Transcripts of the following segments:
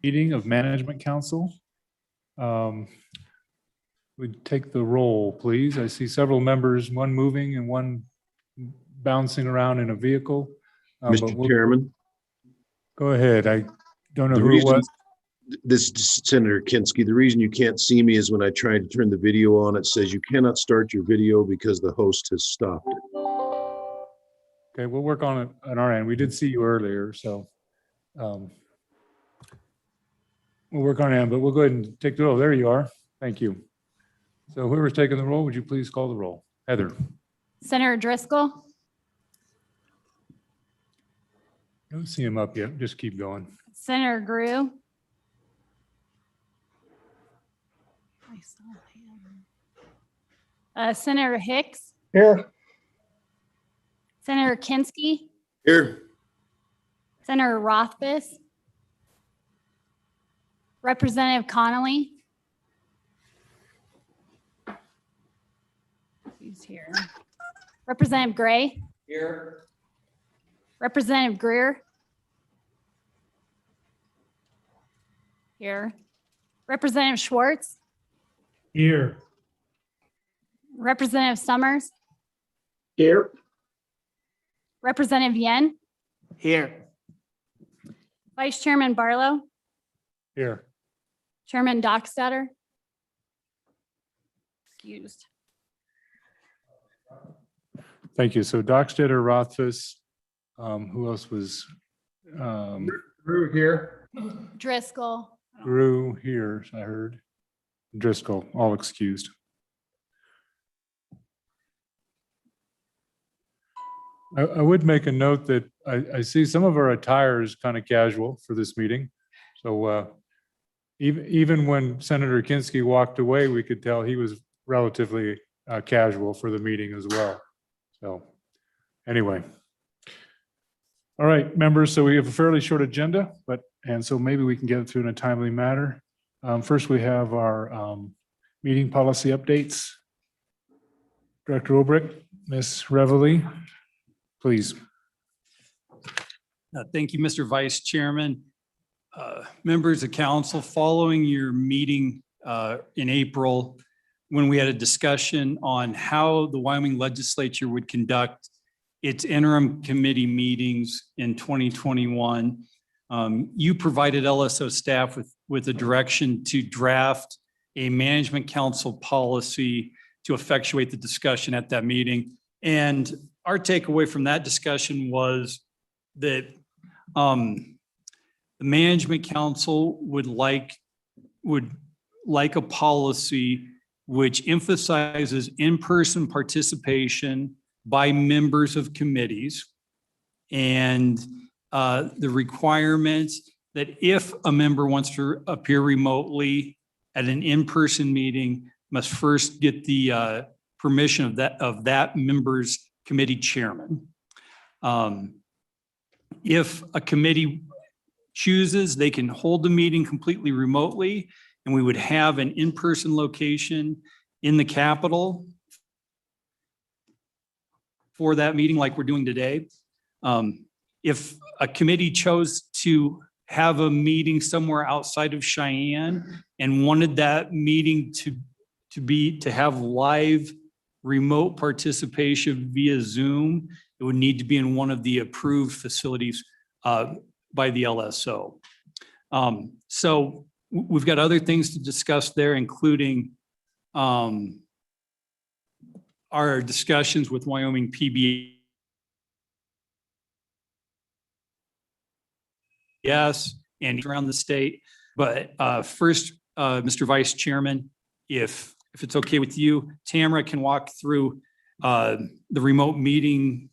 meeting of Management Council. We'd take the roll, please. I see several members, one moving and one bouncing around in a vehicle. But Mr. Chairman, go ahead. I don't know the who it reason was. this is Senator Kinski. The reason you can't see me is when I try to turn the video on, it says you cannot start your video because the host has stopped it. Okay, we'll work on it on our end. We did see you earlier, so we'll work on it, but we'll go ahead and take the roll. There you are. Thank you. So whoever's taking the roll, would you please call the roll? Heather. Senator Driscoll, Don't see him up yet. Just keep going. Senator Grew. Senator Hicks, Here. Senator Kinski, Here. Senator Rothfuss, Representative Connolly. He's here. Representative Gray. Here. Representative Greer. Here. Representative Schwartz. Here. Representative Summers. Here. Representative Yen. Here. Vice Chairman Barlow. Here. Chairman Dockstader. Excused. Thank you. So Dockstader, Rothfuss, who else was, Drew here. Driscoll. Grew here, I heard. Driscoll, all excused. I would make a note that I see some of our attire is kind of casual for this meeting. So even when Senator Kinski walked away, we could tell he was relatively casual for the meeting as well. So anyway. All right, members, so we have a fairly short agenda, and so maybe we can get it through in a timely manner. First, we have our meeting policy updates. Director Ulbrich, Ms. Reveille, please. Thank you, Mr. Vice Chairman. Members of council, following your meeting in April, when we had a discussion on how the Wyoming legislature would conduct its interim committee meetings in 2021, you provided LSO staff with a direction to draft a management council policy to effectuate the discussion at that meeting. And our takeaway from that discussion was that the management council would like a policy which emphasizes in-person participation by members of committees and the requirements that if a member wants to appear remotely at an in-person meeting, must first get the permission of that member's committee chairman. If a committee chooses, they can hold the meeting completely remotely, and we would have an in-person location in the Capitol for that meeting like we're doing today. If a committee chose to have a meeting somewhere outside of Cheyenne and wanted that meeting to have live remote participation via Zoom, it would need to be in one of the approved facilities by the LSO. So we've got other things to discuss there, including our discussions with Wyoming PBS and around the state. But first, Mr. Vice Chairman, if it's okay with you, Tamara can walk through the remote meeting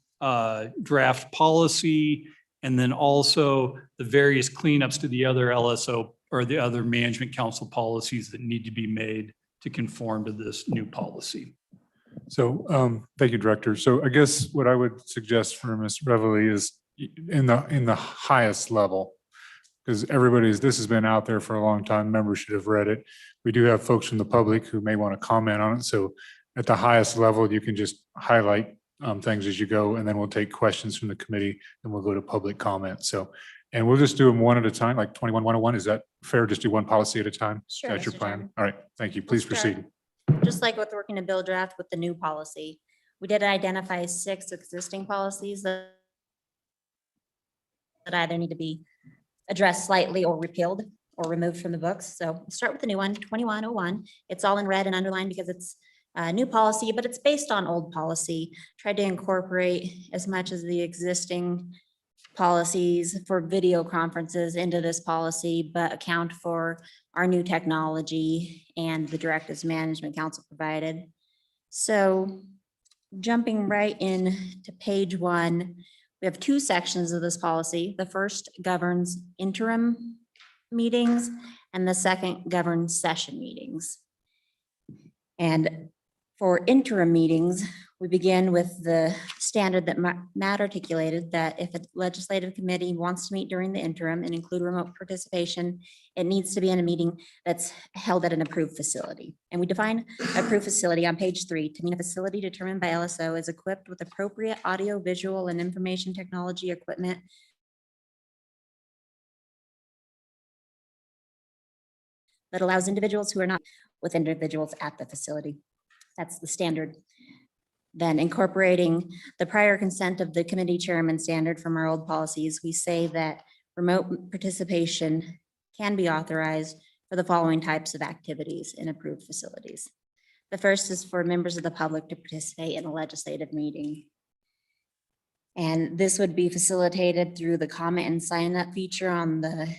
draft policy, and then also the various cleanups to the other LSO or the other management council policies that need to be made to conform to this new policy. So thank you, Director. So I guess what I would suggest for Ms. Reveille is in the highest level, because this has been out there for a long time. Members should have read it. We do have folks from the public who may want to comment on it. So at the highest level, you can just highlight things as you go, and then we'll take questions from the committee and we'll go to public comment. So And we'll just do them one at a time, like 21-101. Is that fair? Just do one policy at a time? Sure, That's your Mr. plan? Chairman. All right, thank you. Please Let's start. proceed. Just like with working a bill draft with the new policy, we did identify 6 existing policies that either need to be addressed slightly or repealed or removed from the books. So we'll start with the new one, 2101. It's all in red and underlined because it's a new policy, but it's based on old policy. Tried to incorporate as much as the existing policies for video conferences into this policy, but account for our new technology and the directives Management Council provided. So jumping right in to page 1, we have 2 sections of this policy. The first governs interim meetings and the second governs session meetings. And for interim meetings, we begin with the standard that Matt articulated, that if a legislative committee wants to meet during the interim and include remote participation, it needs to be in a meeting that's held at an approved facility. And we define approved facility on page 3 to mean a facility determined by LSO is equipped with appropriate audio, visual, and information technology equipment that allows individuals who are not with individuals at the facility. That's the standard. Then incorporating the prior consent of the committee chairman standard from our old policies, we say that remote participation can be authorized for the following types of activities in approved facilities. The first is for members of the public to participate in a legislative meeting. And this would be facilitated through the comment and sign up feature on the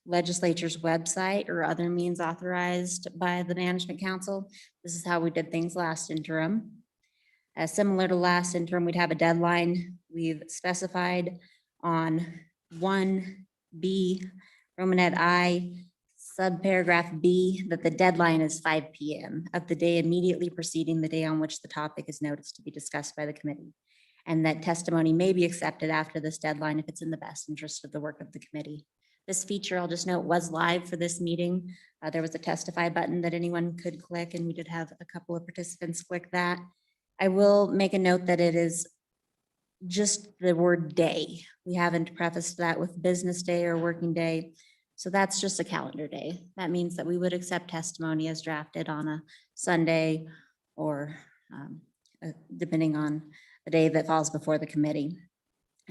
legislature's website or other means authorized by the Management Council. This is how we did things last interim. Similar to last interim, we'd have a deadline. We've specified on 1B, Romanet I, subparagraph B, that the deadline is 5 p.m. of the day immediately preceding the day on which the topic is noticed to be discussed by the committee. And that testimony may be accepted after this deadline if it's in the best interest of the work of the committee. This feature, I'll just note, was live for this meeting. There was a testify button that anyone could click, and we did have a couple of participants click that. I will make a note that it is just the word day. We haven't prefaced that with business day or working day. So that's just a calendar day. That means that we would accept testimony as drafted on a Sunday or depending on the day that falls before the committee.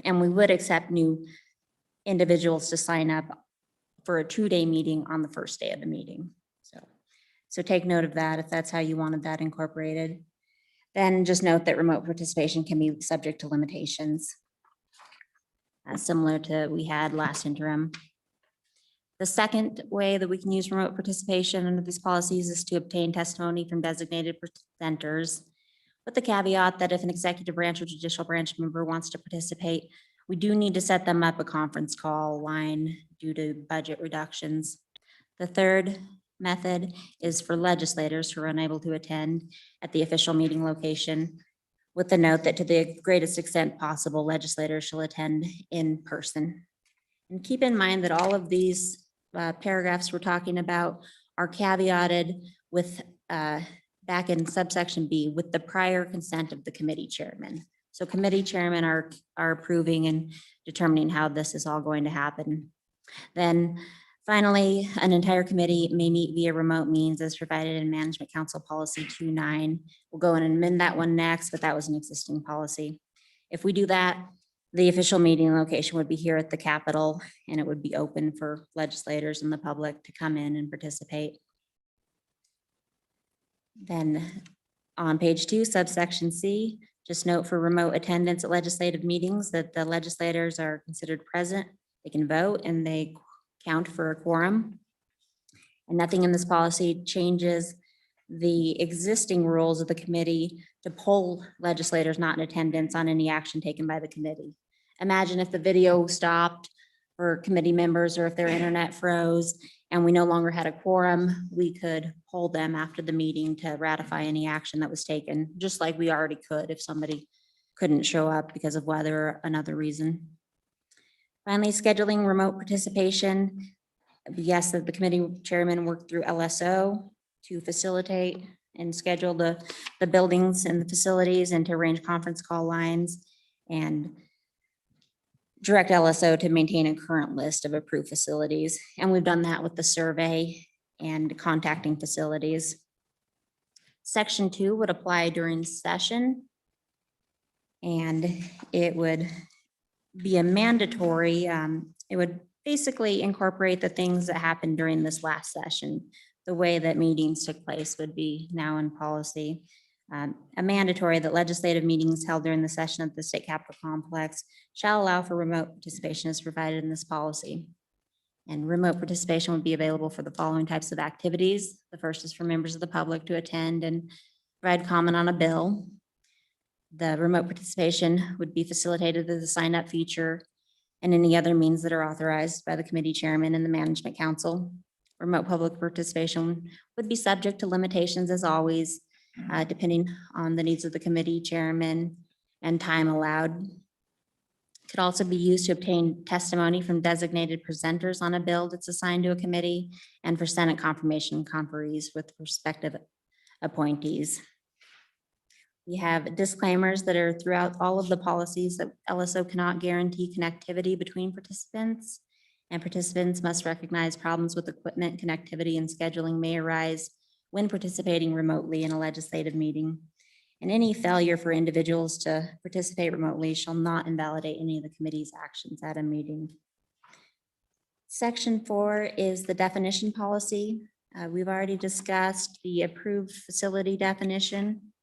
And we would accept new individuals to sign up for a 2-day meeting on the first day of the meeting. So take note of that if that's how you wanted that incorporated. Then just note that remote participation can be subject to limitations, similar to we had last interim. The second way that we can use remote participation under these policies is to obtain testimony from designated presenters, with the caveat that if an executive branch or judicial branch member wants to participate, we do need to set them up a conference call line due to budget reductions. The third method is for legislators who are unable to attend at the official meeting location, with the note that to the greatest extent possible, legislators shall attend in person. And keep in mind that all of these paragraphs we're talking about are caveated with back in subsection B with the prior consent of the committee chairman. So committee chairmen are approving and determining how this is all going to happen. Then finally, an entire committee may meet via remote means as provided in Management Council Policy 2.9. We'll go in and amend that one next, but that was an existing policy. If we do that, the official meeting location would be here at the Capitol, and it would be open for legislators and the public to come in and participate. Then on page 2, subsection C, just note for remote attendance at legislative meetings that the legislators are considered present, they can vote, and they count for a quorum. And nothing in this policy changes the existing rules of the committee to poll legislators not in attendance on any action taken by the committee. Imagine if the video stopped for committee members, or if their internet froze and we no longer had a quorum, we could poll them after the meeting to ratify any action that was taken, just like we already could if somebody couldn't show up because of weather or another reason. Finally, scheduling remote participation. Yes, that the committee chairman worked through LSO to facilitate and schedule the buildings and the facilities and to arrange conference call lines. And direct LSO to maintain a current list of approved facilities. And we've done that with the survey and contacting facilities. Section 2 would apply during session. And it would be a mandatory, it would basically incorporate the things that happened during this last session. The way that meetings took place would be now in policy. A mandatory that legislative meetings held during the session of the State Capitol Complex shall allow for remote participation as provided in this policy. And remote participation would be available for the following types of activities. The first is for members of the public to attend and provide comment on a bill. The remote participation would be facilitated as a sign-up feature and any other means that are authorized by the committee chairman and the management council. Remote public participation would be subject to limitations as always, depending on the needs of the committee chairman and time allowed. Could also be used to obtain testimony from designated presenters on a bill that's assigned to a committee and for Senate confirmation conferees with prospective appointees. We have disclaimers that are throughout all of the policies that LSO cannot guarantee connectivity between participants, and participants must recognize problems with equipment, connectivity, and scheduling may arise when participating remotely in a legislative meeting. And any failure for individuals to participate remotely shall not invalidate any of the committee's actions at a meeting. Section 4 is the definition policy. We've already discussed the approved facility definition.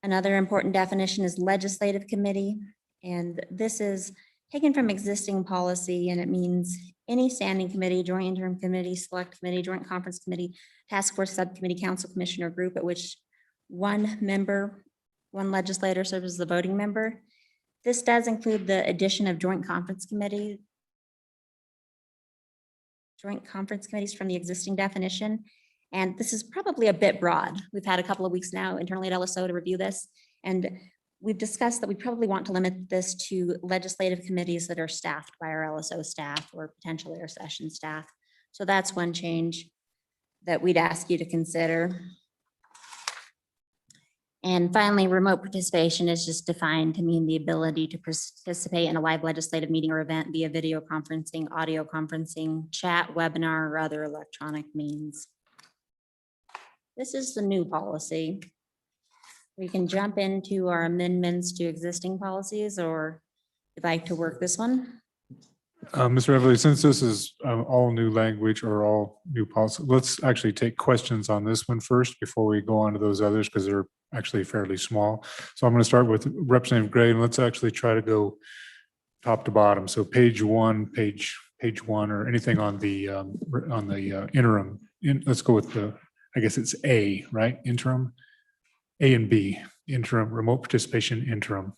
Another important definition is legislative committee, and this is taken from existing policy, and it means any standing committee, joint interim committee, select committee, joint conference committee, task force, subcommittee, council, commissioner group at which one member, one legislator serves as the voting member. This does include the addition of joint conference committees from the existing definition. And this is probably a bit broad. We've had a couple of weeks now internally at LSO to review this. And we've discussed that we probably want to limit this to legislative committees that are staffed by our LSO staff or potentially our session staff. So that's one change that we'd ask you to consider. And finally, remote participation is just defined to mean the ability to participate in a live legislative meeting or event via video conferencing, audio conferencing, chat, webinar, or other electronic means. This is the new policy. We can jump into our amendments to existing policies, or you'd like to work this one. Mr. Everly, since this is all new language or all new policy, let's actually take questions on this one first before we go on to those others, because they're actually fairly small. So I'm going to start with Representative Gray, and let's actually try to go top to bottom. So page one, or anything on the interim. Let's go with the, I guess it's A, right? Interim, A and B, interim, remote participation interim.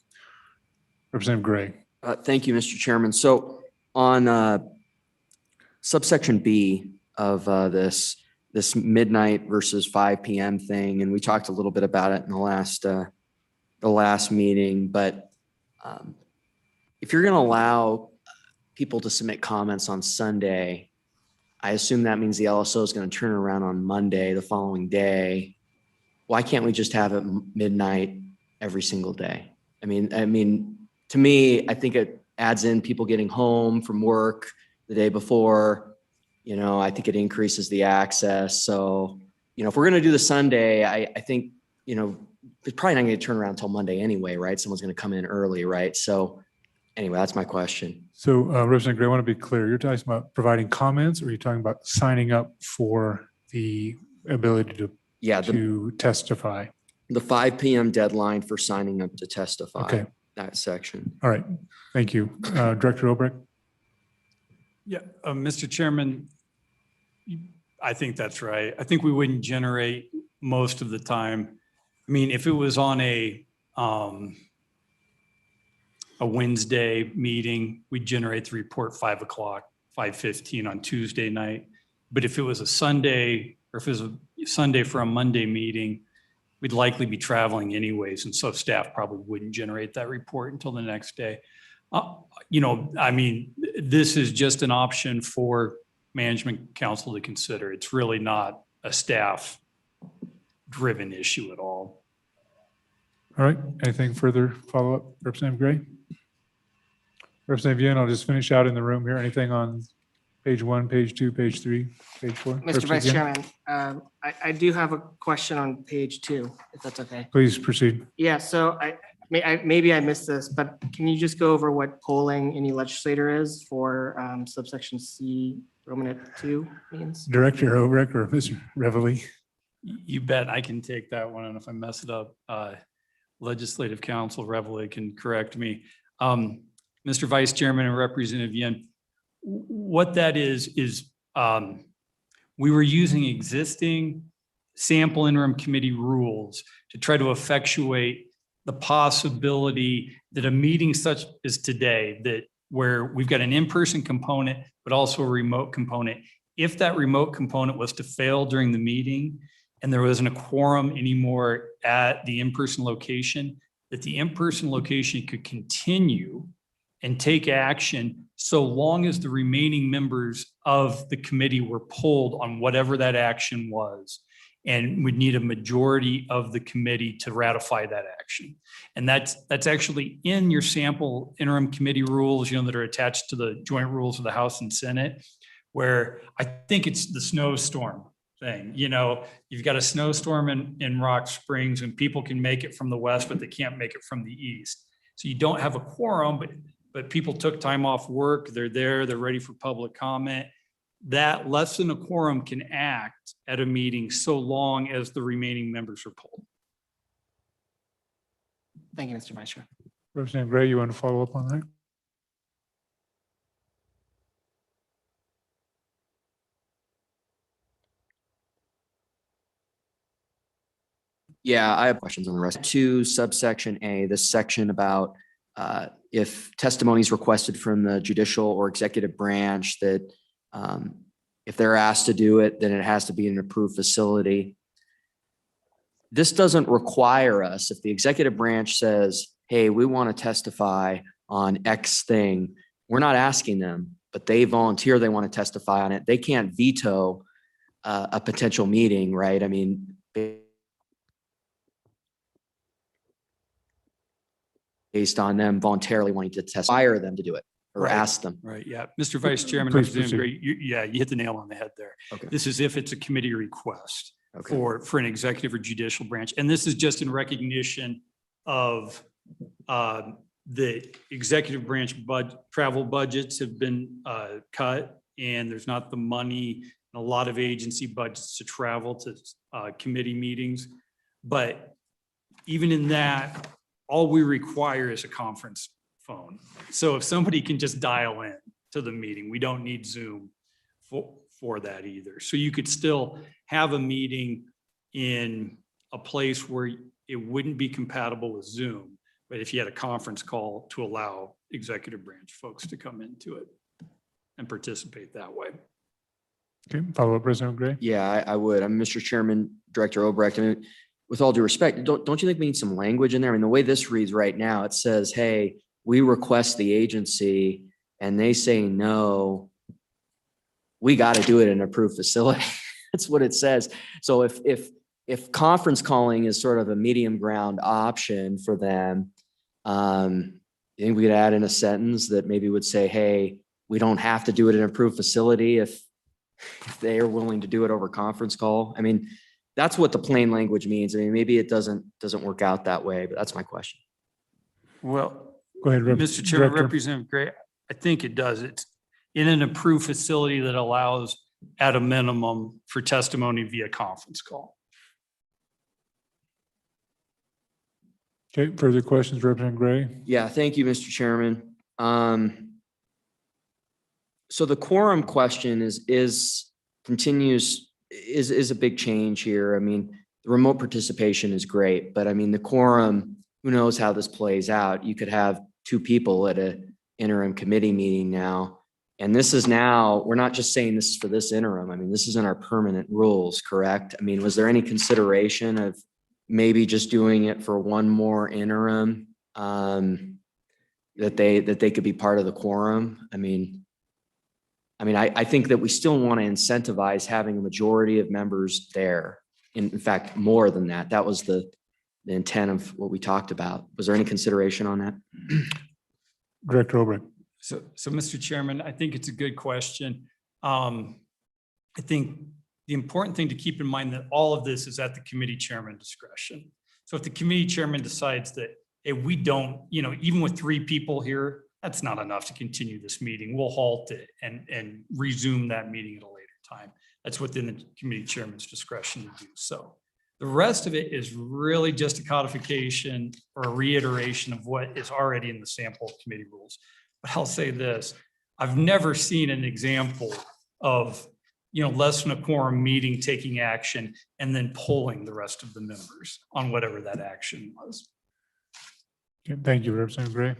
Representative Gray. Thank you, Mr. Chairman. So on subsection B of this midnight versus 5 p.m. thing, and we talked a little bit about it in the last meeting, but if you're going to allow people to submit comments on Sunday, I assume that means the LSO is going to turn around on Monday, the following day. Why can't we just have it midnight every single day? I mean, to me, I think it adds in people getting home from work the day before. You know, I think it increases the access. So, you know, if we're going to do the Sunday, I think, you know, it's probably not going to turn around until Monday anyway, right? Someone's going to come in early, right? So anyway, that's my question. So Representative Gray, I want to be clear. You're talking about providing comments, or are you talking about signing up for the ability to testify? The 5 p.m. deadline for signing up to testify. Okay. That section. All right. Thank you. Director Obrecht. Yeah, Mr. Chairman, I think that's right. I think we wouldn't generate most of the time. I mean, if it was on a Wednesday meeting, we'd generate the report 5 o'clock, 5:15 on Tuesday night. But if it was a Sunday, or if it was a Sunday for a Monday meeting, we'd likely be traveling anyways. And so staff probably wouldn't generate that report until the next day. You know, I mean, this is just an option for management council to consider. It's really not a staff driven issue at all. All right. Anything further follow up, Representative Gray? Representative Yen, I'll just finish out in the room here. Anything on page 1, page 2, page 3, page 4? Mr. Vice Representative Yen, Chairman, I do have a question on page 2, if that's okay. please proceed. Yeah, so maybe I missed this, but can you just go over what polling any legislator is for subsection C, Romanet 2 means? Director Obrecht or Mr. Reveille? You bet I can take that one. And if I mess it up, Legislative Counsel Reveille can correct me. Mr. Vice Chairman and Representative Yen, what that is we were using existing sample interim committee rules to try to effectuate the possibility that a meeting such as today, that where we've got an in-person component, but also a remote component. If that remote component was to fail during the meeting and there wasn't a quorum anymore at the in-person location, that the in-person location could continue and take action so long as the remaining members of the committee were polled on whatever that action was, and would need a majority of the committee to ratify that action. And that's actually in your sample interim committee rules, that are attached to the joint rules of the House and Senate, where I think it's the snowstorm thing. You've got a snowstorm in Rock Springs and people can make it from the west, but they can't make it from the east. So you don't have a quorum, but people took time off work. They're there, they're ready for public comment. That less than a quorum can act at a meeting so long as the remaining members are polled. Thank you, Mr. Vice Chair. Representative Gray, you want to follow up on that? Yeah, I have questions on the rest. 2 subsection A, this section about if testimonies requested from the judicial or executive branch, that if they're asked to do it, then it has to be in an approved facility. This doesn't require us, if the executive branch says, hey, we want to testify on X thing, we're not asking them, but they volunteer, they want to testify on it. They can't veto a potential meeting, right? I mean, based on them voluntarily wanting to testify, fire them to do it or Right. ask them. Right, yeah. Mr. Vice Chairman, Please Representative proceed. Gray, you hit the nail on the head there. Okay. This is if it's a committee request Okay. for an executive or judicial branch. And this is just in recognition of the executive branch travel budgets have been cut, and there's not the money in a lot of agency budgets to travel to committee meetings. But even in that, all we require is a conference phone. So if somebody can just dial in to the meeting, we don't need Zoom for that either. So you could still have a meeting in a place where it wouldn't be compatible with Zoom, but if you had a conference call to allow executive branch folks to come into it and participate that way. Okay, follow up, Representative Gray. Yeah, I would. I'm Mr. Chairman, Director Obrecht. I mean, with all due respect, don't you think we need some language in there? I mean, the way this reads right now, it says, hey, we request the agency and they say no, we got to do it in an approved facility. That's what it says. So if conference calling is sort of a medium ground option for them, I think we could add in a sentence that maybe would say, hey, we don't have to do it in an approved facility if they are willing to do it over conference call. I mean, that's what the plain language means. I mean, maybe it doesn't work out that way, but that's my question. Well, Go ahead, Mr. Chairman, Director. Representative Gray, I think it does. It's in an approved facility that allows at a minimum for testimony via conference call. Okay, further questions, Representative Gray? Yeah, thank you, Mr. Chairman. So the quorum question is a big change here. I mean, the remote participation is great, but I mean, the quorum, who knows how this plays out? You could have 2 people at an interim committee meeting now. And this is now, we're not just saying this is for this interim. I mean, this is in our permanent rules, correct? I mean, was there any consideration of maybe just doing it for one more interim that they could be part of the quorum? I mean, I think that we still want to incentivize having a majority of members there. In fact, more than that. That was the intent of what we talked about. Was there any consideration on that? Director Obrecht. So, Mr. Chairman, I think it's a good question. I think the important thing to keep in mind that all of this is at the committee chairman discretion. So if the committee chairman decides that, hey, we don't, even with 3 people here, that's not enough to continue this meeting, we'll halt it and resume that meeting at a later time. That's within the committee chairman's discretion to do so. The rest of it is really just a codification or a reiteration of what is already in the sample committee rules. But I'll say this, I've never seen an example of, less than a quorum meeting taking action and then polling the rest of the members on whatever that action was. Okay, thank you, Representative Gray.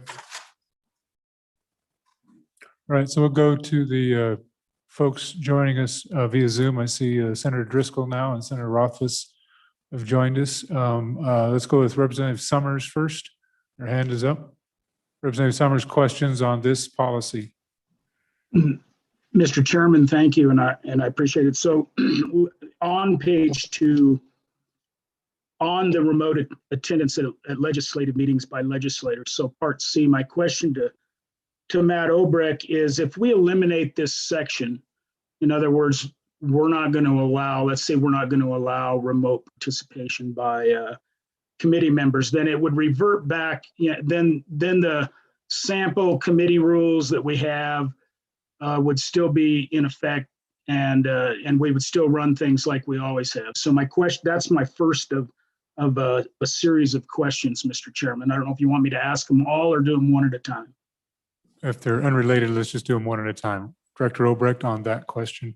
All right, so we'll go to the folks joining us via Zoom. I see Senator Driscoll now and Senator Rothfuss have joined us. Let's go with Representative Summers first. Her hand is up. Representative Summers, questions on this policy? Mr. Chairman, thank you, and I appreciate it. So on page 2, on the remote attendance at legislative meetings by legislators, so part C, my question to Matt Obrecht is, if we eliminate this section, in other words, we're not going to allow, let's say we're not going to allow remote participation by committee members, then it would revert back, then the sample committee rules that we have would still be in effect, and we would still run things like we always have. So my question, that's my first of a series of questions, Mr. Chairman. I don't know if you want me to ask them all or do them one at a time. If they're unrelated, let's just do them one at a time. Director Obrecht on that question.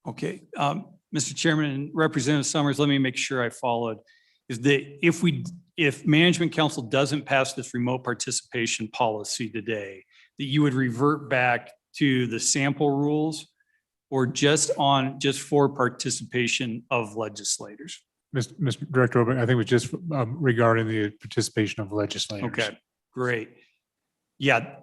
Okay, Mr. Chairman and Representative Summers, let me make sure I followed. Is that if Management Council doesn't pass this remote participation policy today, that you would revert back to the sample rules or just for participation of legislators? Mr. Director Obrecht, I think it was just regarding the participation of legislators. Okay, great. Yeah,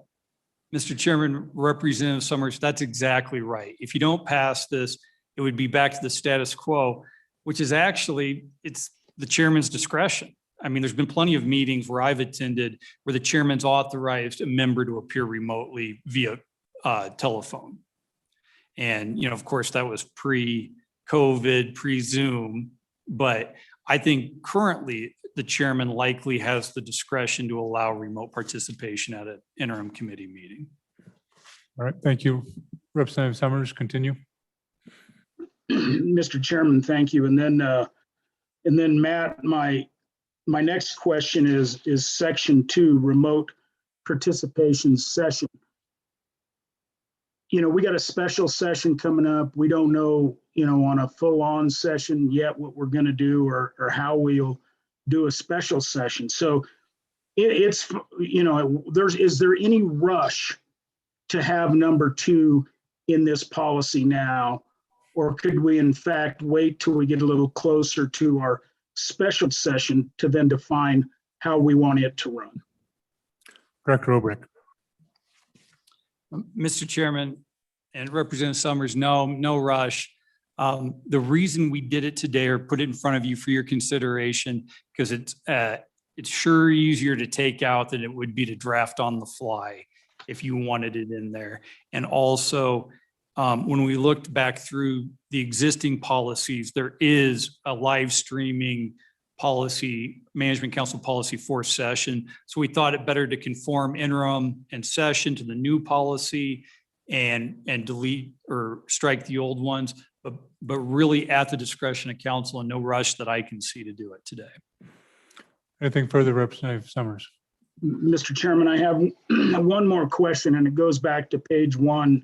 Mr. Chairman, Representative Summers, that's exactly right. If you don't pass this, it would be back to the status quo, which is actually, it's the chairman's discretion. I mean, there's been plenty of meetings where I've attended where the chairman's authorized a member to appear remotely via telephone. And, of course, that was pre-COVID, pre-Zoom, but I think currently the chairman likely has the discretion to allow remote participation at an interim committee meeting. All right, thank you. Representative Summers, continue. Mr. Chairman, thank you. And then Matt, my next question is section 2, remote participation session. We got a special session coming up. We don't know, on a full-on session yet what we're going to do or how we'll do a special session. So is there any rush to have number 2 in this policy now? Or could we in fact wait till we get a little closer to our special session to then define how we want it to run? Director Obrecht. Mr. Chairman and Representative Summers, no rush. The reason we did it today or put it in front of you for your consideration, because it's sure easier to take out than it would be to draft on the fly if you wanted it in there. And also, when we looked back through the existing policies, there is a live streaming policy, Management Council policy for session. So we thought it better to conform interim and session to the new policy and delete or strike the old ones, but really at the discretion of council and no rush that I can see to do it today. Anything further, Representative Summers? Mr. Chairman, I have one more question, and it goes back to page 1.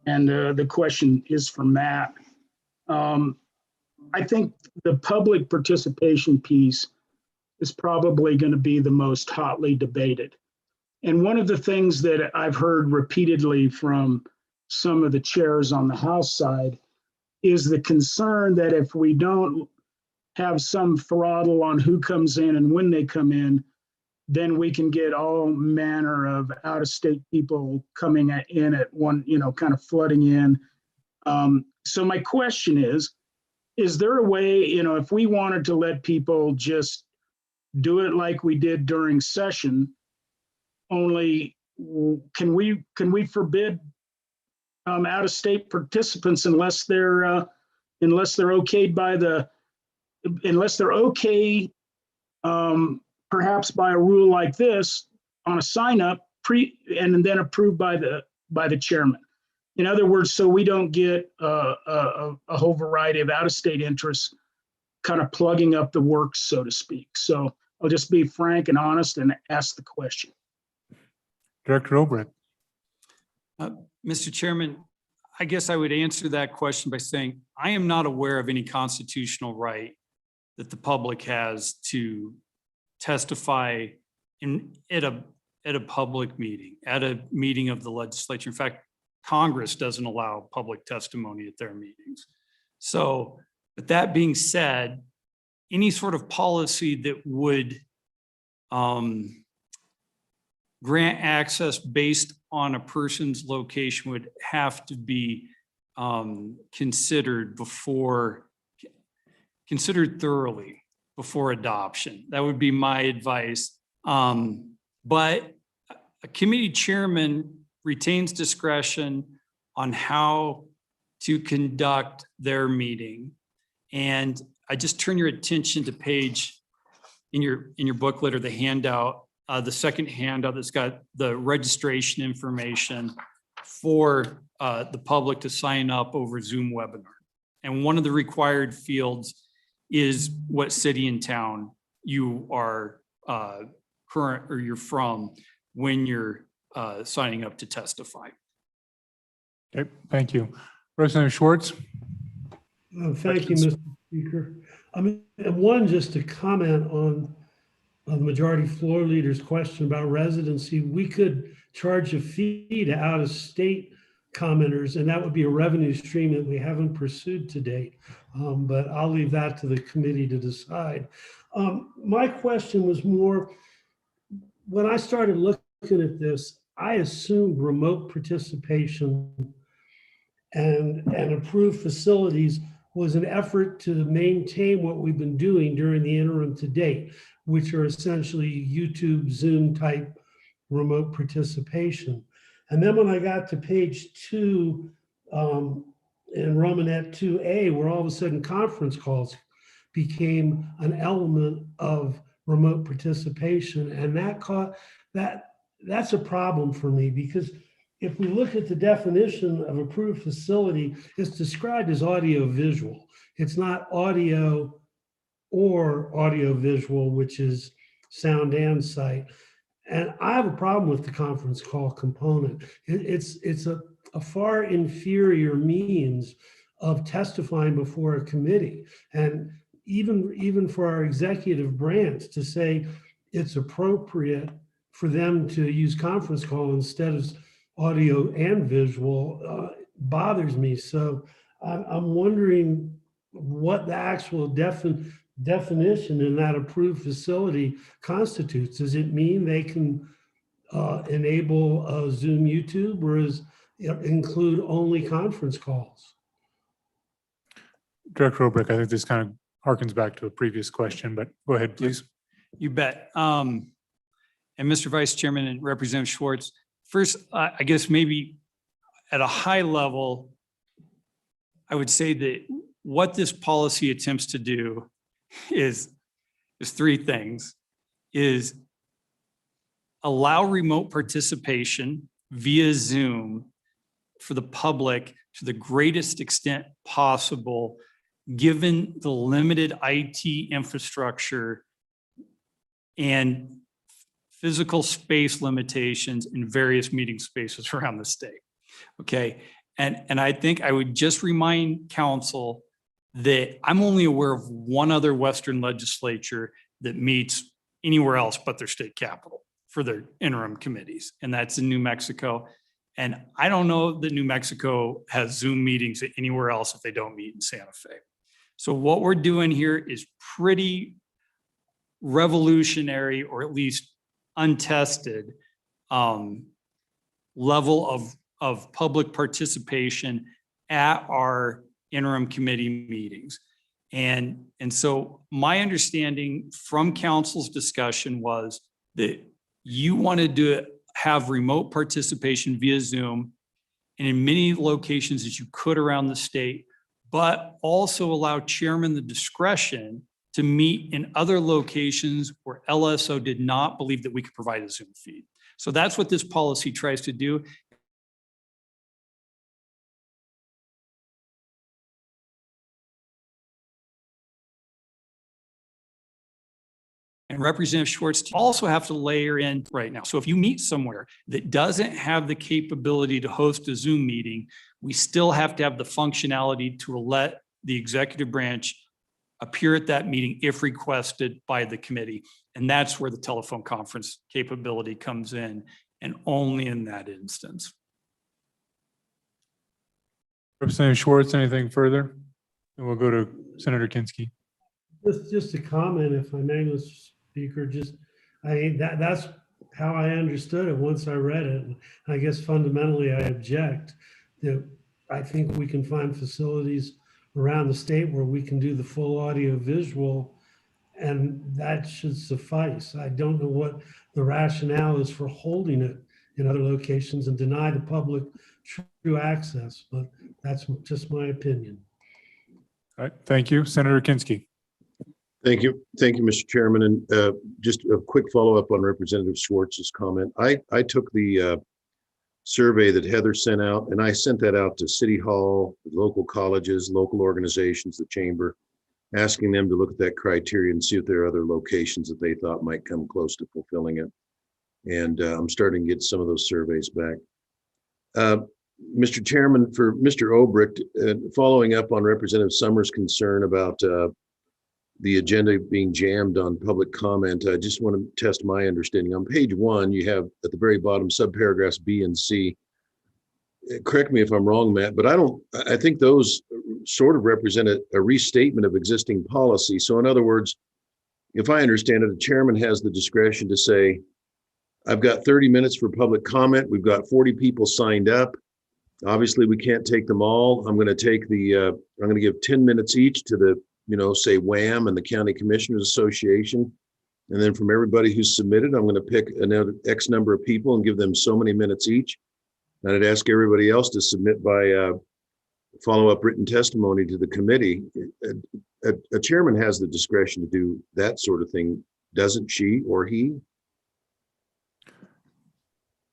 And the question is for Matt. I think the public participation piece is probably going to be the most hotly debated. And one of the things that I've heard repeatedly from some of the chairs on the House side is the concern that if we don't have some throttle on who comes in and when they come in, then we can get all manner of out-of-state people coming in at one, kind of flooding in. So my question is there a way, if we wanted to let people just do it like we did during session, only can we forbid out-of-state participants unless they're okayed by unless they're okay, perhaps by a rule like this on a sign up and then approved by the chairman. In other words, so we don't get a whole variety of out-of-state interests kind of plugging up the works, so to speak. So I'll just be frank and honest and ask the question. Director Obrecht. Mr. Chairman, I guess I would answer that question by saying, I am not aware of any constitutional right that the public has to testify at a public meeting, at a meeting of the legislature. In fact, Congress doesn't allow public testimony at their meetings. So, with that being said, any sort of policy that would grant access based on a person's location would have to be considered thoroughly before adoption. That would be my advice. But a committee chairman retains discretion on how to conduct their meeting. And I just turn your attention to page in your booklet or the handout, the second handout that's got the registration information for the public to sign up over Zoom webinar. And one of the required fields is what city and town you are current or you're from when you're signing up to testify. Okay, thank you. Representative Schwartz. Thank you, Mr. Speaker. One, just to comment on the majority floor leader's question about residency, we could charge a fee to out-of-state commenters, and that would be a revenue stream that we haven't pursued to date. But I'll leave that to the committee to decide. My question was more, when I started looking at this, I assumed remote participation and approved facilities was an effort to maintain what we've been doing during the interim to date, which are essentially YouTube, Zoom type remote participation. And then when I got to page 2 in Romanet 2A, where all of a sudden conference calls became an element of remote participation, and that's a problem for me, because if we look at the definition of approved facility, it's described as audio visual. It's not audio or audio visual, which is sound and sight. And I have a problem with the conference call component. It's a far inferior means of testifying before a committee. And even for our executive branch to say it's appropriate for them to use conference call instead of audio and visual bothers me. So I'm wondering what the actual definition in that approved facility constitutes. Does it mean they can enable Zoom YouTube, or is it include only conference calls? Director Obrecht, I think this kind of harkens back to a previous question, but go ahead, please. You bet. And Mr. Vice Chairman and Representative Schwartz, first, I guess maybe at a high level, I would say that what this policy attempts to do is 3 things: is allow remote participation via Zoom for the public to the greatest extent possible, given the limited IT infrastructure and physical space limitations in various meeting spaces around the state. Okay. And I think I would just remind council that I'm only aware of one other Western legislature that meets anywhere else but their state capital for their interim committees, and that's in New Mexico. And I don't know that New Mexico has Zoom meetings anywhere else if they don't meet in Santa Fe. So what we're doing here is pretty revolutionary, or at least untested level of public participation at our interim committee meetings. And so my understanding from council's discussion was that you wanted to have remote participation via Zoom and in many locations as you could around the state, but also allow chairman the discretion to meet in other locations where LSO did not believe that we could provide a Zoom feed. So that's what this policy tries to do. And Representative Schwartz also have to layer in right now. So if you meet somewhere that doesn't have the capability to host a Zoom meeting, we still have to have the functionality to let the executive branch appear at that meeting if requested by the committee. And that's where the telephone conference capability comes in, and only in that instance. Representative Schwartz, anything further? And we'll go to Senator Kinsky. Just a comment, if I may, Mr. Speaker, that's how I understood it once I read it. I guess fundamentally I object that I think we can find facilities around the state where we can do the full audio visual, and that should suffice. I don't know what the rationale is for holding it in other locations and deny the public true access, but that's just my opinion. All right, thank you. Senator Kinsky. Thank you. Thank you, Mr. Chairman. And just a quick follow-up on Representative Schwartz's comment. I took the survey that Heather sent out, and I sent that out to City Hall, local colleges, local organizations, the chamber, asking them to look at that criteria and see if there are other locations that they thought might come close to fulfilling it. And I'm starting to get some of those surveys back. Mr. Chairman, for Mr. Obrecht, following up on Representative Summers' concern about the agenda being jammed on public comment, I just want to test my understanding. On page 1, you have at the very bottom subparagraphs B and C. Correct me if I'm wrong, Matt, but I think those sort of represent a restatement of existing policy. So in other words, if I understand it, the chairman has the discretion to say, I've got 30 minutes for public comment. We've got 40 people signed up. Obviously, we can't take them all. I'm going to give 10 minutes each to the, say WHAM and the County Commissioners Association. And then from everybody who's submitted, I'm going to pick another X number of people and give them so many minutes each. And I'd ask everybody else to submit by follow-up written testimony to the committee. A chairman has the discretion to do that sort of thing, doesn't she or he?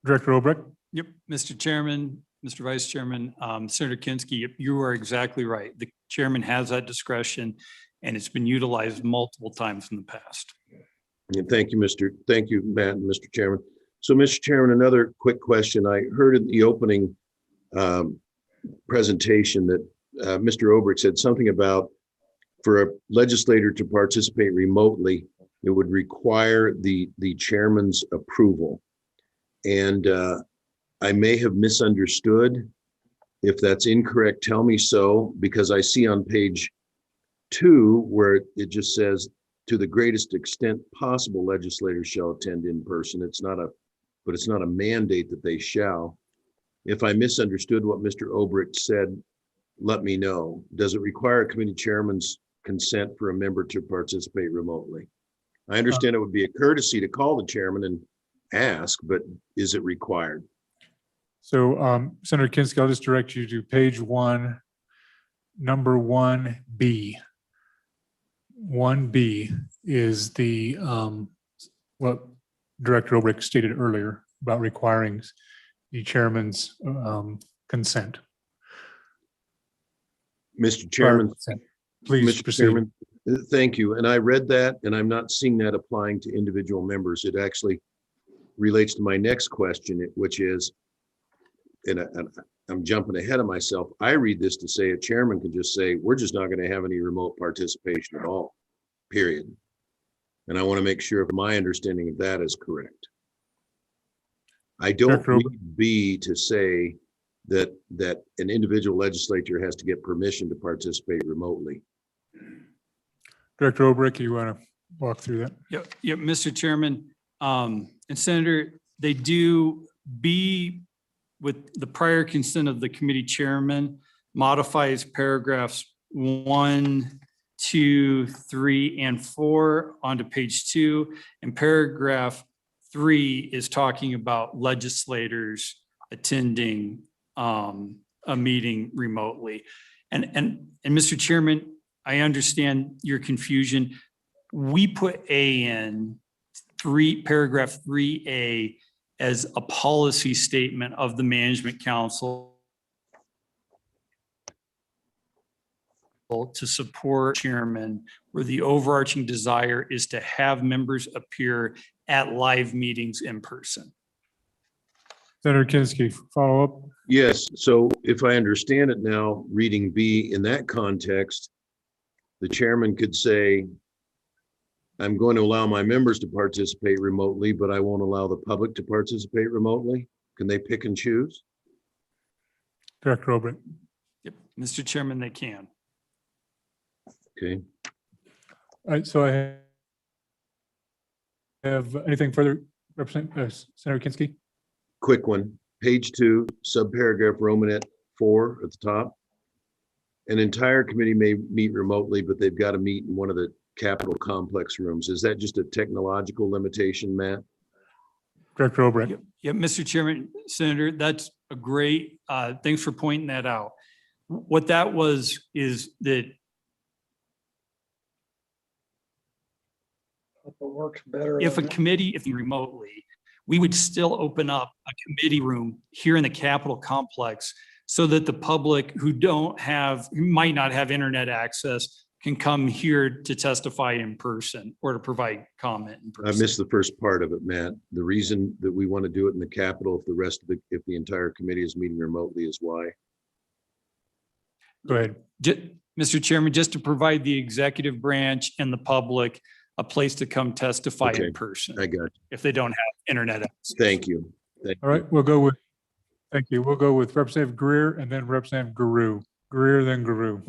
Director Obrecht. Yep, Mr. Chairman, Mr. Vice Chairman, Senator Kinsky, you are exactly right. The chairman has that discretion, and it's been utilized multiple times in the past. And thank you, Matt and Mr. Chairman. So, Mr. Chairman, another quick question. I heard in the opening presentation that Mr. Obrecht said something about for a legislator to participate remotely, it would require the chairman's approval. And I may have misunderstood. If that's incorrect, tell me so, because I see on page 2 where it just says, to the greatest extent possible, legislators shall attend in person. It's not a mandate that they shall. If I misunderstood what Mr. Obrecht said, let me know. Does it require a committee chairman's consent for a member to participate remotely? I understand it would be a courtesy to call the chairman and ask, but is it required? So Senator Kinsky, I'll just direct you to page 1, number 1B. 1B is the what Director Obrecht stated earlier about requiring the chairman's consent. Mr. Chairman, Please Mr. proceed. Chairman, thank you. And I read that, and I'm not seeing that applying to individual members. It actually relates to my next question, which is, and I'm jumping ahead of myself. I read this to say a chairman can just say, we're just not going to have any remote participation at all, period. And I want to make sure if my understanding of that is correct. I don't read B to say that an individual legislature has to get permission to participate remotely. Director Obrecht, you want to walk through that? Yep, Mr. Chairman, and Senator, they do B with the prior consent of the committee chairman modifies paragraphs 1, 2, 3, and 4 onto page 2, and paragraph 3 is talking about legislators attending a meeting remotely. And Mr. Chairman, I understand your confusion. We put A in paragraph 3A as a policy statement of the Management Council to support chairman, where the overarching desire is to have members appear at live meetings in person. Senator Kinsky, follow up? Yes, so if I understand it now, reading B in that context, the chairman could say, I'm going to allow my members to participate remotely, but I won't allow the public to participate remotely. Can they pick and choose? Director Obrecht. Yep, Mr. Chairman, they can. Okay, All right, so I have anything further, Senator Kinsky? quick one. Page 2, subparagraph Romanet 4 at the top. An entire committee may meet remotely, but they've got to meet in one of the Capitol complex rooms. Is that just a technological limitation, Matt? Director Obrecht. Yep, yep, Mr. Chairman, Senator, that's a great, thanks for pointing that out. What that was is that if a committee, if remotely, we would still open up a committee room here in the Capitol complex so that the public who might not have internet access can come here to testify in person or to provide comment in I person. missed the first part of it, Matt. The reason that we want to do it in the Capitol if the entire committee is meeting remotely is why? Go ahead. Mr. Chairman, just to provide the executive branch and the public a place to come testify Okay, in person I got you. if they don't have internet access. Thank you. All right, we'll go with, thank you. We'll go with Representative Greer and then Representative Guru. Greer, then Guru.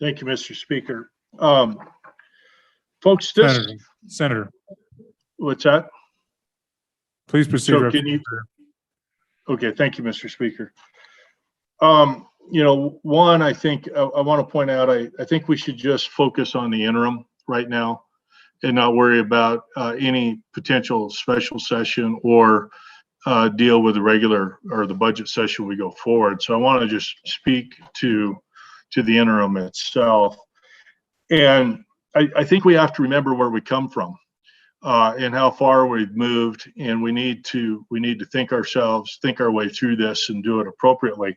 Thank you, Mr. Speaker. Folks, this, Senator, what's that? please proceed. So can Representative you, Greer. okay, thank you, Mr. Speaker. One, I think I want to point out, I think we should just focus on the interim right now and not worry about any potential special session or deal with the regular or the budget session we go forward. So I want to just speak to the interim itself. And I think we have to remember where we come from and how far we've moved, and we need to think our way through this and do it appropriately.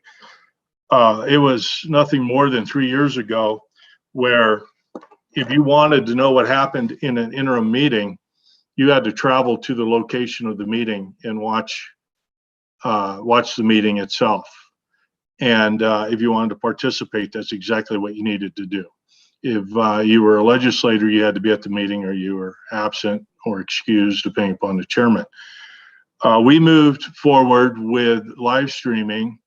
It was nothing more than 3 years ago where if you wanted to know what happened in an interim meeting, you had to travel to the location of the meeting and watch the meeting itself. And if you wanted to participate, that's exactly what you needed to do. If you were a legislator, you had to be at the meeting, or you were absent or excused, depending upon the chairman. We moved forward with live streaming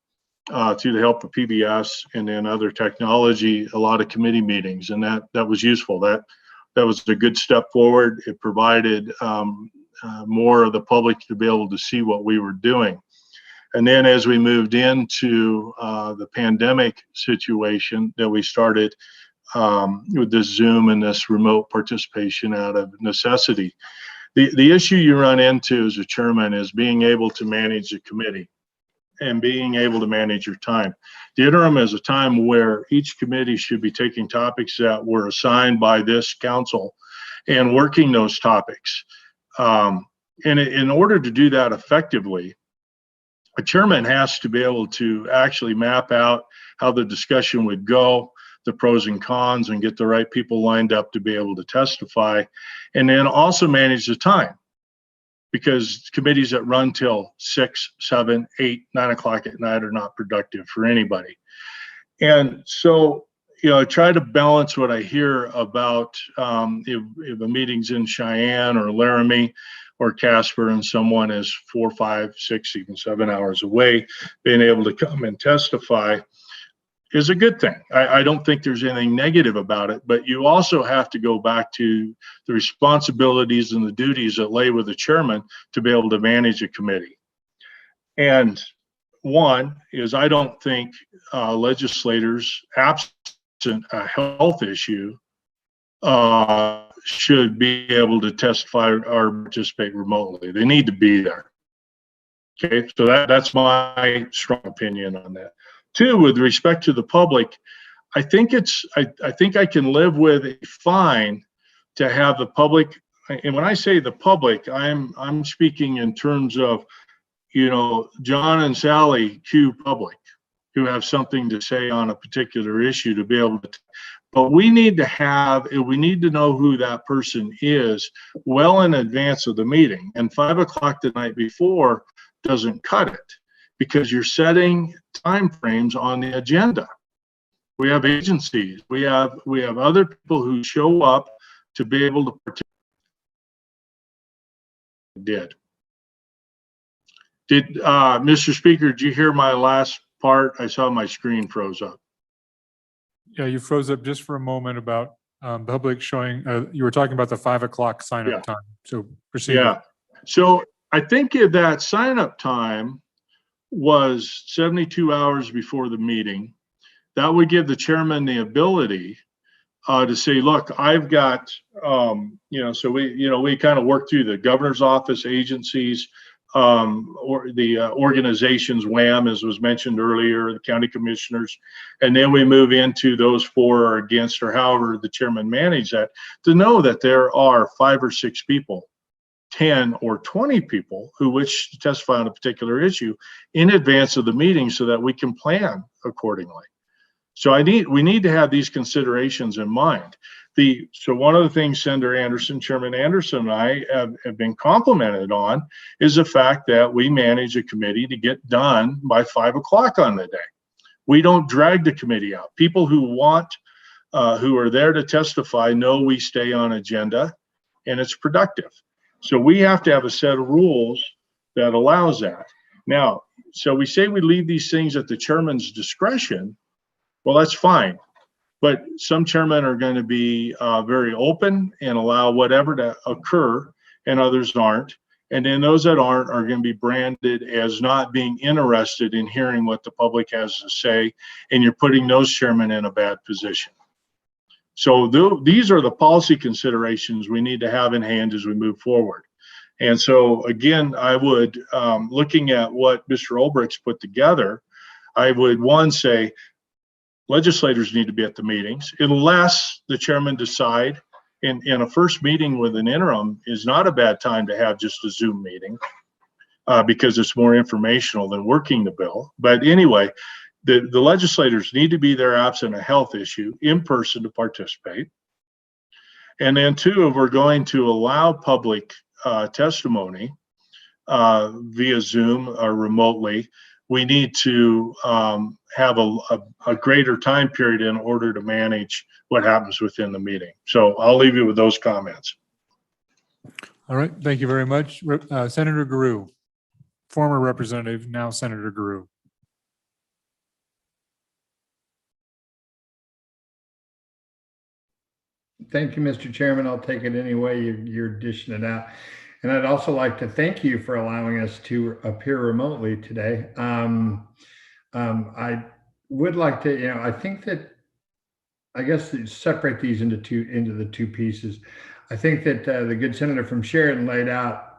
through the help of PBS and then other technology, a lot of committee meetings, and that was useful. That was a good step forward. It provided more of the public to be able to see what we were doing. And then as we moved into the pandemic situation that we started with this Zoom and this remote participation out of necessity, the issue you run into as a chairman is being able to manage a committee and being able to manage your time. The interim is a time where each committee should be taking topics that were assigned by this council and working those topics. And in order to do that effectively, a chairman has to be able to actually map out how the discussion would go, the pros and cons, and get the right people lined up to be able to testify, and then also manage the time. Because committees that run till 6, 7, 8, 9 o'clock at night are not productive for anybody. And so, I try to balance what I hear about if a meeting's in Cheyenne or Laramie or Casper and someone is 4, 5, 6, even 7 hours away, being able to come and testify is a good thing. I don't think there's anything negative about it, but you also have to go back to the responsibilities and the duties that lay with the chairman to be able to manage a committee. And one is, I don't think legislators, absent a health issue, should be able to testify or participate remotely. They need to be there. Okay, so that's my strong opinion on that. Two, with respect to the public, I think I think I can live with a fine to have the public, and when I say the public, I'm speaking in terms of, you know, John and Sally Q public, who have something to say on a particular issue to be able to, but we need to know who that person is well in advance of the meeting. And 5 o'clock the night before doesn't cut it, because you're setting timeframes on the agenda. We have agencies, we have other people who show up to be able to participate. Did Mr. Speaker, did you hear my last part? I saw my screen froze up. Yeah, you froze up just for a moment about public showing, you were talking about the 5 o'clock sign Yeah. up time. So proceed. Yeah, so I think that sign up time was 72 hours before the meeting. That would give the chairman the ability to say, look, I've got, you know, so we kind of work through the governor's office, agencies, or the organizations, WHAM, as was mentioned earlier, the county commissioners, and then we move into those for or against, or however the chairman managed that, to know that there are 5 or 6 people, 10 or 20 people who wish to testify on a particular issue in advance of the meeting so that we can plan accordingly. So we need to have these considerations in mind. So one of the things Senator Anderson, Chairman Anderson, and I have been complimented on is the fact that we manage a committee to get done by 5 o'clock on the day. We don't drag the committee out. People who who are there to testify know we stay on agenda and it's productive. So we have to have a set of rules that allows that. Now, so we say we leave these things at the chairman's discretion. Well, that's fine. But some chairmen are going to be very open and allow whatever to occur, and others aren't. And then those that aren't are going to be branded as not being interested in hearing what the public has to say, and you're putting those chairmen in a bad position. So these are the policy considerations we need to have in hand as we move forward. And so again, I would, looking at what Mr. Olbricht's put together, I would, one, say legislators need to be at the meetings unless the chairman decide in a first meeting with an interim is not a bad time to have just a Zoom meeting because it's more informational than working the bill. But anyway, the legislators need to be there absent a health issue in person to participate. And then two, if we're going to allow public testimony via Zoom or remotely, we need to have a greater time period in order to manage what happens within the meeting. So I'll leave you with those comments. All right, thank you very much. Senator Guru, former representative, now Senator Guru. Thank you, Mr. Chairman. I'll take it any way you're dishing it out. And I'd also like to thank you for allowing us to appear remotely today. I would like to, I think that, I guess, separate these into the two pieces. I think that the good senator from Sheridan laid out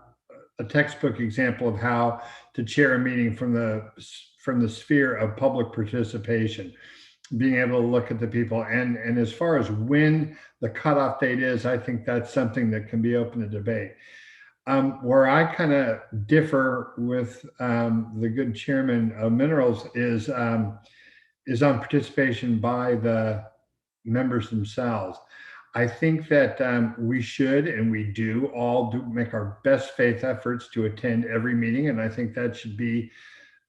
a textbook example of how to chair a meeting from the sphere of public participation, being able to look at the people. And as far as when the cutoff date is, I think that's something that can be open to debate. Where I kind of differ with the good chairman of Minerals is on participation by the members themselves. I think that we should, and we do all make our best faith efforts to attend every meeting, and I think that should be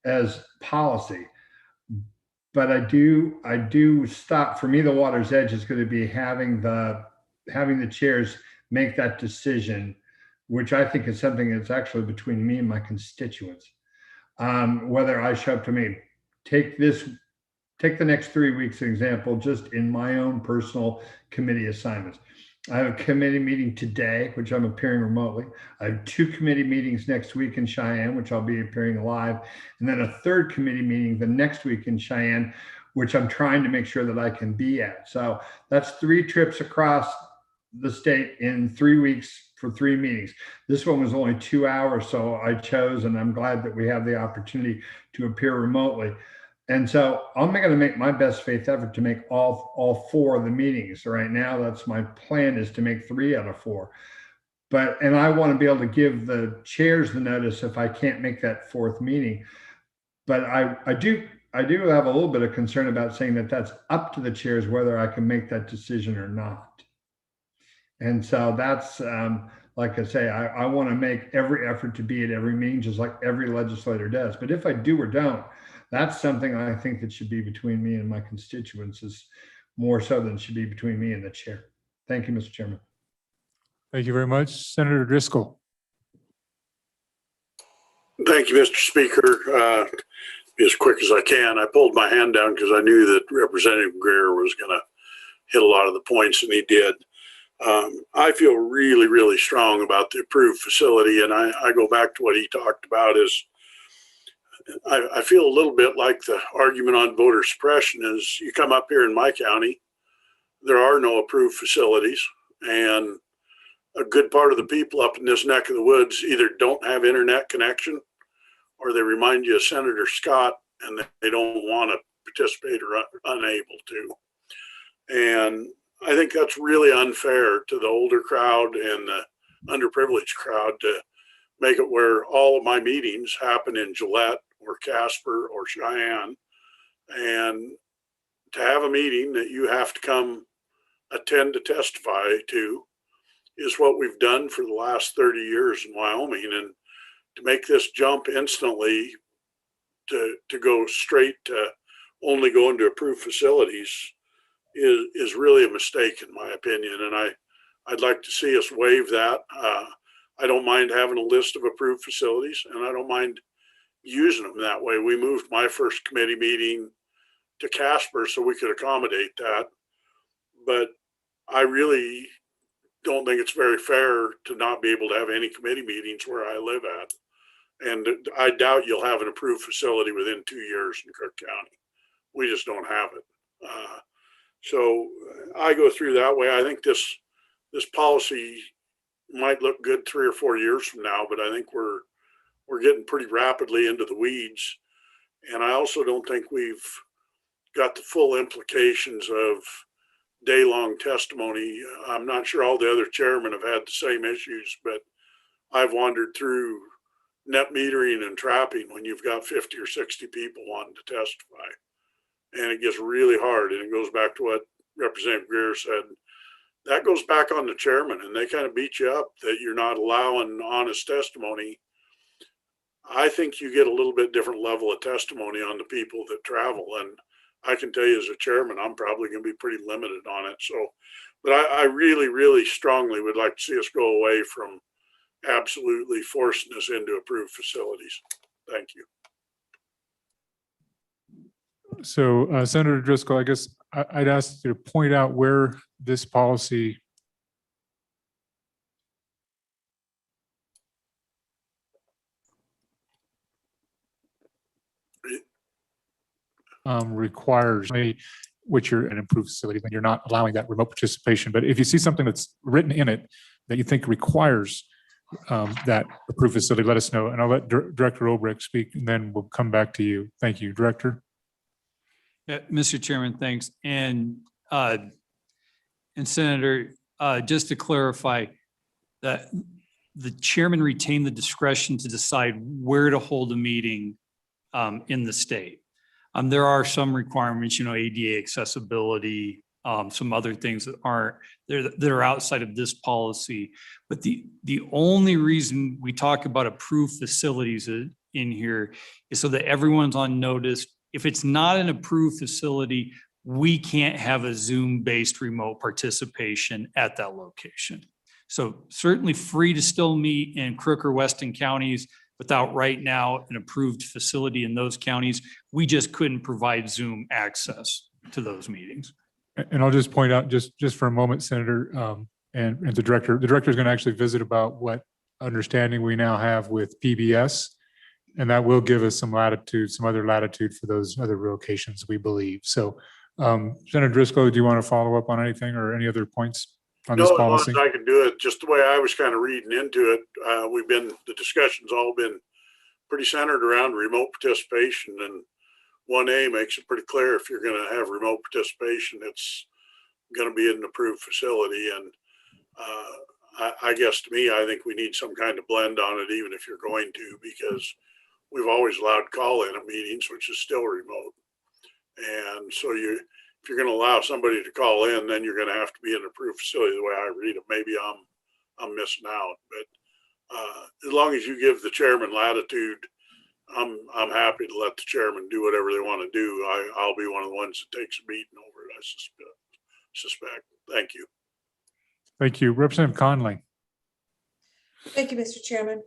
as policy. But I do stop. For me, the water's edge is going to be having the chairs make that decision, which I think is something that's actually between me and my constituents. Whether I show up to me, take the next 3 weeks example, just in my own personal committee assignments. I have a committee meeting today, which I'm appearing remotely. I have 2 committee meetings next week in Cheyenne, which I'll be appearing live. And then a 3rd committee meeting the next week in Cheyenne, which I'm trying to make sure that I can be at. So that's 3 trips across the state in 3 weeks for 3 meetings. This one was only 2 hours, so I chose, and I'm glad that we have the opportunity to appear remotely. And so I'm going to make my best faith effort to make all 4 of the meetings. Right now, that's my plan, is to make 3 out of 4. And I want to be able to give the chairs the notice if I can't make that 4th meeting. But I do have a little bit of concern about saying that that's up to the chairs whether I can make that decision or not. And so that's, like I say, I want to make every effort to be at every meeting, just like every legislator does. But if I do or don't, that's something I think that should be between me and my constituents, is more so than it should be between me and the chair. Thank you, Mr. Chairman. Thank you very much. Senator Driscoll. Thank you, Mr. Speaker. Be as quick as I can. I pulled my hand down because I knew that Representative Greer was going to hit a lot of the points, and he did. I feel really, really strong about the approved facility, and I go back to what he talked about is I feel a little bit like the argument on voter suppression is you come up here in my county, there are no approved facilities, and a good part of the people up in this neck of the woods either don't have internet connection or they remind you of Senator Scott and they don't want to participate or unable to. And I think that's really unfair to the older crowd and the underprivileged crowd to make it where all of my meetings happen in Gillette or Casper or Cheyenne. And to have a meeting that you have to come attend to testify to is what we've done for the last 30 years in Wyoming. And to make this jump instantly to go straight to only going to approved facilities is really a mistake in my opinion. And I'd like to see us waive that. I don't mind having a list of approved facilities, and I don't mind using them that way. We moved my first committee meeting to Casper so we could accommodate that. But I really don't think it's very fair to not be able to have any committee meetings where I live at. And I doubt you'll have an approved facility within 2 years in Cook County. We just don't have it. So I go through that way. I think this policy might look good 3 or 4 years from now, but I think we're getting pretty rapidly into the weeds. And I also don't think we've got the full implications of day-long testimony. I'm not sure all the other chairmen have had the same issues, but I've wandered through net metering and trapping when you've got 50 or 60 people wanting to testify. And it gets really hard. And it goes back to what Representative Greer said. That goes back on the chairman, and they kind of beat you up that you're not allowing honest testimony. I think you get a little bit different level of testimony on the people that travel. And I can tell you as a chairman, I'm probably going to be pretty limited on it. So, but I really, really strongly would like to see us go away from absolutely forcing us into approved facilities. Thank you. So Senator Driscoll, I guess I'd ask you to point out where this policy requires, which you're an approved facility, then you're not allowing that remote participation. But if you see something that's written in it that you think requires that approved facility, let us know. And I'll let Director Obrecht speak, and then we'll come back to you. Thank you, Director. Yeah, Mr. Chairman, thanks. And Senator, just to clarify, that the chairman retained the discretion to decide where to hold a meeting in the state. There are some requirements, ADA accessibility, some other things that are outside of this policy. But the only reason we talk about approved facilities in here is so that everyone's on notice. If it's not an approved facility, we can't have a Zoom-based remote participation at that location. So certainly free to still meet in Crook or Weston counties without right now an approved facility in those counties. We just couldn't provide Zoom access to those meetings. And I'll just point out just for a moment, Senator, and the director is going to actually visit about what understanding we now have with PBS. And that will give us some latitude, some other latitude for those other locations, we believe. So Senator Driscoll, do you want to follow up on anything or any other points? on No, this as long policy? as I can do it, just the way I was kind of reading into it, the discussion's all been pretty centered around remote participation, and 1A makes it pretty clear if you're gonna have remote participation, it's gonna be in an approved facility. And I guess to me, I think we need some kind of blend on it, even if you're going to, because we've always allowed call-in at meetings, which is still remote. And so if you're gonna allow somebody to call in, then you're gonna have to be in an approved facility, the way I read it. Maybe I'm missing out, but as long as you give the chairman latitude, I'm happy to let the chairman do whatever they want to do. I'll be one of the ones that takes a beating over it, I suspect. Thank you. Thank you. Representative Conley. Thank you, Mr. Chairman.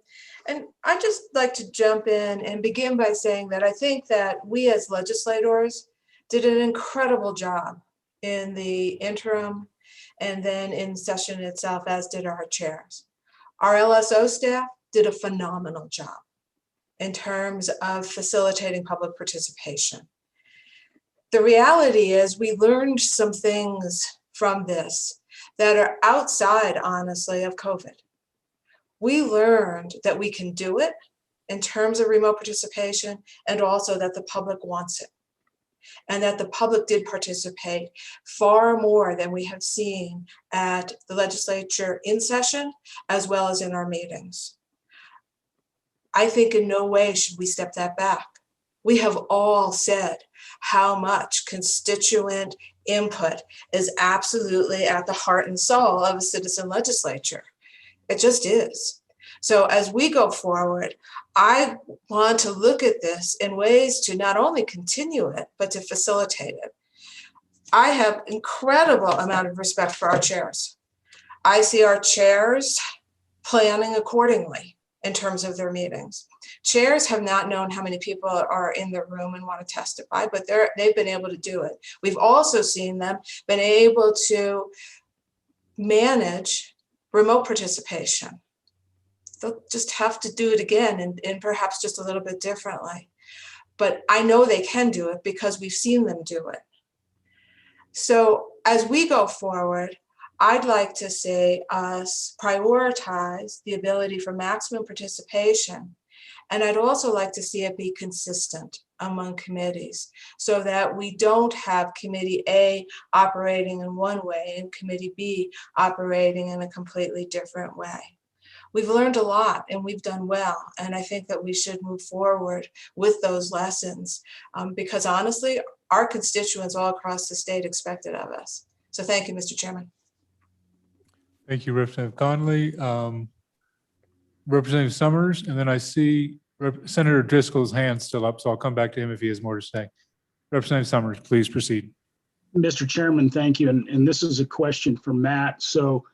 And I'd just like to jump in and begin by saying that I think that we as legislators did an incredible job in the interim and then in session itself, as did our chairs. Our LSO staff did a phenomenal job in terms of facilitating public participation. The reality is we learned some things from this that are outside, honestly, of COVID. We learned that we can do it in terms of remote participation, and also that the public wants it, and that the public did participate far more than we have seen at the legislature in session, as well as in our meetings. I think in no way should we step that back. We have all said how much constituent input is absolutely at the heart and soul of a citizen legislature. It just is. So as we go forward, I want to look at this in ways to not only continue it, but to facilitate it. I have incredible amount of respect for our chairs. I see our chairs planning accordingly in terms of their meetings. Chairs have not known how many people are in the room and want to testify, but they've been able to do it. We've also seen them been able to manage remote participation. They'll just have to do it again and perhaps just a little bit differently. But I know they can do it because we've seen them do it. So as we go forward, I'd like to see us prioritize the ability for maximum participation. And I'd also like to see it be consistent among committees so that we don't have Committee A operating in one way and Committee B operating in a completely different way. We've learned a lot and we've done well. And I think that we should move forward with those lessons because honestly, our constituents all across the state expect it of us. So thank you, Mr. Chairman. Thank you, Representative Conley. Representative Summers, and then I see Senator Driscoll's hand still up, so I'll come back to him if he has more to say. Representative Summers, please proceed. Mr. Chairman, thank you. And this is a question for Matt. So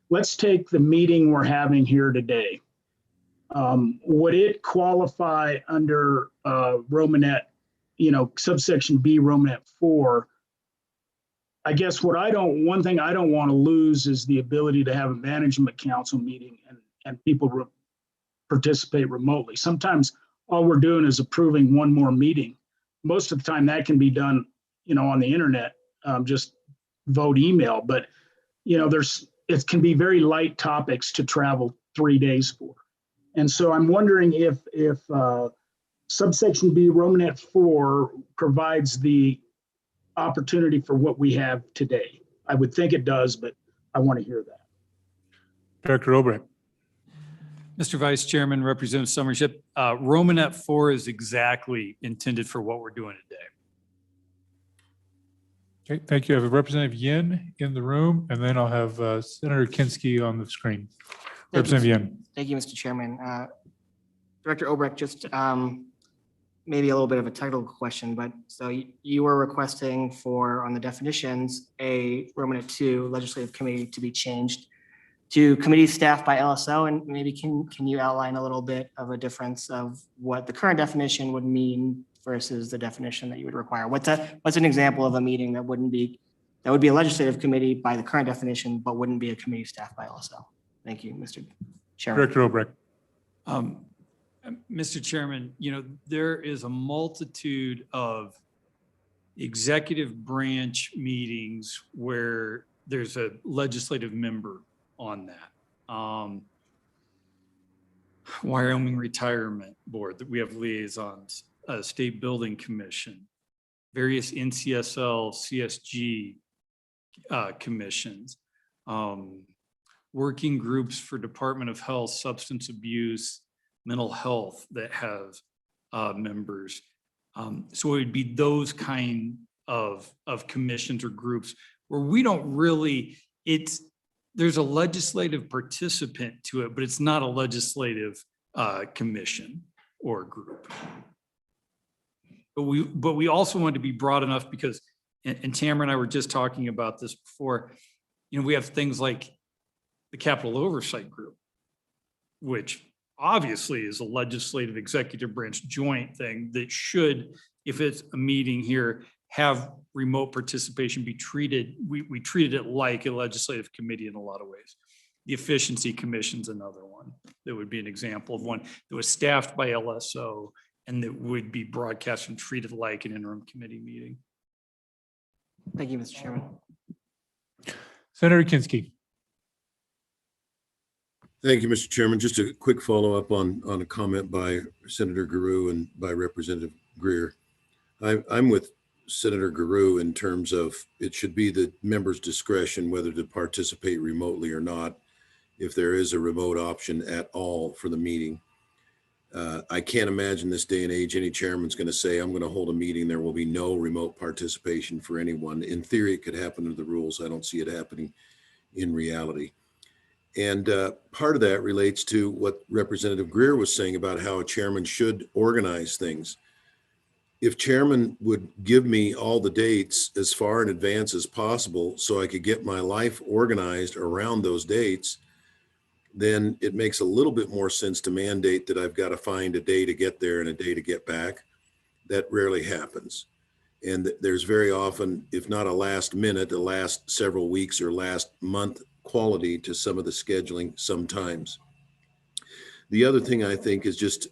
let's take the meeting we're having here today. Would it qualify under Romanet, subsection B, Romanet 4? I guess one thing I don't want to lose is the ability to have a management council meeting and people participate remotely. Sometimes all we're doing is approving one more meeting. Most of the time that can be done, on the internet, just vote email, but it can be very light topics to travel 3 days for. And so I'm wondering if subsection B, Romanet 4 provides the opportunity for what we have today. I would think it does, but I want to hear that. Director Obrecht. Mr. Vice Chairman, Representative Summers, Romanet 4 is exactly intended for what we're doing today. Okay, thank you. I have Representative Yin in the room, and then I'll have Senator Kinski on the screen. Representative Yin. Thank you, Mr. Chairman. Director Obrecht, just maybe a little bit of a technical question, but so you were requesting for, on the definitions, a Romanet 2 legislative committee to be changed to committee staffed by LSO, and maybe can you outline a little bit of a difference of what the current definition would mean versus the definition that you would require? What's an example of a meeting that would be a legislative committee by the current definition, but wouldn't be a committee staffed by LSO? Thank you, Mr. Chairman. Director Obrecht. Mr. Chairman, there is a multitude of executive branch meetings where there's a legislative member on that. Wyoming Retirement Board, that we have liaisons, State Building Commission, various NCSL, CSG commissions, working groups for Department of Health, substance abuse, mental health that have members. So it would be those kind of commissions or groups where we don't really, there's a legislative participant to it, but it's not a legislative commission or group. But we also want to be broad enough because, and Tamara and I were just talking about this before, we have things like the Capital Oversight Group, which obviously is a legislative executive branch joint thing that should, if it's a meeting here, have remote participation be treated. We treated it like a legislative committee in a lot of ways. The Efficiency Commission's another one that would be an example of one that was staffed by LSO and that would be broadcast and treated like an interim committee meeting. Thank you, Mr. Chairman. Senator Kinski. Thank you, Mr. Chairman. Just a quick follow-up on a comment by Senator Guru and by Representative Greer. I'm with Senator Guru in terms of it should be the member's discretion whether to participate remotely or not, if there is a remote option at all for the meeting. I can't imagine this day and age any chairman's going to say, I'm going to hold a meeting, there will be no remote participation for anyone. In theory, it could happen under the rules. I don't see it happening in reality. And part of that relates to what Representative Greer was saying about how a chairman should organize things. If chairman would give me all the dates as far in advance as possible so I could get my life organized around those dates, then it makes a little bit more sense to mandate that I've got to find a day to get there and a day to get back. That rarely happens. And there's very often, if not a last minute, the last several weeks or last month quality to some of the scheduling sometimes. The other thing I think is just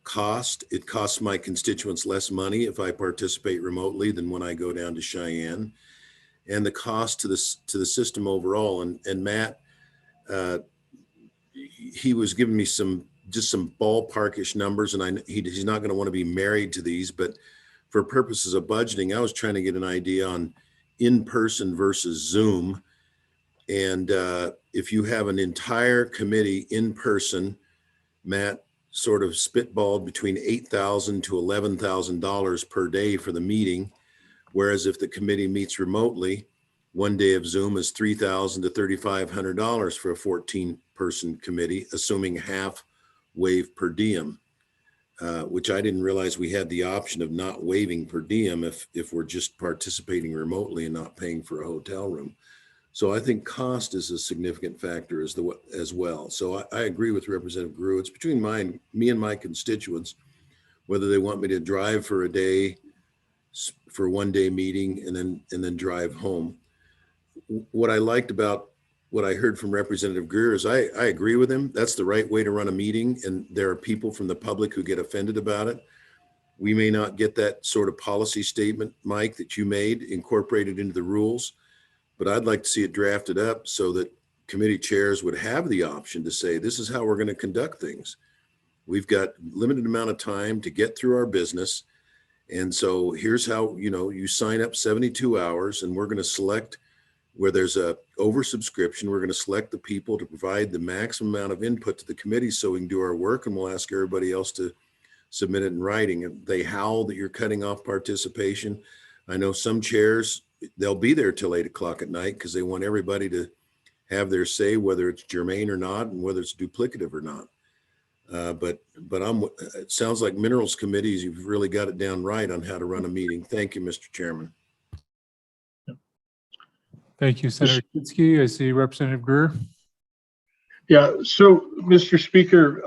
cost. It costs my constituents less money if I participate remotely than when I go down to Cheyenne, and the cost to the system overall. And Matt, he was giving me some ballparkish numbers, and he's not going to want to be married to these, but for purposes of budgeting, I was trying to get an idea on in-person versus Zoom. And if you have an entire committee in person, Matt sort of spitballed between $8,000 to $11,000 per day for the meeting. Whereas if the committee meets remotely, one day of Zoom is $3,000 to $3,500 for a 14-person committee, assuming half waive per diem, which I didn't realize we had the option of not waiving per diem if we're just participating remotely and not paying for a hotel room. So I think cost is a significant factor as well. So I agree with Representative Grew. It's between me and my constituents, whether they want me to drive for a day, for a one-day meeting, and then drive home. What I liked about what I heard from Representative Greer is I agree with him. That's the right way to run a meeting, and there are people from the public who get offended about it. We may not get that sort of policy statement, Mike, that you made incorporated into the rules, but I'd like to see it drafted up so that committee chairs would have the option to say, this is how we're going to conduct things. We've got limited amount of time to get through our business. And so here's how, you sign up 72 hours and we're going to select where there's a oversubscription. We're going to select the people to provide the maximum amount of input to the committee so we can do our work, and we'll ask everybody else to submit it in writing. And they howl that you're cutting off participation. I know some chairs, they'll be there till 8 o'clock at night because they want everybody to have their say, whether it's germane or not, and whether it's duplicative or not. But it sounds like Minerals Committees, you've really got it down right on how to run a meeting. Thank you, Mr. Chairman. Thank you, Senator Kinski. I see Representative Greer. Yeah, so Mr. Speaker,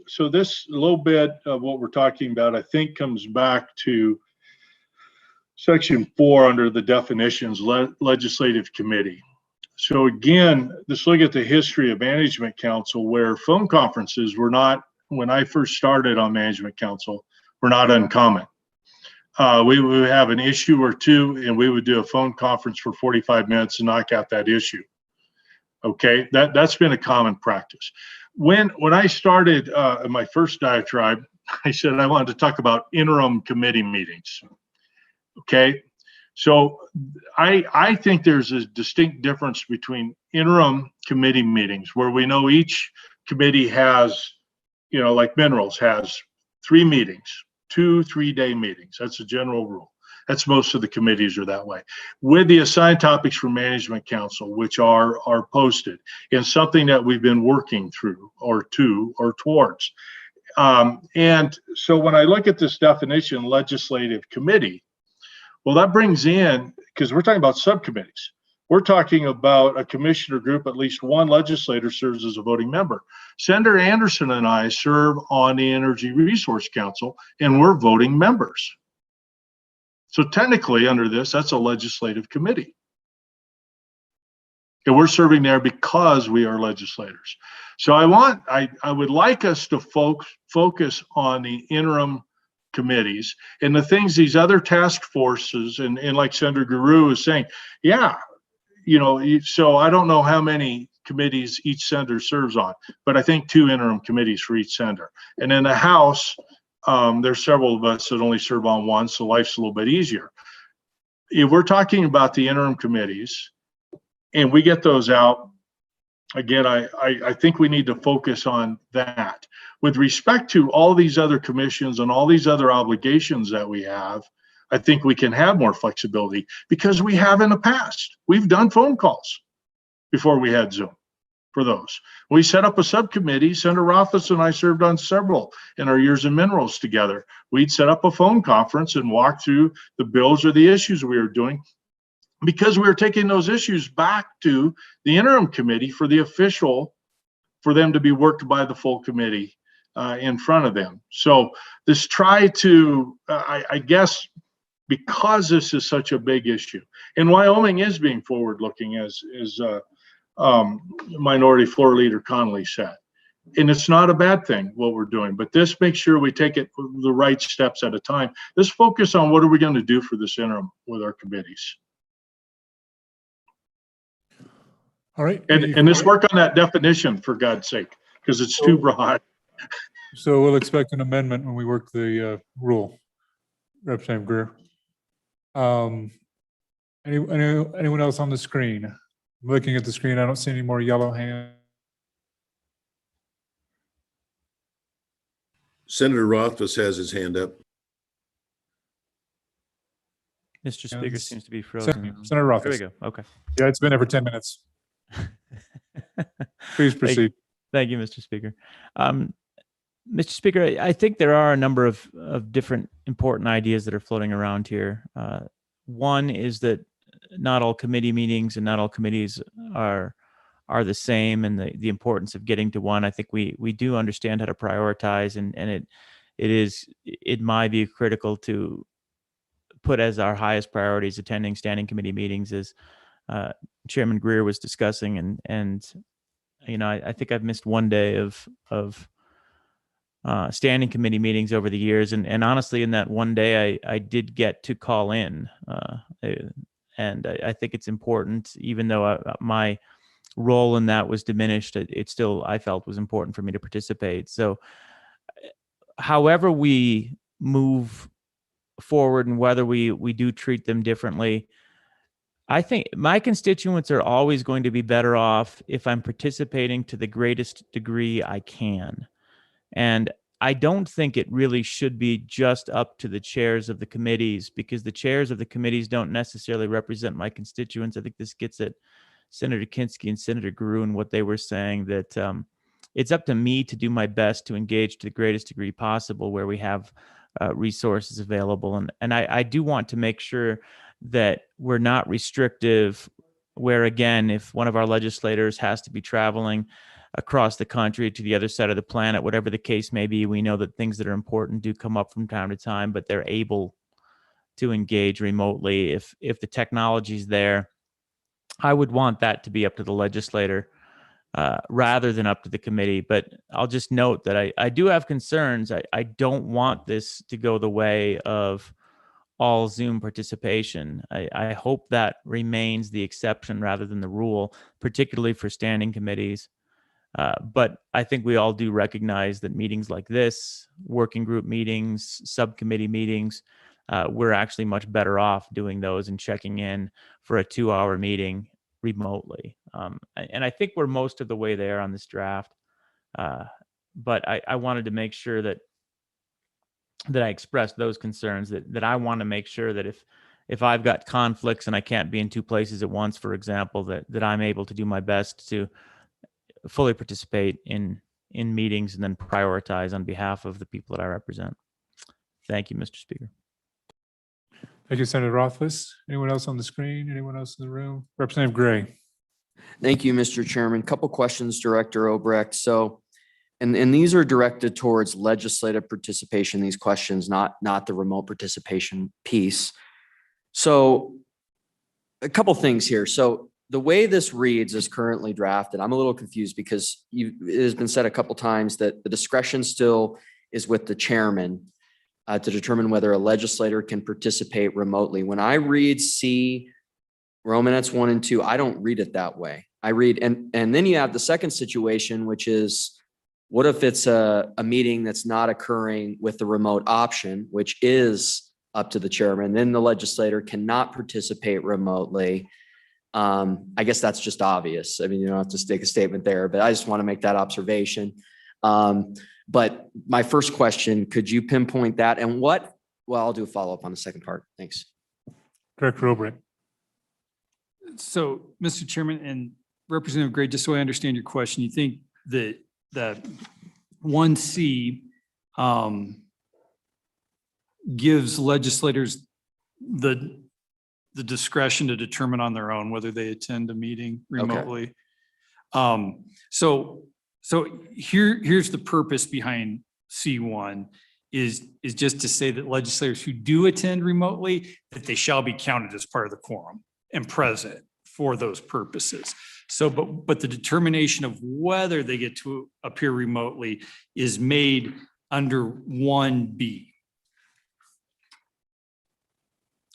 so this little bit of what we're talking about, I think comes back to Section 4 under the definitions, legislative committee. So again, let's look at the history of Management Council, where phone conferences were not, when I first started on Management Council, were not uncommon. we would have an issue or two, and we would do a phone conference for 45 minutes to knock out that issue. Okay, that's been a common practice. When I started my first diatribe, I said I wanted to talk about interim committee meetings. Okay, so I think there's a distinct difference between interim committee meetings where we know each committee has, you know, like minerals has 3 meetings, 2 3-day meetings. That's a general rule. That's most of the committees are that way. With the assigned topics for management council, which are posted in something that we've been working through or towards. And so when I look at this definition, legislative committee, well, that brings in, because we're talking about subcommittees. We're talking about a commissioner group, at least one legislator serves as a voting member. Senator Anderson and I serve on the Energy Resource Council, and we're voting members. So technically under this, that's a legislative committee. And we're serving there because we are legislators. So I would like us to focus on the interim committees and the things these other task forces and like Senator Guru is saying, yeah, you know, so I don't know how many committees each senator serves on, but I think 2 interim committees for each senator. And in the House, there's several of us that only serve on one, so life's a little bit easier. If we're talking about the interim committees and we get those out, again, I think we need to focus on that. With respect to all these other commissions and all these other obligations that we have, I think we can have more flexibility because we have in the past. We've done phone calls before we had Zoom for those. We set up a subcommittee. Senator Rothfuss and I served on several in our years in minerals together. We'd set up a phone conference and walk through the bills or the issues we were doing because we were taking those issues back to the interim committee for the official, for them to be worked by the full committee in front of them. So this try to, I guess, because this is such a big issue, and Wyoming is being forward-looking, as Minority Floor Leader Connolly said, and it's not a bad thing what we're doing. But this makes sure we take it the right steps at a time. Let's focus on what are we going to do for this interim with our committees, All right. and let's work on that definition for God's sake, because it's too broad. So we'll expect an amendment when we work the rule. Representative Greer. Anyone else on the screen? I'm looking at the screen. I don't see any more yellow hands. Senator Rothfuss has his hand up. Mr. Speaker seems to be frozen. Senator Rothfuss. There we go. Okay. Yeah, it's been there for 10 minutes. Please proceed. Thank you, Mr. Speaker. Mr. Speaker, I think there are a number of different important ideas that are floating around here. One is that not all committee meetings and not all committees are the same, and the importance of getting to one. I think we do understand how to prioritize, and it is, in my view, critical to put as our highest priorities attending standing committee meetings, as Chairman Greer was discussing, and you know, I think I've missed one day of standing committee meetings over the years, and honestly, in that one day, I did get to call in, and I think it's important, even though my role in that was diminished, it still, I felt, was important for me to participate. So however we move forward and whether we do treat them differently, I think my constituents are always going to be better off if I'm participating to the greatest degree I can. And I don't think it really should be just up to the chairs of the committees, because the chairs of the committees don't necessarily represent my constituents. I think this gets at Senator Kinski and Senator Guru and what they were saying, that it's up to me to do my best to engage to the greatest degree possible where we have resources available. And I do want to make sure that we're not restrictive, where, again, if one of our legislators has to be traveling across the country to the other side of the planet, whatever the case may be, we know that things that are important do come up from time to time, but they're able to engage remotely if the technology's there. I would want that to be up to the legislator rather than up to the committee. But I'll just note that I do have concerns. I don't want this to go the way of all Zoom participation. I hope that remains the exception rather than the rule, particularly for standing committees. But I think we all do recognize that meetings like this, working group meetings, subcommittee meetings, we're actually much better off doing those and checking in for a 2-hour meeting remotely. And I think we're most of the way there on this draft. But I wanted to make sure that I expressed those concerns, that I want to make sure that if I've got conflicts and I can't be in 2 places at once, for example, that I'm able to do my best to fully participate in meetings and then prioritize on behalf of the people that I represent. Thank you, Mr. Speaker. Thank you, Senator Rothfuss. Anyone else on the screen? Anyone else in the room? Representative Gray. Thank you, Mr. Chairman. Couple questions, Director Obrecht. So, and these are directed towards legislative participation, these questions, not the remote participation piece. So a couple things here. So the way this reads is currently drafted. I'm a little confused because it has been said a couple times that the discretion still is with the chairman to determine whether a legislator can participate remotely. When I read C, Romanets 1 and 2, I don't read it that way. I read, and then you have the second situation, which is, what if it's a meeting that's not occurring with the remote option, which is up to the chairman, then the legislator cannot participate remotely. I guess that's just obvious. I mean, you don't have to make a statement there, but I just want to make that observation. But my first question, could you pinpoint that? And well, I'll do a follow-up on the second part. Thanks. Director Obrecht. So, Mr. Chairman and Representative Gray, just so I understand your question, you think that 1C gives legislators the discretion to determine on their own whether they attend a meeting remotely. So here's the purpose behind C1 is just to say that legislators who do attend remotely, that they shall be counted as part of the quorum and present for those purposes. So, but the determination of whether they get to appear remotely is made under 1B.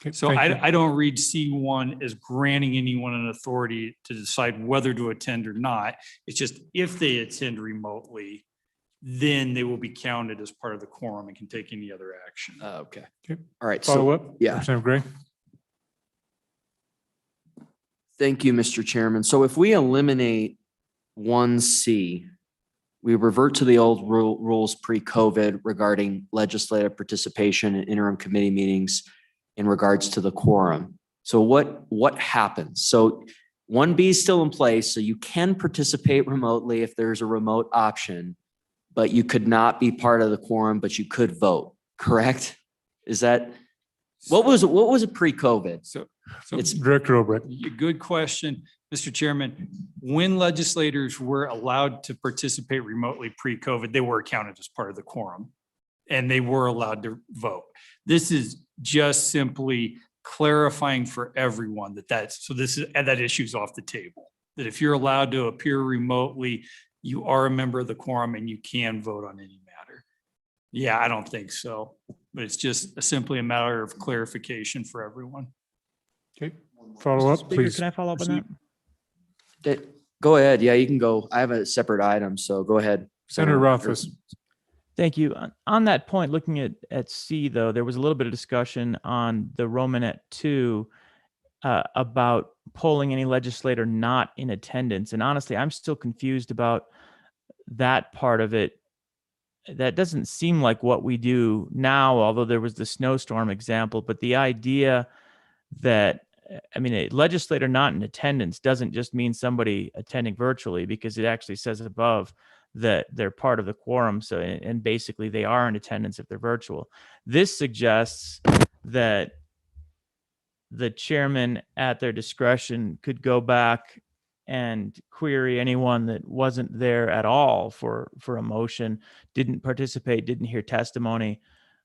Okay, So I don't read C1 as granting anyone an authority to decide whether to attend or not. It's just if they attend remotely, then they will be counted as part of the quorum and can take any other action. Okay. Okay. All right. Follow So, up? yeah. Representative Gray. Thank you, Mr. Chairman. So if we eliminate 1C, we revert to the old rules pre-COVID regarding legislative participation in interim committee meetings in regards to the quorum. So what happens? So 1B is still in place, so you can participate remotely if there's a remote option, but you could not be part of the quorum, but you could vote, correct? Is that, what was it pre-COVID? So It's Director Obrecht. good question, Mr. Chairman. When legislators were allowed to participate remotely pre-COVID, they were counted as part of the quorum and they were allowed to vote. This is just simply clarifying for everyone that issue's off the table. That if you're allowed to appear remotely, you are a member of the quorum and you can vote on any matter. Yeah, I don't think so, but it's just simply a matter of clarification for everyone. Okay, follow up, Speaker, please. can I follow up on that? Go ahead. Yeah, you can go. I have a separate item, so go ahead. Senator Rothfuss. Thank you. On that point, looking at C, though, there was a little bit of discussion on the Romanet 2 about polling any legislator not in attendance. And honestly, I'm still confused about that part of it. That doesn't seem like what we do now, although there was the snowstorm example. But the idea that, I mean, a legislator not in attendance doesn't just mean somebody attending virtually, because it actually says above that they're part of the quorum. So, and basically they are in attendance if they're virtual. This suggests that the chairman at their discretion could go back and query anyone that wasn't there at all for a motion, didn't participate, didn't hear testimony.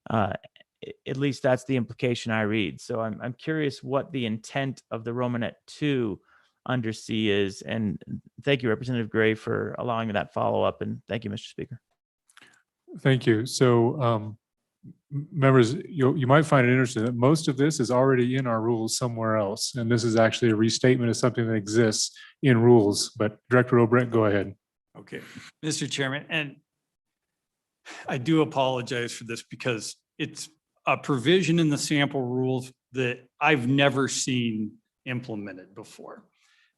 At least that's the implication I read. So I'm curious what the intent of the Romanet 2 under C is. And thank you, Representative Gray, for allowing me that follow-up. And thank you, Mr. Speaker. Thank you. So members, you might find it interesting that most of this is already in our rules somewhere else. And this is actually a restatement of something that exists in rules. But Director Obrecht, go ahead. Okay, Mr. Chairman, and I do apologize for this because it's a provision in the sample rules that I've never seen implemented before.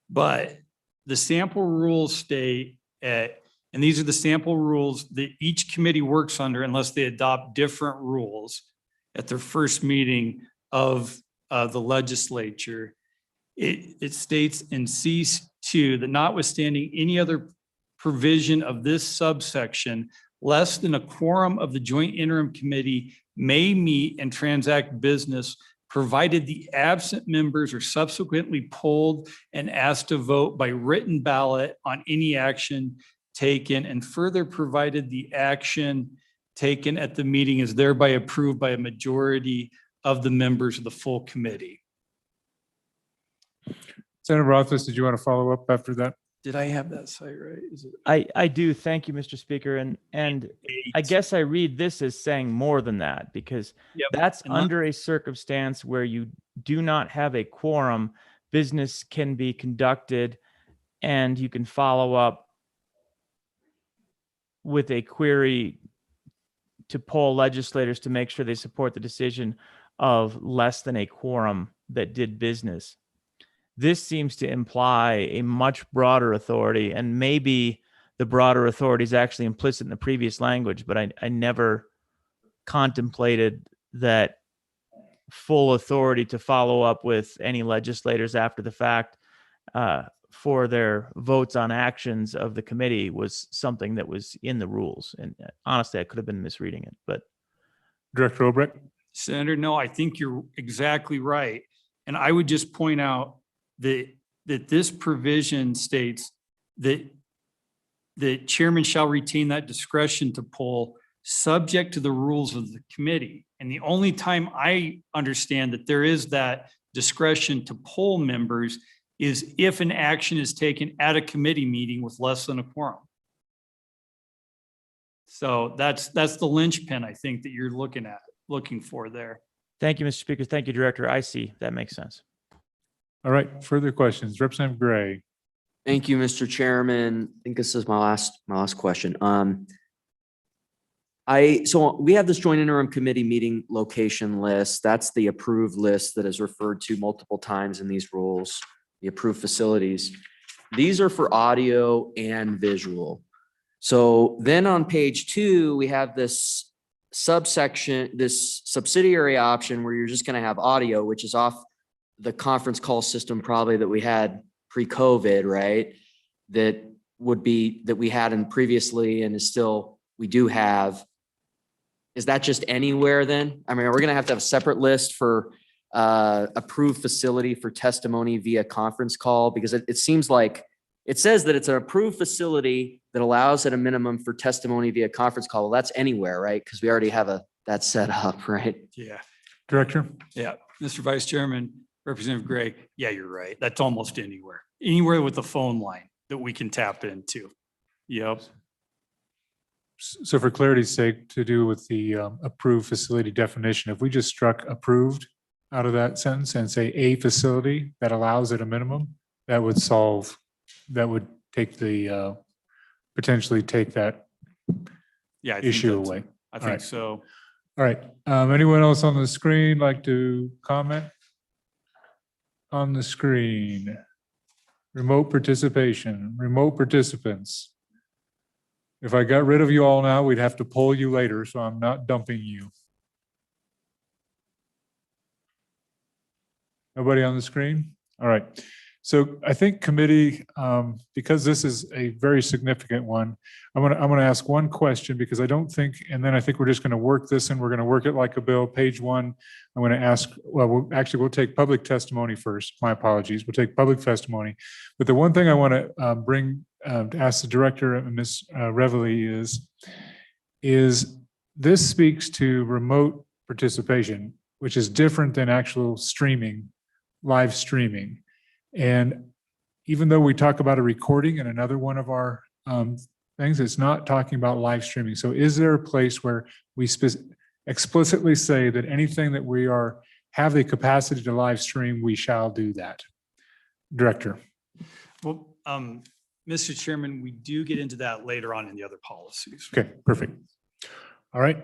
But the sample rules state and these are the sample rules that each committee works under unless they adopt different rules at their first meeting of the legislature. It states in C2 that notwithstanding any other provision of this subsection, less than a quorum of the joint interim committee may meet and transact business, provided the absent members are subsequently polled and asked to vote by written ballot on any action taken, and further provided the action taken at the meeting is thereby approved by a majority of the members of the full committee. Senator Rothfuss, did you want to follow up after that? Did I have that site right? Is it I do. Thank you, Mr. Speaker. And I guess I read this as saying more than that, because Yep. that's And under a circumstance where you do not have a quorum, business can be conducted and you can follow up with a query to poll legislators to make sure they support the decision of less than a quorum that did business. This seems to imply a much broader authority, and maybe the broader authority is actually implicit in the previous language, but I never contemplated that full authority to follow up with any legislators after the fact for their votes on actions of the committee was something that was in the rules. And honestly, I could have been misreading it, but. Director Obrecht? Senator, no, I think you're exactly right. And I would just point out that this provision states that the chairman shall retain that discretion to poll subject to the rules of the committee. And the only time I understand that there is that discretion to poll members is if an action is taken at a committee meeting with less than a quorum. So that's the linchpin, I think, that you're looking for there. Thank you, Mr. Speaker. Thank you, Director. I see. That makes sense. All right, further questions? Representative Gray. Thank you, Mr. Chairman. I think this is my last question. So we have this joint interim committee meeting location list. That's the approved list that is referred to multiple times in these rules, the approved facilities. These are for audio and visual. So then on page 2, we have this subsection, this subsidiary option where you're just going to have audio, which is off the conference call system probably that we had pre-COVID, right? That we had in previously and is still, we do have. Is that just anywhere then? I mean, we're going to have a separate list for approved facility for testimony via conference call, because it seems like it says that it's an approved facility that allows at a minimum for testimony via conference call. Well, that's anywhere, right? Because we already have that set up, right? Yeah. Director? Yeah. Mr. Vice Chairman, Representative Gray, yeah, you're right. That's almost anywhere with a phone line that we can tap into. Yep. So for clarity's sake, to do with the approved facility definition, if we just struck approved out of that sentence and say a facility that allows at a minimum, that would take the, potentially take that Yeah. I think issue that's- away. I All think right. so. All right. Anyone else on the screen like to comment? On the screen. Remote participation, remote participants. If I got rid of you all now, we'd have to poll you later, so I'm not dumping you. Nobody on the screen? All right. So I think committee, because this is a very significant one, I'm gonna ask one question because I don't think, and then I think we're just gonna work this and we're gonna work it like a bill. Page 1, I'm gonna ask, well, we'll take public testimony first. My apologies. We'll take public testimony. But the one thing I want to to ask the director, Ms. Reveille, is this speaks to remote participation, which is different than actual streaming, live streaming. And even though we talk about a recording in another one of our things, it's not talking about live streaming. So is there a place where explicitly say that anything that we have the capacity to live stream, we shall do that. Director. Well, Mr. Chairman, we do get into that later on in the other policies. Okay, perfect. All right.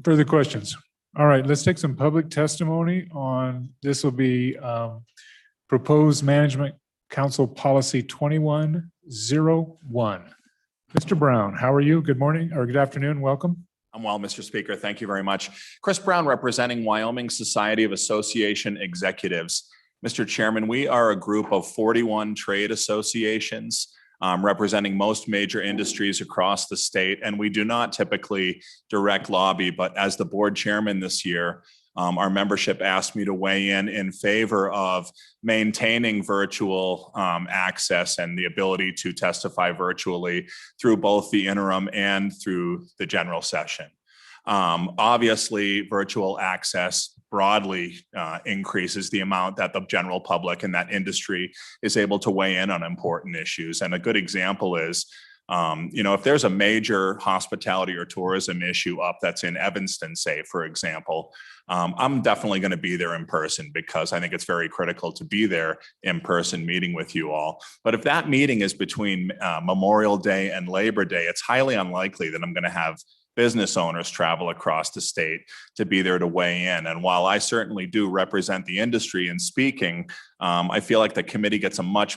Further questions? All right, let's take some public testimony on, this will be proposed management council policy 2101. Mr. Brown, how are you? Good morning or good afternoon. Welcome. I'm well, Mr. Speaker. Thank you very much. Chris Brown, representing Wyoming Society of Association Executives. Mr. Chairman, we are a group of 41 trade associations representing most major industries across the state. And we do not typically direct lobby, but as the board chairman this year, our membership asked me to weigh in favor of maintaining virtual access and the ability to testify virtually through both the interim and through the general session. Obviously, virtual access broadly increases the amount that the general public and that industry is able to weigh in on important issues. And a good example is, if there's a major hospitality or tourism issue up that's in Evanston, say, for example, I'm definitely going to be there in person because I think it's very critical to be there in person meeting with you all. But if that meeting is between Memorial Day and Labor Day, it's highly unlikely that I'm going to have business owners travel across the state to be there to weigh in. And while I certainly do represent the industry in speaking, I feel like the committee gets a much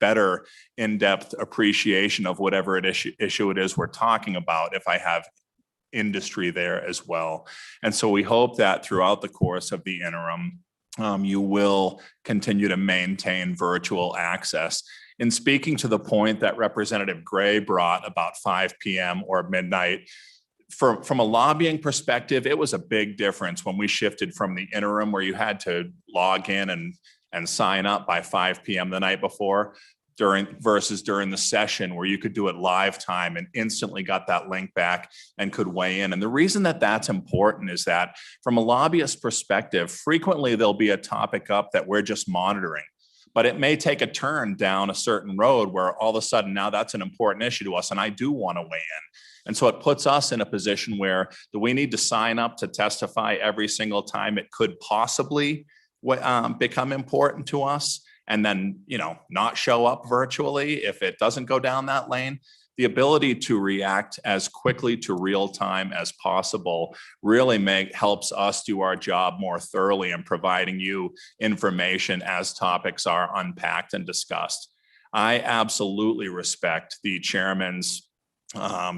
better in-depth appreciation of whatever issue it is we're talking about if I have industry there as well. And so we hope that throughout the course of the interim, you will continue to maintain virtual access. In speaking to the point that Representative Gray brought about 5 p.m. or midnight, from a lobbying perspective, it was a big difference when we shifted from the interim where you had to log in and sign up by 5 p.m. the night before versus during the session where you could do it live time and instantly got that link back and could weigh in. And the reason that that's important is that from a lobbyist perspective, frequently there'll be a topic up that we're just monitoring, but it may take a turn down a certain road where all of a sudden now that's an important issue to us and I do want to weigh in. And so it puts us in a position where do we need to sign up to testify every single time it could possibly become important to us and then, not show up virtually if it doesn't go down that lane. The ability to react as quickly to real time as possible really helps us do our job more thoroughly in providing you information as topics are unpacked and discussed. I absolutely respect the chairman's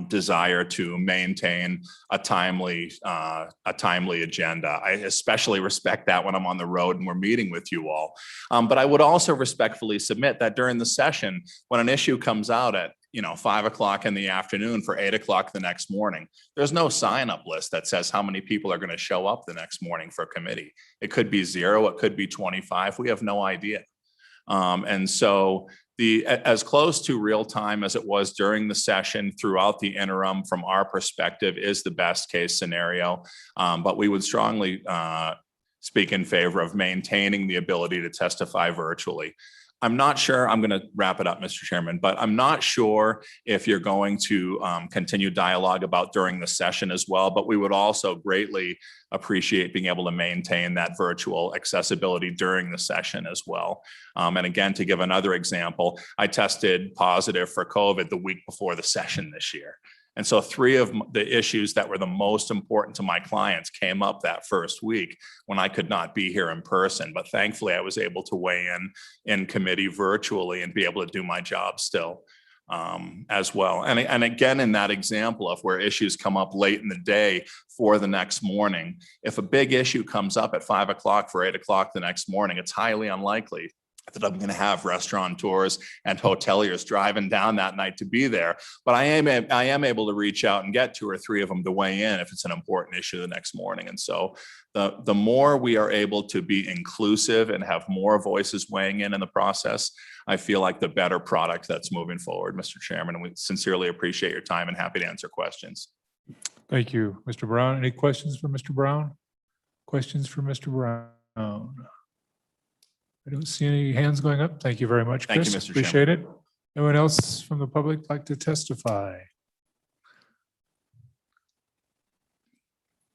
desire to maintain a timely agenda. I especially respect that when I'm on the road and we're meeting with you all. But I would also respectfully submit that during the session, when an issue comes out at 5 o'clock in the afternoon for 8 o'clock the next morning, there's no sign-up list that says how many people are going to show up the next morning for committee. It could be 0, it could be 25. We have no idea. And so as close to real time as it was during the session throughout the interim from our perspective is the best case scenario. But we would strongly speak in favor of maintaining the ability to testify virtually. I'm not sure, I'm going to wrap it up, Mr. Chairman, but I'm not sure if you're going to continue dialogue about during the session as well, but we would also greatly appreciate being able to maintain that virtual accessibility during the session as well. And again, to give another example, I tested positive for COVID the week before the session this year. And so 3 of the issues that were the most important to my clients came up that first week when I could not be here in person. But thankfully, I was able to weigh in committee virtually and be able to do my job still as well. And again, in that example of where issues come up late in the day for the next morning, if a big issue comes up at 5 o'clock for 8 o'clock the next morning, it's highly unlikely that I'm going to have restaurateurs and hoteliers driving down that night to be there. But I am able to reach out and get 2 or 3 of them to weigh in if it's an important issue the next morning. And so the more we are able to be inclusive and have more voices weighing in the process, I feel like the better product that's moving forward, Mr. Chairman. And we sincerely appreciate your time and happy to answer questions. Thank you, Mr. Brown. Any questions for Mr. Brown? Questions for Mr. Brown? I don't see any hands going up. Thank you very much, Chris. Thank you, Mr. Appreciate it. Anyone else from the public like to testify?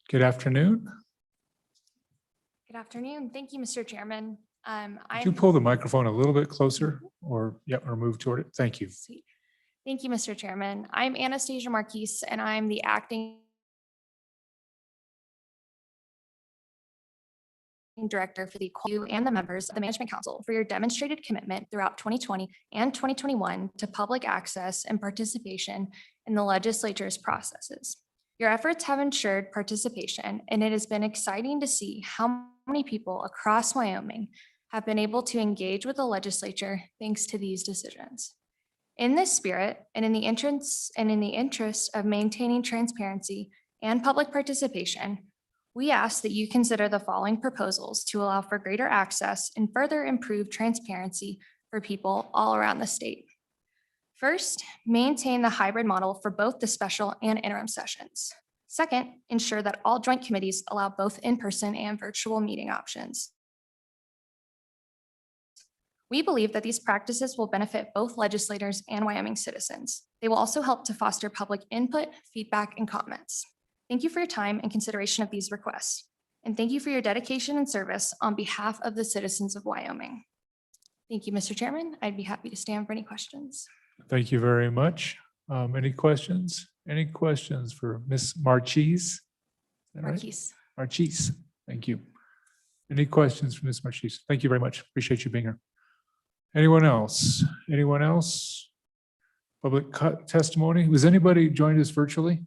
Good afternoon. Good afternoon. Thank you, Mr. Chairman. Could you pull the microphone a little bit closer or move toward it? Thank you. Sweet. Thank you, Mr. Chairman. I'm Anastasia Marquise, and I'm the acting director for you and the members of the Management Council for your demonstrated commitment throughout 2020 and 2021 to public access and participation in the legislature's processes. Your efforts have ensured participation, and it has been exciting to see how many people across Wyoming have been able to engage with the legislature thanks to these decisions. In this spirit, and in the interest of maintaining transparency and public participation, we ask that you consider the following proposals to allow for greater access and further improve transparency for people all around the state. First, maintain the hybrid model for both the special and interim sessions. Second, ensure that all joint committees allow both in-person and virtual meeting options. We believe that these practices will benefit both legislators and Wyoming citizens. They will also help to foster public input, feedback, and comments. Thank you for your time and consideration of these requests. And thank you for your dedication and service on behalf of the citizens of Wyoming. Thank you, Mr. Chairman. I'd be happy to stand for any questions. Thank you very much. Any questions? Any questions for Ms. Marchese? Is that right? Marquise. Marchese, thank you. Any questions for Ms. Marchese? Thank you very much. Appreciate you being here. Anyone else? Anyone else? Public testimony? Was anybody joined us virtually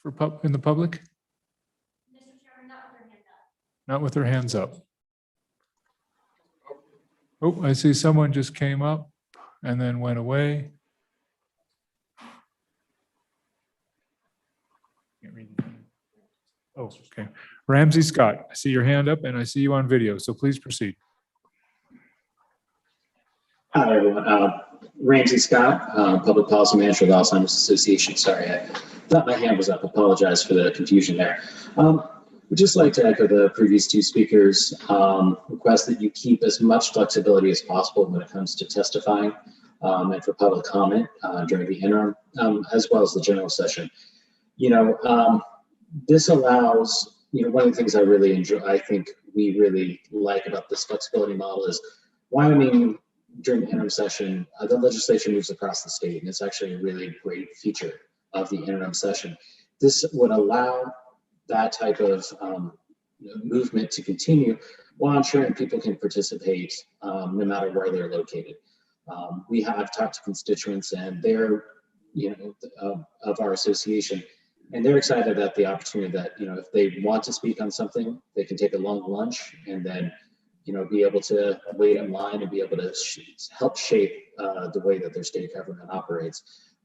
for in the public? Not with their hands up. Oh, I see someone just came up and then went away. Oh, okay. Ramsey Scott, I see your hand up and I see you on video, so please proceed. Hi, everyone. Ramsey Scott, Public Policy Manager of the Alzheimer's Association. Sorry, I thought my hand was up. Apologize for the confusion there. We'd just like to echo the previous two speakers, request that you keep as much flexibility as possible when it comes to testifying and for public comment during the interim, as well as the general session. This allows, one of the things I really enjoy, I think we really like about this flexibility model is Wyoming, during the interim session, the legislature moves across the state, and it's actually a really great feature of the interim session. This would allow that type of movement to continue while ensuring people can participate no matter where they're located. We have talked to constituents, and they're, of our association, and they're excited at the opportunity that, if they want to speak on something, they can take a long lunch and then be able to wait in line and be able to help shape the way that their state government operates.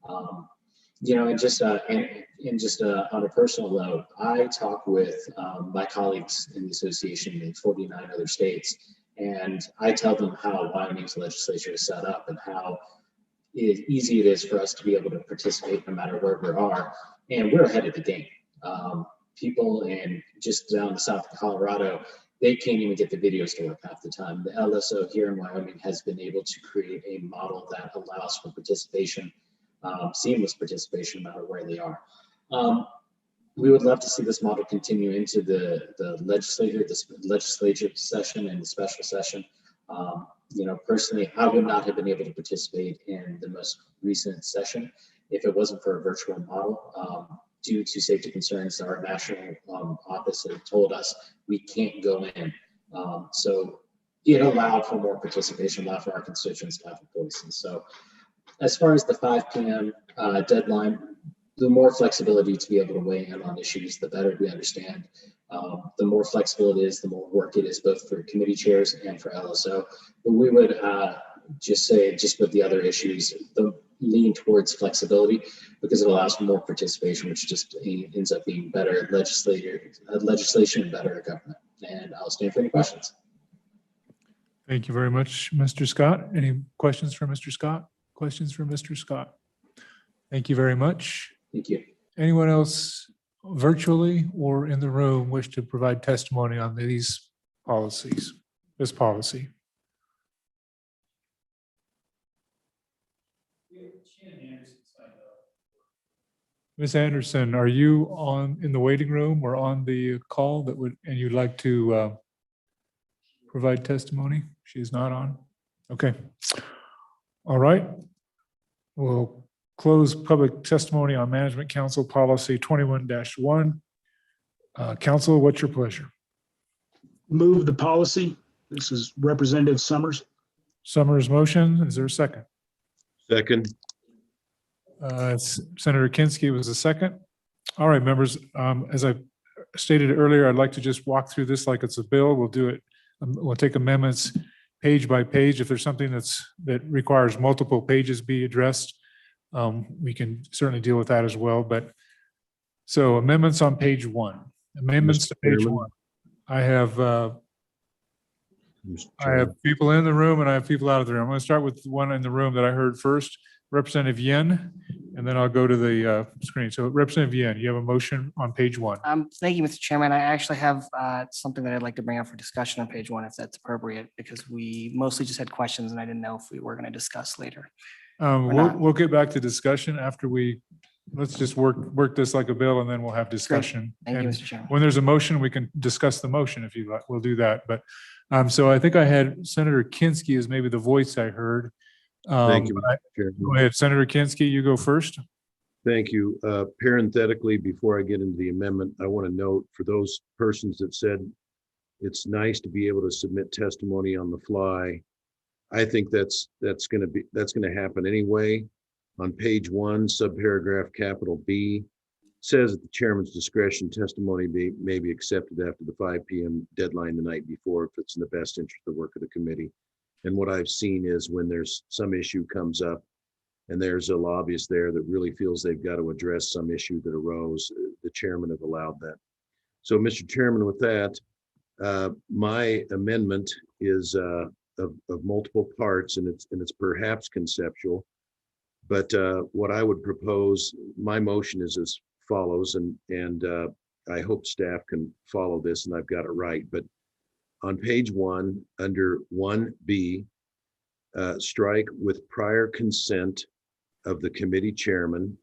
And just on a personal note, I talk with my colleagues in the association in 49 other states, and I tell them how Wyoming's legislature is set up and how easy it is for us to be able to participate no matter where we are, and we're ahead of the game. People in just down the south of Colorado, they can't even get the videos to work half the time. The LSO here in Wyoming has been able to create a model that allows for participation, seamless participation, no matter where they are. We would love to see this model continue into the legislative session and the special session. Personally, I would not have been able to participate in the most recent session if it wasn't for a virtual model. Due to safety concerns, our national office had told us we can't go in. So it allowed for more participation, allowed for our constituents to have a voice. And so as far as the 5 p.m. Deadline, the more flexibility to be able to weigh in on issues, the better we understand. The more flexible it is, the more work it is, both for committee chairs and for LSO. But we would just say, just with the other issues, the lean towards flexibility because it allows for more participation, which just ends up being better legislation and better government. And I'll stand for any questions. Thank you very much, Mr. Scott. Any questions for Mr. Scott? Questions for Mr. Scott? Thank you very much. Thank you. Anyone else virtually or in the room wish to provide testimony on these policies, this policy? Ms. Anderson, are you in the waiting room or on the call and you'd like to provide testimony? She's not on? Okay. All right. We'll close public testimony on Management Council Policy 21-1. Council, what's your pleasure? Move the policy. This is Representative Summers. Summers motion. Is there a second? Second. Senator Kinski was the second. All right, members, as I stated earlier, I'd like to just walk through this like it's a bill. We'll do it. We'll take amendments page by page. If there's something that requires multiple pages be addressed, we can certainly deal with that as well. But so amendments on page 1. Amendments to page 1. I have people in the room and I have people out of the room. I'm going to start with the one in the room that I heard first, Representative Yen, and then I'll go to the screen. So Representative Yen, you have a motion on page 1. Thank you, Mr. Chairman. I actually have something that I'd like to bring up for discussion on page 1, if that's appropriate, because we mostly just had questions and I didn't know if we were going to discuss later. We'll get back to discussion after let's just work this like a bill and then we'll have discussion. Thank you, And Mr. Chairman. when there's a motion, we can discuss the motion if you like. We'll do that. But so I think I had Senator Kinski as maybe the voice I heard. Thank you, Mr. Chairman. Go ahead, Senator Kinski, you go first. Thank you. Parenthetically, before I get into the amendment, I want to note for those persons that said it's nice to be able to submit testimony on the fly. I think that's going to happen anyway. On page 1, subparagraph capital B says at the chairman's discretion, testimony may be accepted after the 5 p.m. deadline the night before if it's in the best interest of the work of the committee. And what I've seen is when there's some issue comes up and there's a lobbyist there that really feels they've got to address some issue that arose, the chairman have allowed that. So, Mr. Chairman, with that, my amendment is of multiple parts, and it's perhaps conceptual. But what I would propose, my motion is as follows, and I hope staff can follow this, and I've got it right. But on page 1, under 1B, strike with prior consent of the committee chairman,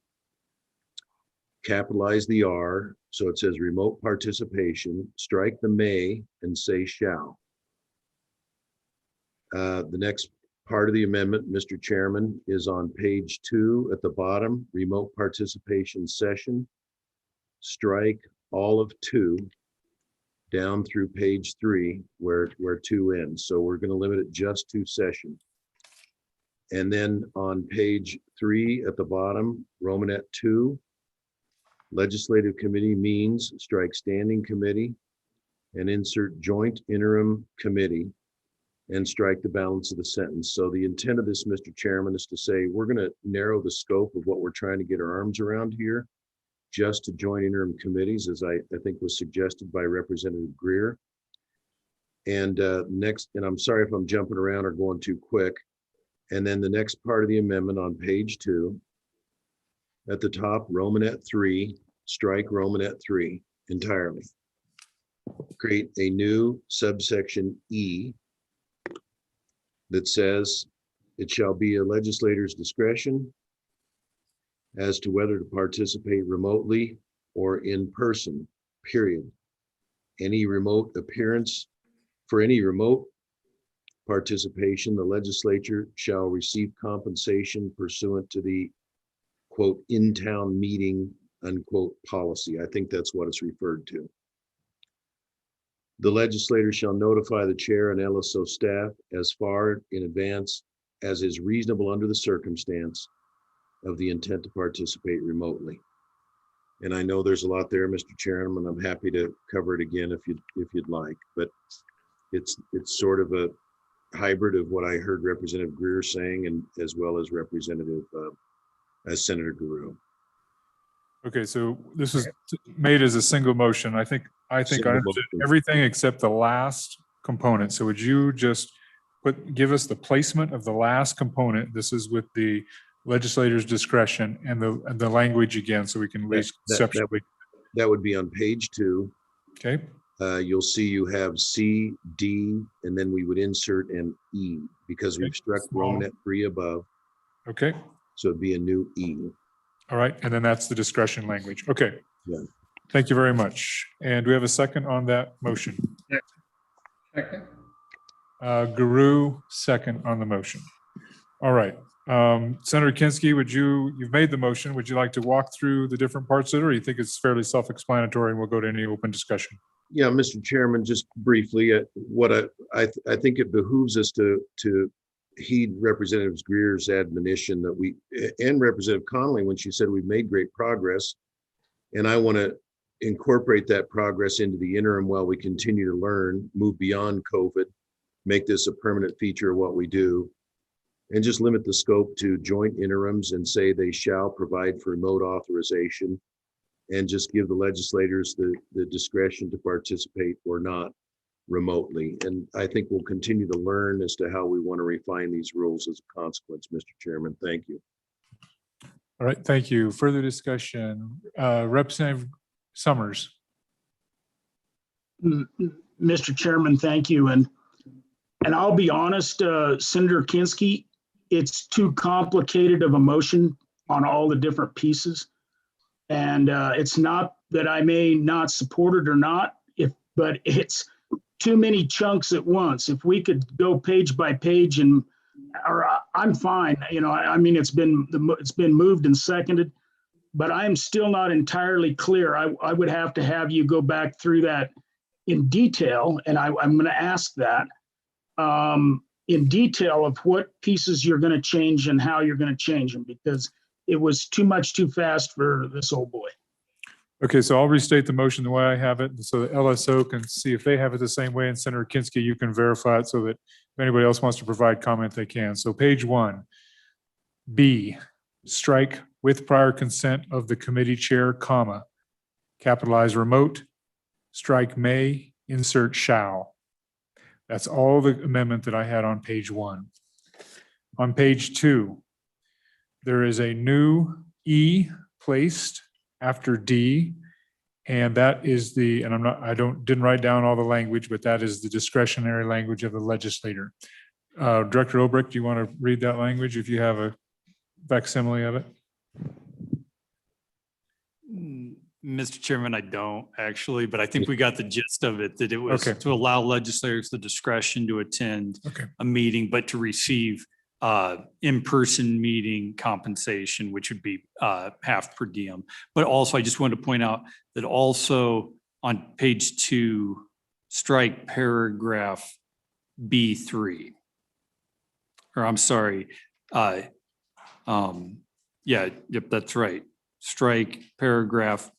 capitalize the R, so it says remote participation, strike the may and say shall. The next part of the amendment, Mr. Chairman, is on page 2 at the bottom, remote participation session, strike all of 2 down through page 3 where 2 ends. So we're going to limit it just to session. And then on page 3 at the bottom, Romanet 2, legislative committee means strike standing committee and insert joint interim committee and strike the balance of the sentence. So the intent of this, Mr. Chairman, is to say we're going to narrow the scope of what we're trying to get our arms around here just to joint interim committees, as I think was suggested by Representative Greer. And next, and I'm sorry if I'm jumping around or going too quick. And then the next part of the amendment on page 2, at the top, Romanet 3, strike Romanet 3 entirely. Create a new subsection E that says it shall be a legislator's discretion as to whether to participate remotely or in person, period. Any remote appearance, for any remote participation, the legislature shall receive compensation pursuant to the quote, in-town meeting, unquote, policy. I think that's what it's referred to. The legislator shall notify the chair and LSO staff as far in advance as is reasonable under the circumstance of the intent to participate remotely. And I know there's a lot there, Mr. Chairman, I'm happy to cover it again if you'd like, but it's sort of a hybrid of what I heard Representative Greer saying and as well as Senator Guru. Okay, so this was made as a single motion. I think I understood everything except the last component. So would you just give us the placement of the last component? This is with the legislator's discretion and the language again, so we can at least conceptually. That would be on page 2. Okay. You'll see you have C, D, and then we would insert an E because we've struck Romanet 3 above. Okay. So it'd be a new E. All right, and then that's the discretion language. Okay. Yeah. Thank you very much. And do we have a second on that motion? Second. Guru, second on the motion. All right. Senator Kinski, you've made the motion. Would you like to walk through the different parts of it, or you think it's fairly self-explanatory and we'll go to any open discussion? Yeah, Mr. Chairman, just briefly, I think it behooves us to heed Representative Greer's admonition that and Representative Connolly when she said we've made great progress. And I want to incorporate that progress into the interim while we continue to learn, move beyond COVID, make this a permanent feature of what we do, and just limit the scope to joint interims and say they shall provide for remote authorization, and just give the legislators the discretion to participate or not remotely. And I think we'll continue to learn as to how we want to refine these rules as a consequence, Mr. Chairman. Thank you. All right, thank you. Further discussion. Representative Summers. Mr. Chairman, thank you. And I'll be honest, Senator Kinski, it's too complicated of a motion on all the different pieces. And it's not that I may not support it or not, but it's too many chunks at once. If we could go page by page I'm fine. I mean, it's been moved and seconded, but I'm still not entirely clear. I would have to have you go back through that in detail, and I'm going to ask that in detail of what pieces you're going to change and how you're going to change them, because it was too much too fast for this old boy. Okay, so I'll restate the motion the way I have it, so the LSO can see if they have it the same way, and Senator Kinski, you can verify it so that if anybody else wants to provide comment, they can. So page 1, B, strike with prior consent of the committee chair, comma, capitalize remote, strike may, insert shall. That's all the amendment that I had on page 1. On page 2, there is a new E placed after D, and that is didn't write down all the language, but that is the discretionary language of the legislator. Director Obrecht, do you want to read that language if you have a facsimile of it? Mr. Chairman, I don't actually, but I think we got the gist of it, that it was Okay. to allow legislators the discretion to attend Okay. a meeting, but to receive in-person meeting compensation, which would be half per diem. But also, I just wanted to point out that also on page 2, strike paragraph B3. Or I'm sorry. Yep, that's right. Strike paragraph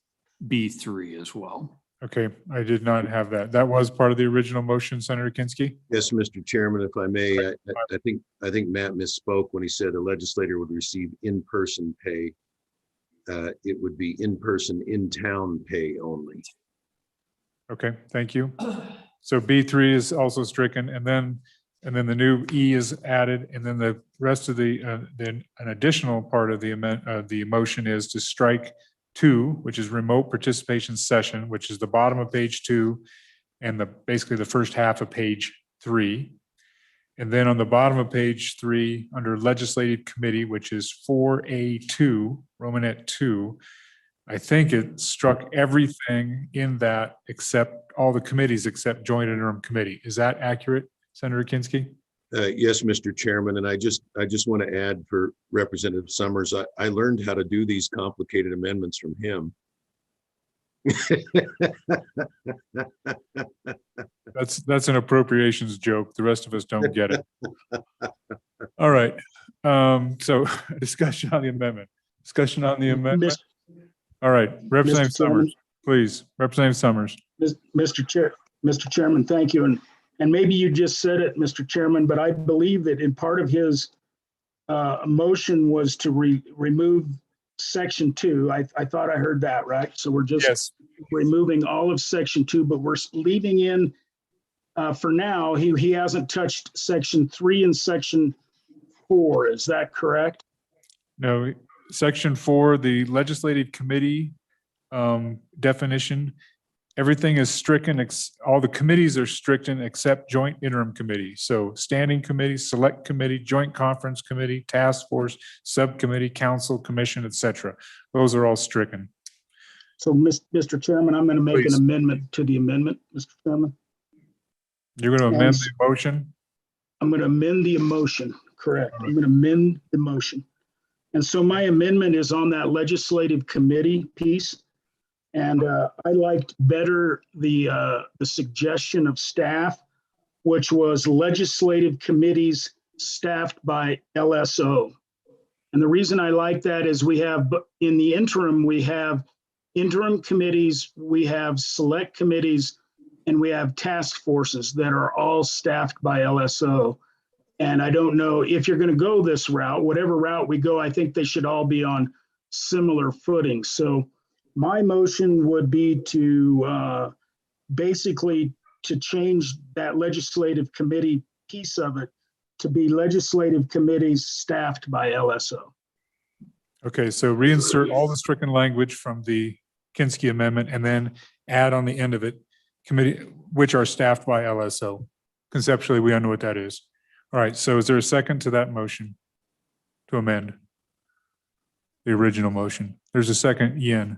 B3 as well. Okay, I did not have that. That was part of the original motion, Senator Kinski? Yes, Mr. Chairman, if I may, I think Matt misspoke when he said a legislator would receive in-person pay. It would be in-person, in-town pay only. Okay, thank you. So B3 is also stricken, and then the new E is added, and then the rest of an additional part of the motion is to strike 2, which is remote participation session, which is the bottom of page 2 and basically the first half of page 3. And then on the bottom of page 3, under legislative committee, which is 4A2, Romanet 2, I think it struck everything in that except all the committees except joint interim committee. Is that accurate, Senator Kinski? Yes, Mr. Chairman, and I just want to add for Representative Summers, I learned how to do these complicated amendments from him. That's an appropriations joke. The rest of us don't get it. All right. So discussion on the amendment. Discussion on the amendment. All right, Representative Summers, please. Representative Summers. Mr. Chairman, thank you. And maybe you just said it, Mr. Chairman, but I believe that in part of his motion was to remove section 2. I thought I heard that, right? So we're just removing all of section 2, but we're leaving in, for now, he hasn't touched section 3 and section 4. Is that correct? No, section 4, the legislative committee definition everything is stricken, all the committees are stricken except joint interim committee. So standing committee, select committee, joint conference committee, task force, subcommittee, council, commission, et cetera. Those are all stricken. So, Mr. Chairman, I'm going to make an Please. amendment to the amendment, Mr. Chairman. You're going to amend the motion? I'm going to amend the motion, correct. I'm going to amend the motion. And so my amendment is on that legislative committee piece. And I liked better the suggestion of staff, which was legislative committees staffed by LSO. And the reason I like that is we have, in the interim, we have interim committees, we have select committees, and we have task forces that are all staffed by LSO. And I don't know if you're going to go this route, whatever route we go, I think they should all be on similar footing. So my motion would be to basically to change that legislative committee piece of it to be legislative committees staffed by LSO. Okay, so reinsert all the stricken language from the Kinsky amendment and then add on the end of it, committee, which are staffed by LSO. Conceptually, we all know what that is. All right, so is there a second to that motion to amend the original motion? There's a second, Yin.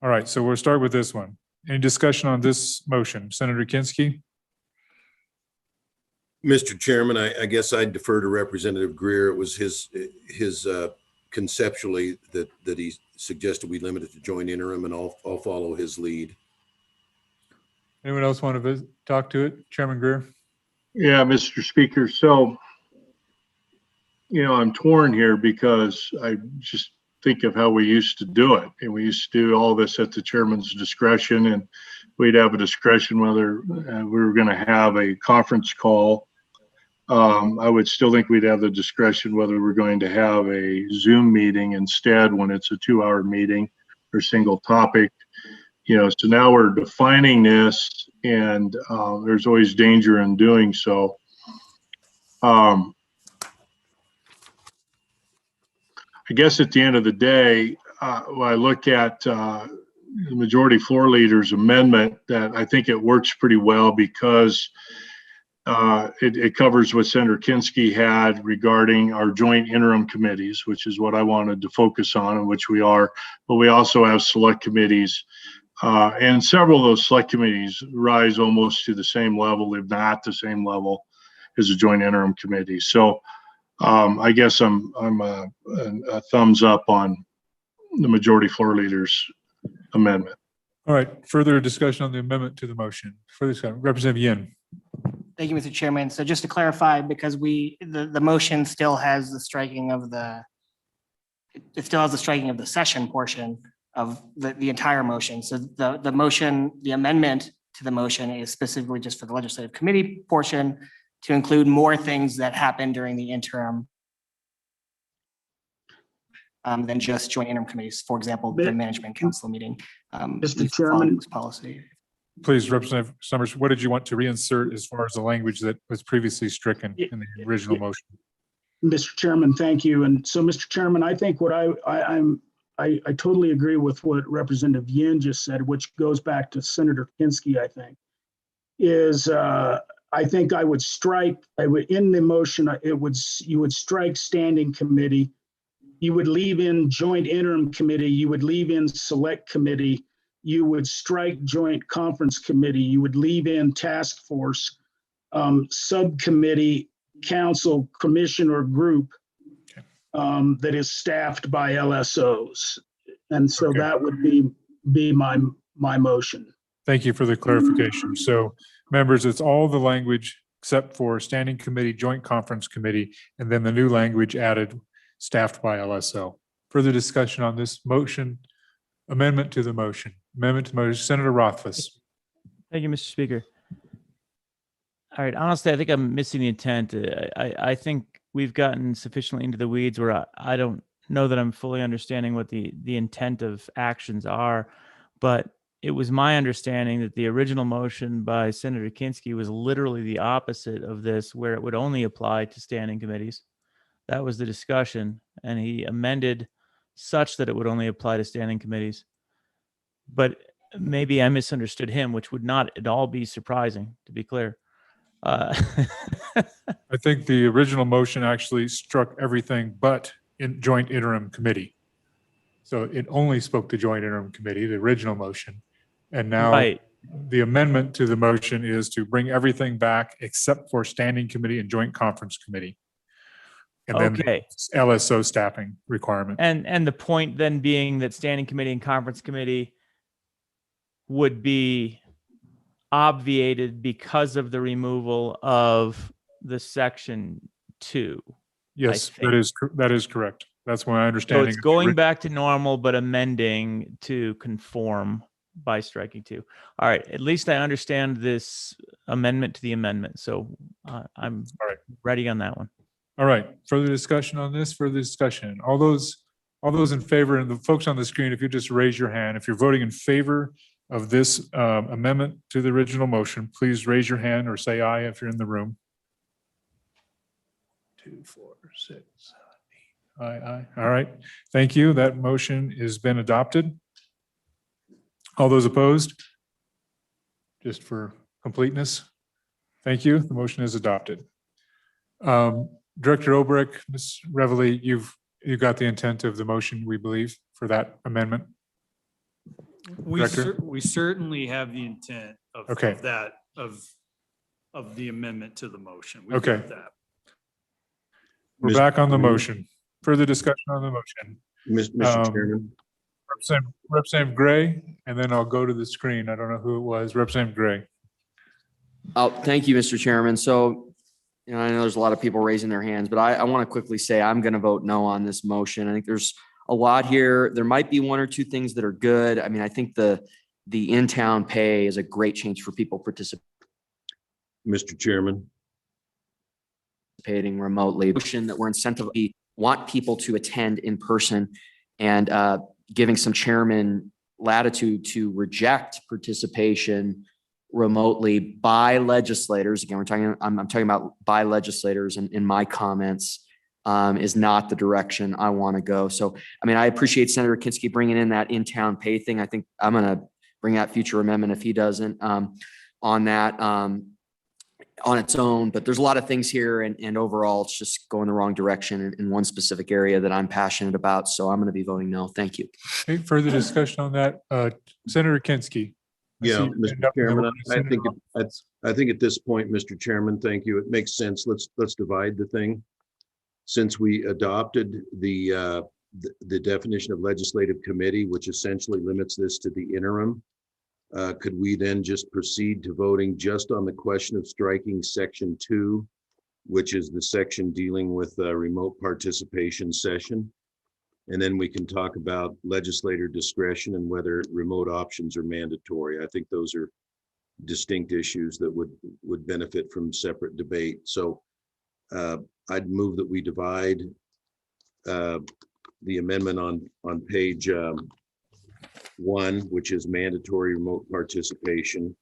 All right, so we'll start with this one. Any discussion on this motion? Senator Kinsky? Mr. Chairman, I guess I'd defer to Representative Greer. It was his conceptually that he suggested we limit it to joint interim, and I'll follow his lead. Anyone else want to talk to it? Chairman Greer? Yeah, Mr. Speaker. So, I'm torn here because I just think of how we used to do it. And we used to do all this at the chairman's discretion, and we'd have a discretion whether we were going to have a conference call. I would still think we'd have the discretion whether we're going to have a Zoom meeting instead when it's a 2-hour meeting or single topic. So now we're defining this, and there's always danger in doing so. I guess at the end of the day, when I look at the majority floor leader's amendment, that I think it works pretty well because it covers what Senator Kinsky had regarding our joint interim committees, which is what I wanted to focus on, and which we are. But we also have select committees. And several of those select committees rise almost to the same level, if not the same level, as a joint interim committee. So I guess I'm a thumbs up on the majority floor leader's amendment. All right, further discussion on the amendment to the motion. Further discussion, Representative Yin. Thank you, Mr. Chairman. So just to clarify, because the motion still has the striking of it still has the striking of the session portion of the entire motion. So the motion, the amendment to the motion is specifically just for the legislative committee portion to include more things that happen during the interim than just joint interim committees. For example, the management council meeting. Mr. Chairman. Policy. Please, Representative Summers, what did you want to reinsert as far as the language that was previously stricken in the original motion? Mr. Chairman, thank you. And so, Mr. Chairman, I think what I totally agree with what Representative Yin just said, which goes back to Senator Kinsky, I think, is I think I would strike, in the motion, you would strike standing committee. You would leave in joint interim committee. You would leave in select committee. You would strike joint conference committee. You would leave in task force, subcommittee, council, commission, or group that is staffed by LSOs. And so that would be my motion. Thank you for the clarification. So members, it's all the language except for standing committee, joint conference committee, and then the new language added, staffed by LSO. Further discussion on this motion, amendment to the motion. Amendment to the motion, Senator Rothfuss. Thank you, Mr. Speaker. All right, honestly, I think I'm missing the intent. I think we've gotten sufficiently into the weeds where I don't know that I'm fully understanding what the intent of actions are, but it was my understanding that the original motion by Senator Kinsky was literally the opposite of this, where it would only apply to standing committees. That was the discussion, and he amended such that it would only apply to standing committees. But maybe I misunderstood him, which would not at all be surprising, to be clear. I think the original motion actually struck everything but in joint interim committee. So it only spoke to joint interim committee, the original motion. And now Right. the amendment to the motion is to bring everything back except for standing committee and joint conference committee. And then the Okay. LSO staffing requirement. And the point then being that standing committee and conference committee would be obviated because of the removal of the section 2. Yes, think. that is correct. That's my So understanding. it's going back to normal, but amending to conform by striking 2. All right. At least I understand this amendment to the amendment. So I'm ready on that one. All right, further discussion on this, further discussion. All those in favor, and the folks on the screen, if you just raise your hand, if you're voting in favor of this amendment to the original motion, please raise your hand or say aye if you're in the room. 2, 4, 6, 7, 8. Aye. All right, thank you. That motion has been adopted. All those opposed? Just for completeness. Thank you. The motion is adopted. Director Obrecht, Ms. Reveille, you got the intent of the motion, we believe, for that amendment? Director? We certainly have the intent of Okay. of that, of the amendment to the motion. We Okay. got that. We're back on the motion. Further discussion on the motion. Mr. Chairman. Representative Gray, and then I'll go to the screen. I don't know who it was. Representative Gray. Oh, thank you, Mr. Chairman. So, I know there's a lot of people raising their hands, but I want to quickly say I'm going to vote no on this motion. I think there's a lot here. There might be 1 or 2 things that are good. I mean, I think the in-town pay is a great change for people participating Mr. Chairman. Remotely. Motion that we're incentivized, we want people to attend in person, and giving some chairman latitude to reject participation remotely by legislators. Again, I'm talking about by legislators in my comments, is not the direction I want to go. So, I mean, I appreciate Senator Kinski bringing in that in-town pay thing. I think I'm going to bring that future amendment if he doesn't, on that, on its own. But there's a lot of things here, and overall, it's just going the wrong direction in one specific area that I'm passionate about. So I'm going to be voting no. Thank you. Okay, further discussion on that. Senator Kinski. I Yeah, see you Mr. end up in the Chairman, room. I think at this point, Mr. Chairman, thank you. It makes sense. Let's divide the thing. Since we adopted the definition of legislative committee, which essentially limits this to the interim, could we then just proceed to voting just on the question of striking section 2, which is the section dealing with remote participation session? And then we can talk about legislator discretion and whether remote options are mandatory. I think those are distinct issues that would benefit from separate debate. So I'd move that we divide the amendment on page 1, which is mandatory remote participation.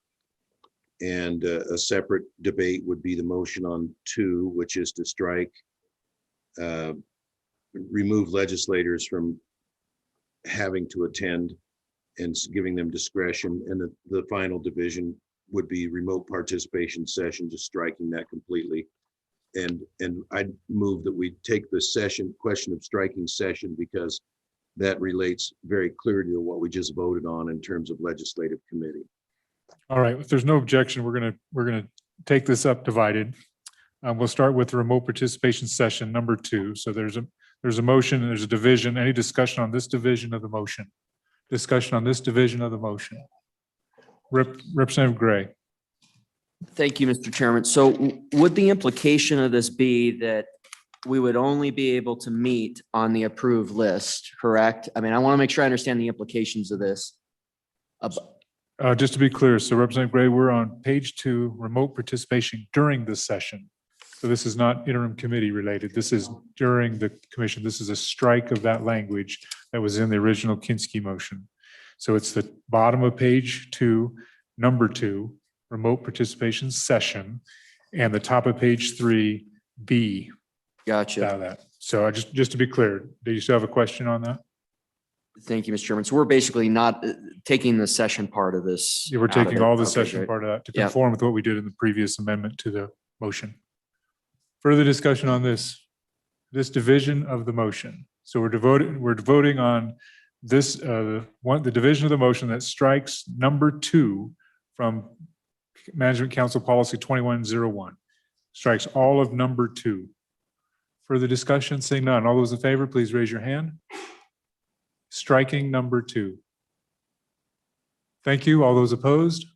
And a separate debate would be the motion on 2, which is to strike, remove legislators from having to attend and giving them discretion. And the final division would be remote participation session, just striking that completely. And I'd move that we take the question of striking session, because that relates very clearly to what we just voted on in terms of legislative committee. All right, if there's no objection, we're gonna take this up divided. We'll start with the remote participation session number 2. So there's a motion and there's a division. Any discussion on this division of the motion? Discussion on this division of the motion. Representative Gray. Thank you, Mr. Chairman. So would the implication of this be that we would only be able to meet on the approved list, correct? I mean, I want to make sure I understand the implications of this. Just to be clear, so Representative Gray, we're on page 2, remote participation during this session. So this is not interim committee related. This is during the commission. This is a strike of that language that was in the original Kinski motion. So it's the bottom of page 2, number 2, remote participation session, and the top of page 3, B. Gotcha. Out of that. So just to be clear, do you still have a question on that? Thank you, Mr. Chairman. So we're basically not taking the session part of this. Yeah, we're out of taking it. all the Okay, session great. part of that to Yeah. conform with what we did in the previous amendment to the motion. Further discussion on this division of the motion. So we're voting on this, the division of the motion that strikes number 2 from Management Council Policy 2101. Strikes all of number 2. Further discussion, seeing none. All those in favor, please raise your hand. Striking number 2. Thank you. All those opposed?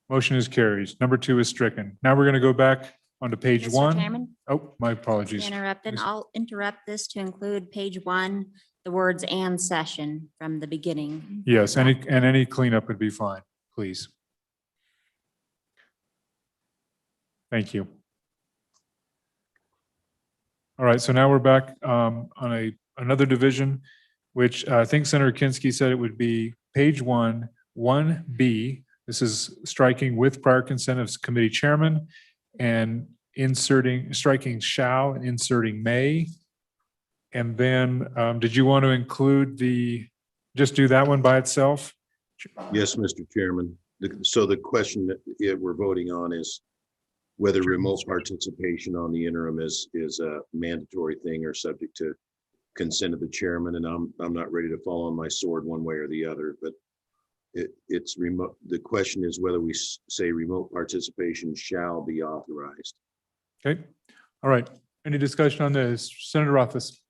Motion is carried. Number 2 is stricken. Now we're going to go back onto page Mr. 1. Chairman? Oh, my apologies. Interrupted. Yes. I'll interrupt this to include page 1, the words "and session" from the beginning. Yes, any cleanup would be fine, please. Thank you. All right, so now we're back on another division, which I think Senator Kinski said it would be page 1, 1B. This is striking with prior consent of committee chairman and striking shall and inserting may. And then, did you want to include just do that one by itself? Yes, Mr. Chairman. So the question that we're voting on is whether remote participation on the interim is a mandatory thing or subject to consent of the chairman. And I'm not ready to fall on my sword one way or the other, but it's remote. The question is whether we say remote participation shall be authorized. Okay, all right. Any discussion on this? Senator Rothfuss.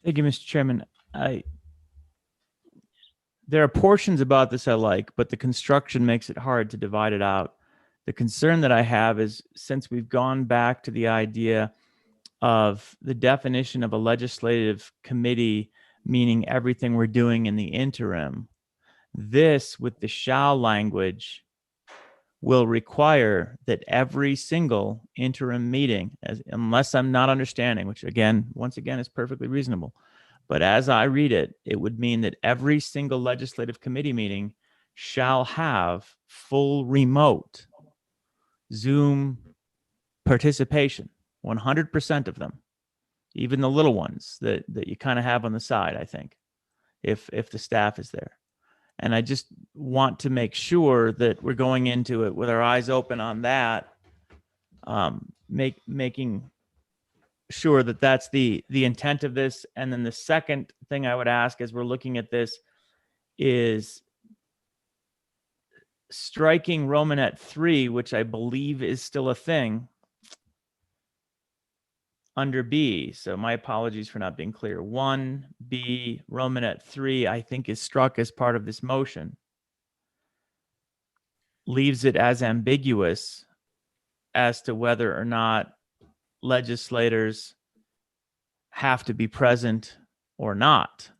Thank you, Mr. Chairman. There are portions about this I like, but the construction makes it hard to divide it out. The concern that I have is, since we've gone back to the idea of the definition of a legislative committee, meaning everything we're doing in the interim, this with the shall language will require that every single interim meeting, unless I'm not understanding, which once again is perfectly reasonable, but as I read it, it would mean that every single legislative committee meeting shall have full remote Zoom participation, 100% of them, even the little ones that you kind of have on the side, I think, if the staff is there. And I just want to make sure that we're going into it with our eyes open on that, making sure that that's the intent of this. And then the second thing I would ask as we're looking at this is striking Romanet 3, which I believe is still a thing, under B. So my apologies for not being clear. 1B, Romanet 3, I think is struck as part of this motion. Leaves it as ambiguous as to whether or not legislators have to be present or not.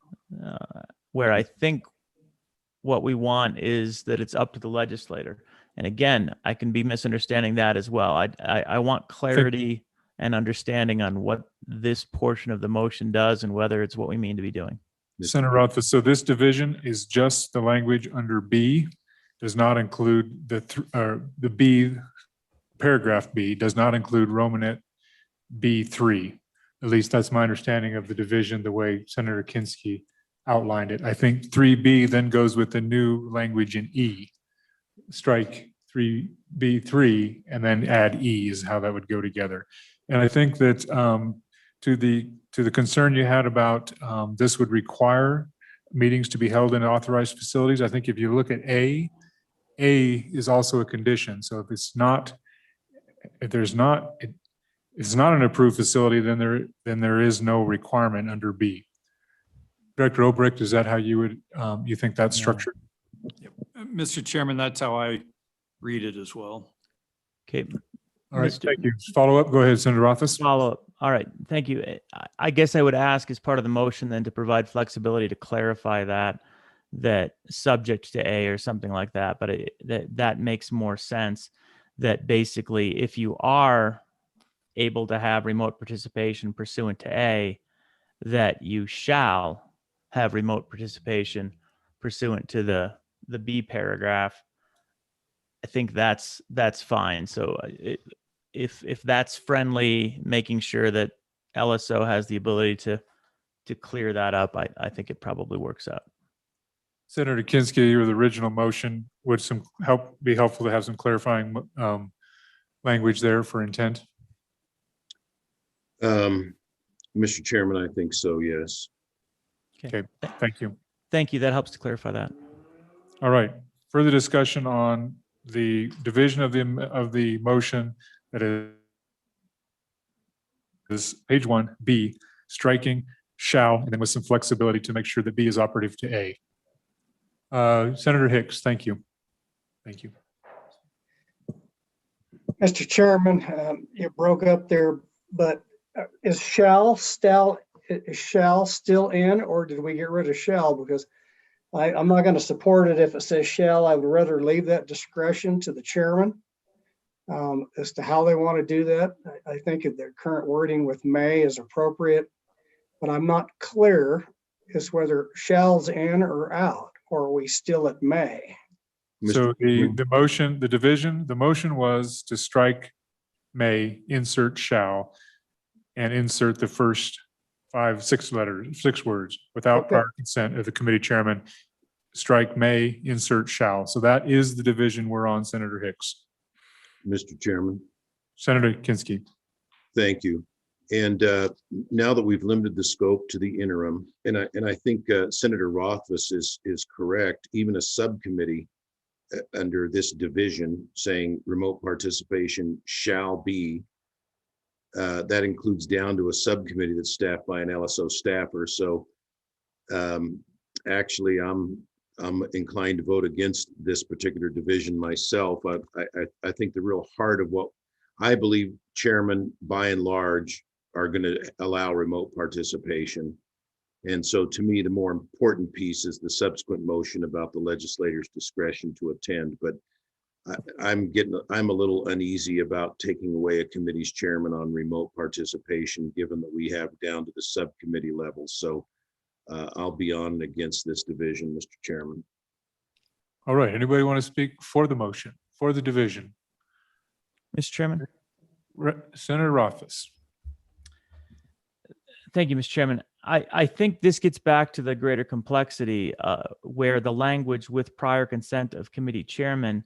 Where I think what we want is that it's up to the legislator. And again, I can be misunderstanding that as well. I want clarity and understanding on what this portion of the motion does and whether it's what we mean to be doing. Senator Rothfuss, so this division is just the language under B, does not include the B, paragraph B, does not include Romanet B3. At least that's my understanding of the division, the way Senator Kinski outlined it. I think 3B then goes with the new language in E. Strike 3B3 and then add E is how that would go together. And I think that to the concern you had about this would require meetings to be held in authorized facilities, I think if you look at A is also a condition. So if it's not an approved facility, then there is no requirement under B. Director Obrecht, is that how you think that's structured? Mr. Chairman, that's how I read it as well. Okay. All right, thank you. Follow up, go ahead, Senator Rothfuss. Follow up. All right, thank you. I guess I would ask as part of the motion then to provide flexibility to clarify that subject to A or something like that, but that makes more sense, that basically if you are able to have remote participation pursuant to A, that you shall have remote participation pursuant to the B paragraph. I think that's fine. So if that's friendly, making sure that LSO has the ability to to clear that up, I think it probably works out. Senator Kinski, your original motion, would be helpful to have some clarifying language there for intent? Mr. Chairman, I think so, yes. Okay, thank you. Thank you. That helps to clarify that. All right, further discussion on the division of the motion that is page 1, B, striking shall, and then with some flexibility to make sure that B is operative to A. Senator Hicks, thank you. Thank you. Mr. Chairman, it broke up there, but is shall still in, or did we get rid of shall? Because I'm not going to support it if it says shall. I would rather leave that discretion to the chairman as to how they want to do that. I think their current wording with may is appropriate, but I'm not clear as whether shall's in or out, or are we still at may? So the motion was to strike may, insert shall, and insert the first 6 words without prior consent of the committee chairman. Strike may, insert shall. So that is the division we're on, Senator Hicks. Mr. Chairman. Senator Kinski. Thank you. And now that we've limited the scope to the interim, and I think Senator Rothfuss is correct, even a subcommittee under this division saying remote participation shall be, that includes down to a subcommittee that's staffed by an LSO staffer. So actually, I'm inclined to vote against this particular division myself. I think the real heart of what I believe chairmen, by and large, are going to allow remote participation. And so to me, the more important piece is the subsequent motion about the legislator's discretion to attend. But I'm a little uneasy about taking away a committee's chairman on remote participation, given that we have down to the subcommittee level. So I'll be on and against this division, Mr. Chairman. All right, anybody want to speak for the motion, for the division? Mr. Chairman. Senator Rothfuss. Thank you, Mr. Chairman. I think this gets back to the greater complexity where the language with prior consent of committee chairman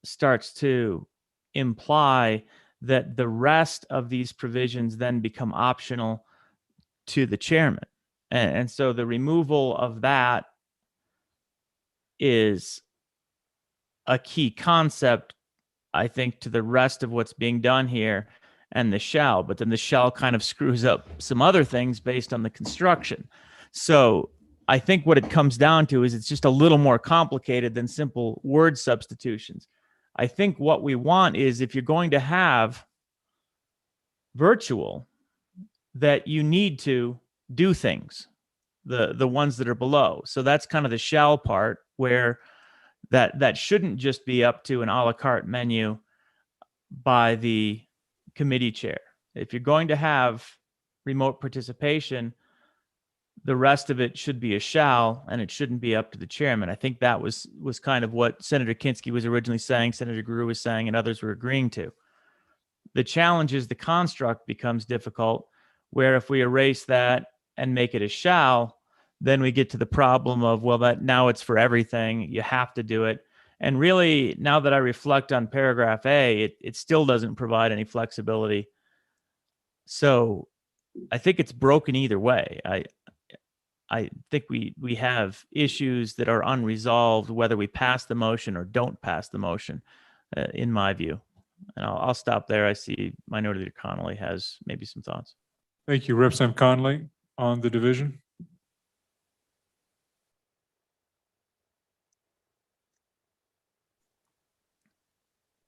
starts to imply that the rest of these provisions then become optional to the chairman. And so the removal of that is a key concept, I think, to the rest of what's being done here and the shall, but then the shall kind of screws up some other things based on the construction. So I think what it comes down to is it's just a little more complicated than simple word substitutions. I think what we want is, if you're going to have virtual, that you need to do things, the ones that are below. So that's kind of the shall part, where that shouldn't just be up to an a la carte menu by the committee chair. If you're going to have remote participation, the rest of it should be a shall, and it shouldn't be up to the chairman. I think that was kind of what Senator Kinski was originally saying, Senator Greer was saying, and others were agreeing to. The challenge is the construct becomes difficult, where if we erase that and make it a shall, then we get to the problem of, well, that now it's for everything. You have to do it. And really, now that I reflect on paragraph A, it still doesn't provide any flexibility. So I think it's broken either way. I think we have issues that are unresolved, whether we pass the motion or don't pass the motion, in my view. And I'll stop there. I see Minority Leader Connolly has maybe some thoughts. Thank you. Representative Connolly on the division.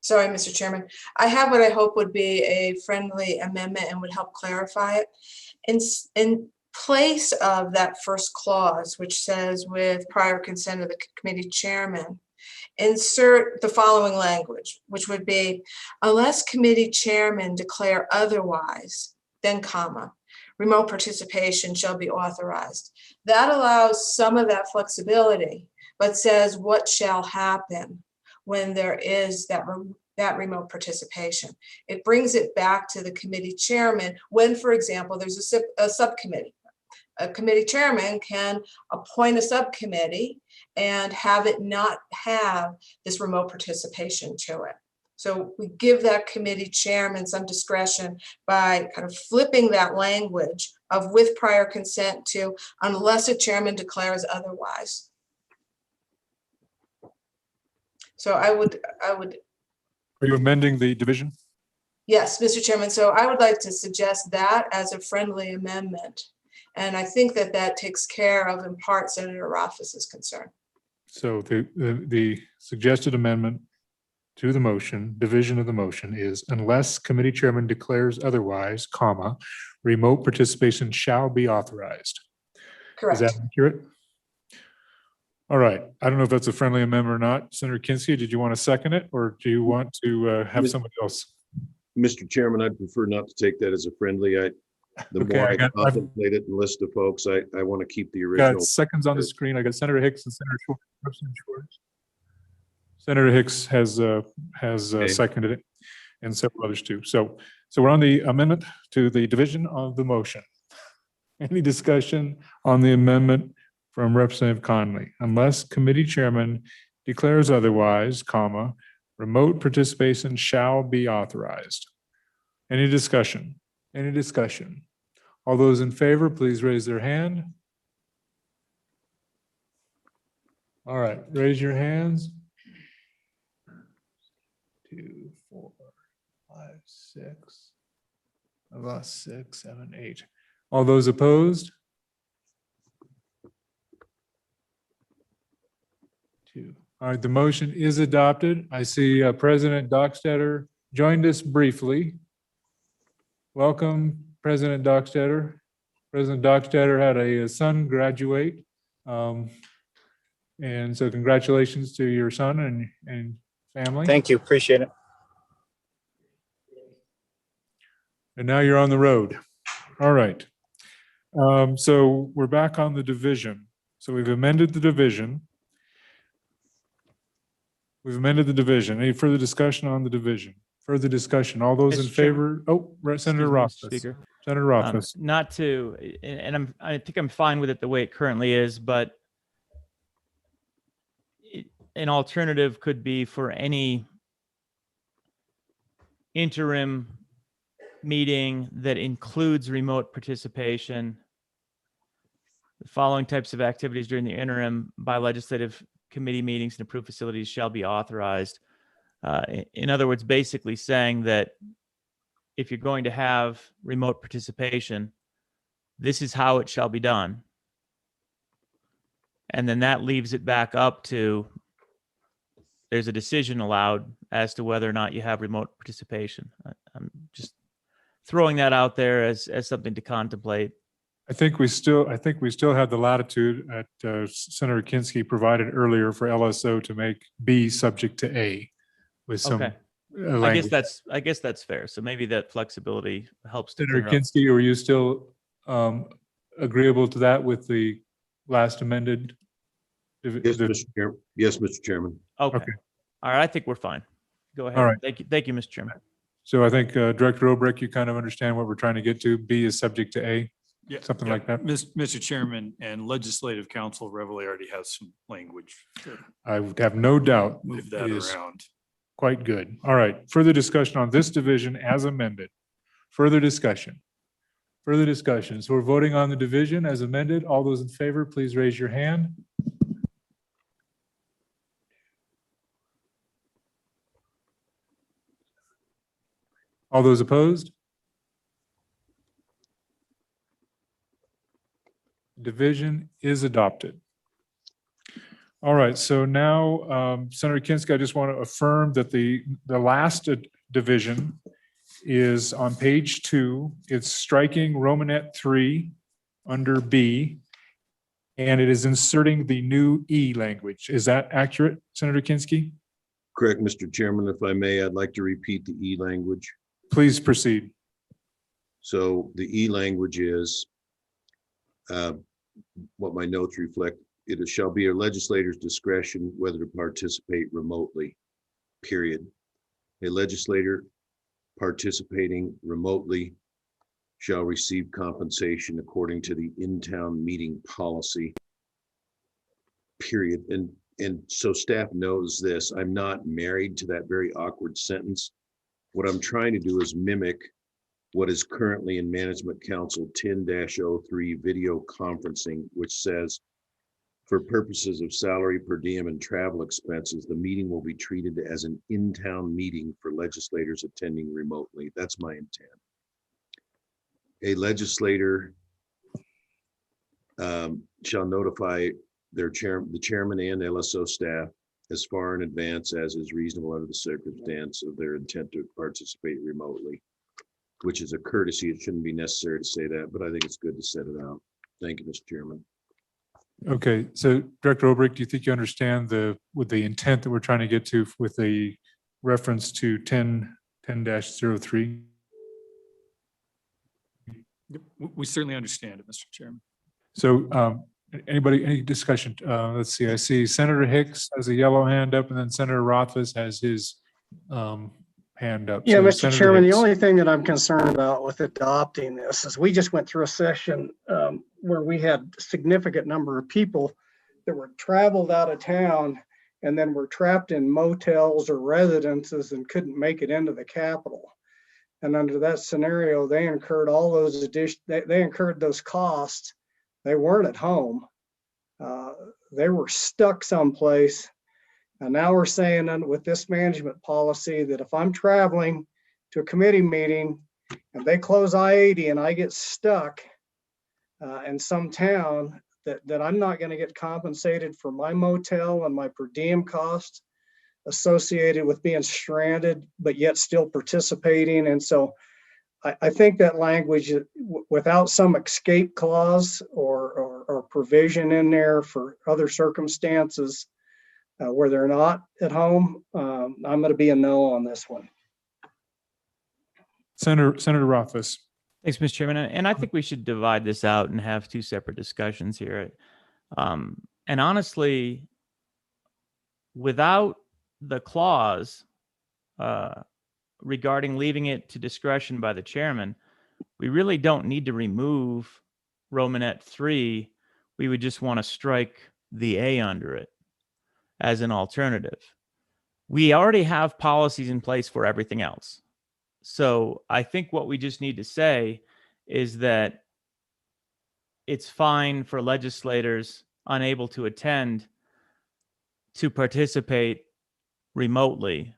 Sorry, Mr. Chairman. I have what I hope would be a friendly amendment and would help clarify it. In place of that first clause, which says with prior consent of the committee chairman, insert the following language, which would be, unless committee chairman declare otherwise, then comma, remote participation shall be authorized. That allows some of that flexibility, but says what shall happen when there is that remote participation. It brings it back to the committee chairman when, for example, there's a subcommittee a committee chairman can appoint a subcommittee and have it not have this remote participation to it. So we give that committee chairman some discretion by kind of flipping that language of with prior consent to unless a chairman declares otherwise. So I would, Are you amending the division? yes, Mr. Chairman. So I would like to suggest that as a friendly amendment. And I think that that takes care of, in part, Senator Rothfuss's concern. So the suggested amendment to the motion, division of the motion is unless committee chairman declares otherwise, comma, remote participation shall be authorized. Correct. Is that accurate? All right. I don't know if that's a friendly amendment or not. Senator Kinsey, did you want to second it or do you want to have somebody else? Mr. Chairman, I'd prefer not to take that as a friendly. The Okay, more I I got- I've- contemplate it and list of folks, I want to keep the original. Got seconds on the screen. I got Senator Hicks and Senator Schwartz. Representative Schwartz. Senator Hicks has seconded it and several others too. So we're on the amendment to the division of the motion. Any discussion on the amendment from Representative Conley? Unless committee chairman declares otherwise, comma, remote participation shall be authorized. Any discussion? Any discussion? All those in favor, please raise their hand. All right, raise your hands. 2, 4, 5, 6. I've lost 6, 7, 8. All those opposed? 2. All right, the motion is adopted. I see President Dockstader joined us briefly. Welcome, President Dockstader. President Dockstader had a son graduate. And so congratulations to your son and family. Thank you. Appreciate it. And now you're on the road. All right. So we're back on the division. So we've amended the division. We've amended the division. Any further discussion on the division? Further discussion? All those in Mr. Chairman. favor? Oh, Senator Excuse me, Mr. Rothfuss. Speaker. Senator Rothfuss. Not to, and I think I'm fine with it the way it currently is, but an alternative could be for any interim meeting that includes remote participation, the following types of activities during the interim by legislative committee meetings and approved facilities shall be authorized. In other words, basically saying that if you're going to have remote participation, this is how it shall be done. And then that leaves it back up to there's a decision allowed as to whether or not you have remote participation. I'm just throwing that out there as something to contemplate. I think we still have the latitude that Senator Kinsky provided earlier for LSO to make B subject to A with some Okay. language. I guess that's fair. So maybe that flexibility helps to Senator clear up. Kinsky, are you still agreeable to that with the last amended? Yes, Mr. Chairman. Yes, Mr. Chairman. Okay. Okay. All right. I think we're fine. Go ahead. All right. Thank you, Mr. Chairman. So I think Director Obrecht, you kind of understand what we're trying to get to. B is subject to A, Yeah, something yeah. like that. Mr. Chairman, and Legislative Council Reveley already has some language to I would have no doubt. move it that is around. Quite good. All right. Further discussion on this division as amended. Further discussion. Further discussion. So we're voting on the division as amended. All those in favor, please raise your hand. All those opposed? Division is adopted. All right, so now, Senator Kinsky, I just want to affirm that the last division is on page 2. It's striking Romanet 3 under B, and it is inserting the new E language. Is that accurate, Senator Kinsky? Correct, Mr. Chairman. If I may, I'd like to repeat the E language. Please proceed. So the E language is what my notes reflect. It shall be a legislator's discretion whether to participate remotely, period. A legislator participating remotely shall receive compensation according to the in-town meeting policy. Period. And so staff knows this. I'm not married to that very awkward sentence. What I'm trying to do is mimic what is currently in Management Council 10-03 video conferencing, which says, for purposes of salary per diem and travel expenses, the meeting will be treated as an in-town meeting for legislators attending remotely. That's my intent. A legislator shall notify the chairman and LSO staff as far in advance as is reasonable under the circumstance of their intent to participate remotely, which is a courtesy. It shouldn't be necessary to say that, but I think it's good to set it out. Thank you, Mr. Chairman. Okay, so Director Olbrich, do you think you understand with the intent that we're trying to get to with a reference to 10-03? We certainly understand it, Mr. Chairman. So any discussion? Let's see, I see Senator Hicks has a yellow hand up and then Senator Rothfuss has his hand up. Yeah, So Mr. Senator Chairman, the Hicks. only thing that I'm concerned about with adopting this is we just went through a session where we had a significant number of people that were traveled out of town and then were trapped in motels or residences and couldn't make it into the Capitol. And under that scenario, they incurred all those they incurred those costs. They weren't at home. They were stuck someplace. And now we're saying with this management policy that if I'm traveling to a committee meeting and they close I-80 and I get stuck in some town, that I'm not going to get compensated for my motel and my per diem costs associated with being stranded, but yet still participating. And so I think that language, without some escape clause or provision in there for other circumstances where they're not at home, I'm going to be a no on this one. Senator Rothfuss. Thanks, Mr. Chairman. And I think we should divide this out and have two separate discussions here. And honestly, without the clause regarding leaving it to discretion by the chairman, we really don't need to remove Romanet 3. We would just want to strike the A under it as an alternative. We already have policies in place for everything else. So I think what we just need to say is that it's fine for legislators unable to attend to participate remotely.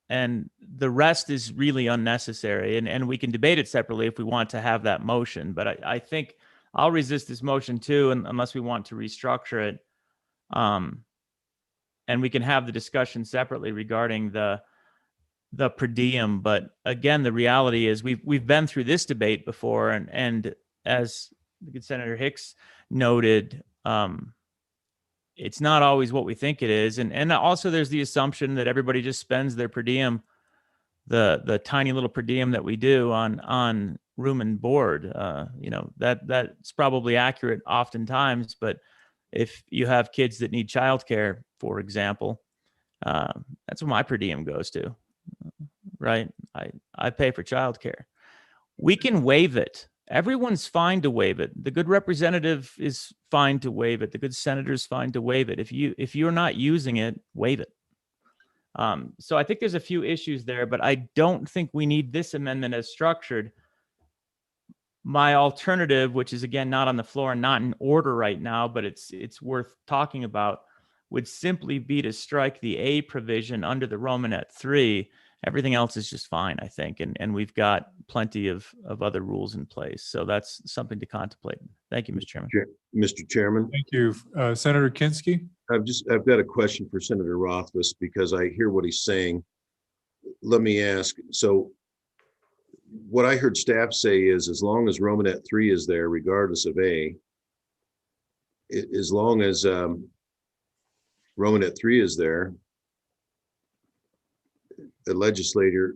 And the rest is really unnecessary. And we can debate it separately if we want to have that motion. But I think I'll resist this motion too, unless we want to restructure it. And we can have the discussion separately regarding the per diem. But again, the reality is we've been through this debate before. And as Senator Hicks noted, it's not always what we think it is. And also there's the assumption that everybody just spends their per diem, the tiny little per diem that we do on room and board. That's probably accurate oftentimes, but if you have kids that need childcare, for example, that's what my per diem goes to, right? I pay for childcare. We can waive it. Everyone's fine to waive it. The good representative is fine to waive it. The good senator is fine to waive it. If you're not using it, waive it. So I think there's a few issues there, but I don't think we need this amendment as structured. My alternative, which is again not on the floor and not in order right now, but it's worth talking about, would simply be to strike the A provision under the Romanet 3. Everything else is just fine, I think, and we've got plenty of other rules in place. So that's something to contemplate. Thank you, Mr. Chairman. Mr. Chairman. Thank you. Senator Kinski. I've got a question for Senator Rothfuss because I hear what he's saying. Let me ask, so what I heard staff say is as long as Romanet 3 is there, regardless of A, as long as Romanet 3 is there, a legislator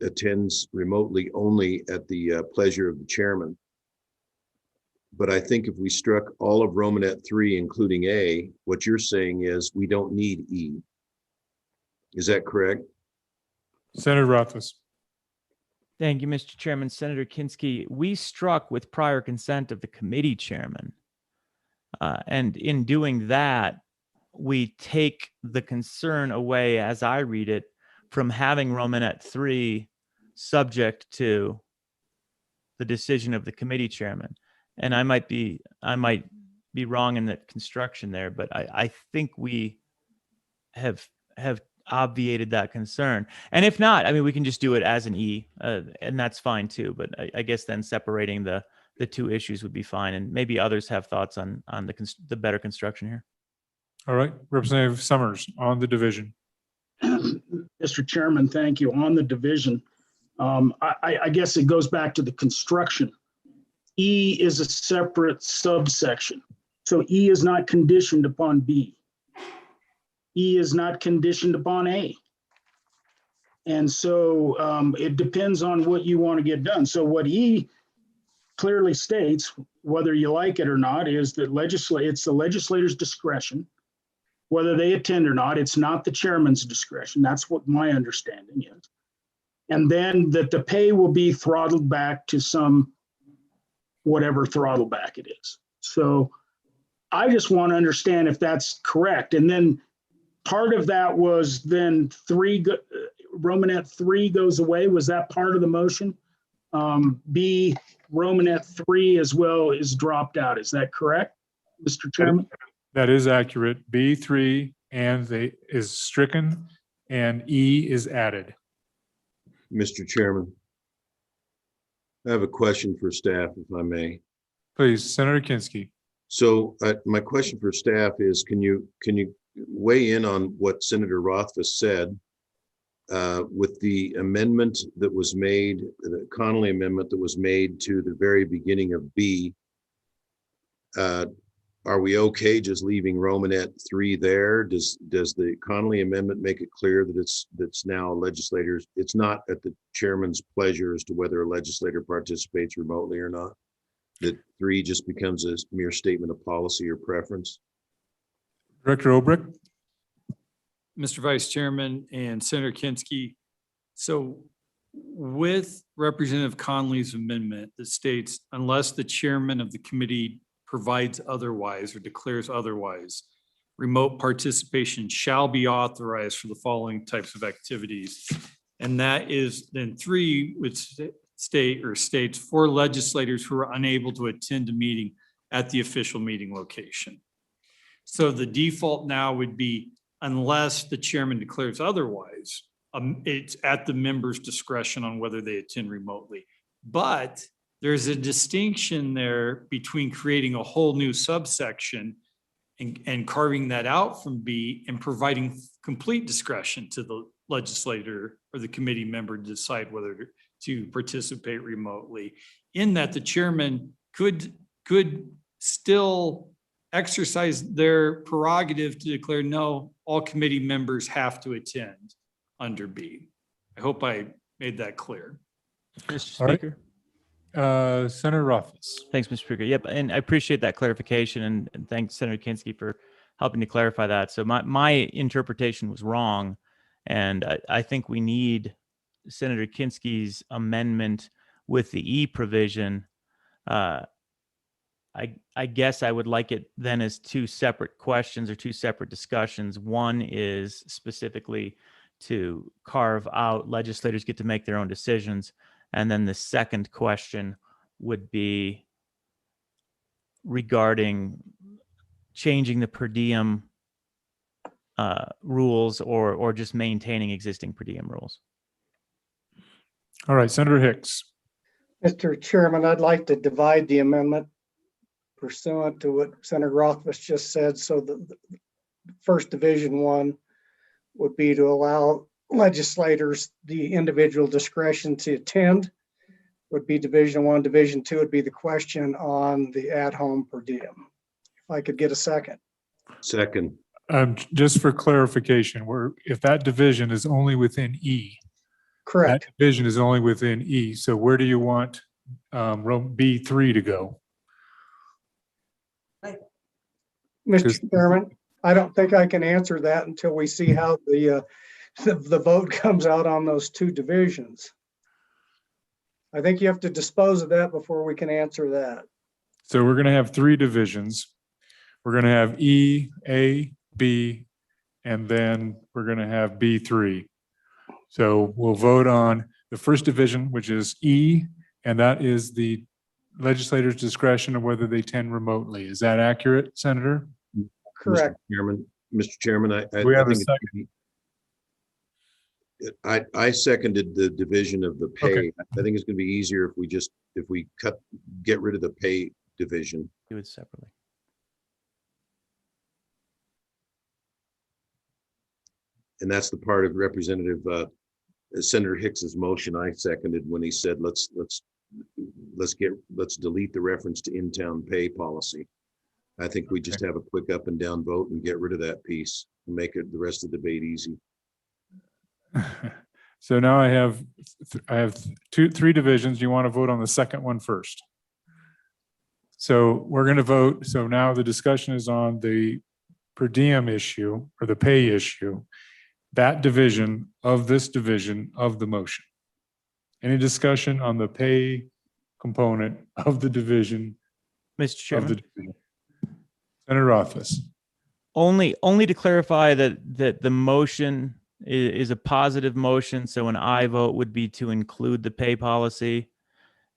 attends remotely only at the pleasure of the chairman. But I think if we struck all of Romanet 3, including A, what you're saying is we don't need E. Is that correct? Senator Rothfuss. Thank you, Mr. Chairman. Senator Kinski, we struck with prior consent of the committee chairman. And in doing that, we take the concern away, as I read it, from having Romanet 3 subject to the decision of the committee chairman. And I might be wrong in that construction there, but I think we have obviated that concern. And if not, I mean, we can just do it as an E, and that's fine too. But I guess then separating the two issues would be fine. And maybe others have thoughts on the better construction here. All right, Representative Summers on the division. Mr. Chairman, thank you. On the division, I guess it goes back to the construction. E is a separate subsection. So E is not conditioned upon B. E is not conditioned upon A. And so it depends on what you want to get done. So what E clearly states, whether you like it or not, is that it's the legislator's discretion, whether they attend or not. It's not the chairman's discretion. That's what my understanding is. And then that the pay will be throttled back to some whatever throttle back it is. So I just want to understand if that's correct. And then part of that was then Romanet 3 goes away. Was that part of the motion? B, Romanet 3 as well is dropped out. Is that correct, Mr. Chairman? That is accurate. B3 is stricken and E is added. Mr. Chairman, I have a question for staff, if I may. Please, Senator Kinski. So my question for staff is, can you weigh in on what Senator Rothfuss said with the amendment that was made, the Connolly amendment that was made to the very beginning of B? Are we okay just leaving Romanet 3 there? Does the Connolly amendment make it clear that it's now legislators? It's not at the chairman's pleasure as to whether a legislator participates remotely or not? That 3 just becomes a mere statement of policy or preference? Director Obrecht. Mr. Vice Chairman and Senator Kinski, so with Representative Connolly's amendment that states, unless the chairman of the committee provides otherwise or declares otherwise, remote participation shall be authorized for the following types of activities. And that is then 3 would states for legislators who are unable to attend a meeting at the official meeting location. So the default now would be unless the chairman declares otherwise, it's at the member's discretion on whether they attend remotely. But there's a distinction there between creating a whole new subsection and carving that out from B and providing complete discretion to the legislator or the committee member to decide whether to participate remotely. In that the chairman could still exercise their prerogative to declare, no, all committee members have to attend under B. I hope I made that clear. Mr. All right. Speaker. Senator Rothfuss. Thanks, Mr. Speaker. Yep, and I appreciate that clarification, and thanks, Senator Kinski, for helping to clarify that. So my interpretation was wrong, and I think we need Senator Kinski's amendment with the E provision. I guess I would like it then as 2 separate questions or 2 separate discussions. One is specifically to carve out legislators get to make their own decisions. And then the second question would be regarding changing the per diem rules or just maintaining existing per diem rules. All right, Senator Hicks. Mr. Chairman, I'd like to divide the amendment pursuant to what Senator Rothfuss just said. So the first Division 1 would be to allow legislators the individual discretion to attend, would be Division 1. Division 2 would be the question on the at-home per diem. If I could get a second. Second. Just for clarification, if that division is only within E. Correct. That division is only within E. So where do you want B3 to go? Mr. Chairman, I don't think I can answer that until we see how the vote comes out on those 2 divisions. I think you have to dispose of that before we can answer that. So we're going to have three divisions. We're going to have E, A, B, and then we're going to have B3. So we'll vote on the first division, which is E, and that is the legislator's discretion of whether they attend remotely. Is that accurate, Senator? Correct. Mr. Chairman, We have a think second. I seconded the division of the pay. Okay. I think it's going to be easier if we get rid of the pay division. Do it separately. And that's the part of Representative Senator Hicks's motion I seconded when he said, let's delete the reference to in-town pay policy. I think we just have a quick up and down vote and get rid of that piece and make it the rest of the debate easy. So now I have three divisions. Do you want to vote on the second one first? So we're going to vote. So now the discussion is on the per diem issue or the pay issue, that division of this division of the motion. Any discussion on the pay component of the division? Mr. Chairman, division? Senator Rothfuss. only to clarify that the motion is a positive motion. So an aye vote would be to include the pay policy,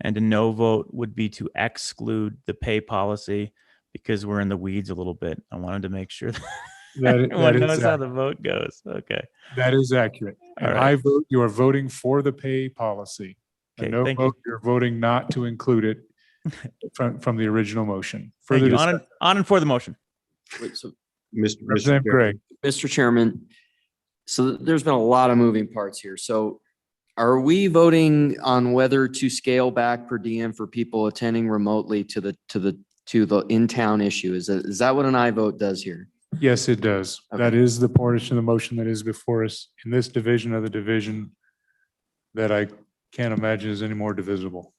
and a no vote would be to exclude the pay policy, because we're in the weeds a little bit. I wanted to make sure that everyone knows how the vote goes. Okay. That is accurate. All And right. I vote, you are voting for the pay policy. A Okay, no thank you. vote, you're voting not to include it from the original motion. Thank Further you. discussion. On and for the motion. Wait, so, Representative Gray. Mr. Chairman, so there's been a lot of moving parts here. So are we voting on whether to scale back per diem for people attending remotely to the in-town issue? Is that what an aye vote does here? Yes, it does. That is the portion of the motion that is before us in this division of the division that I can't imagine is any more divisible.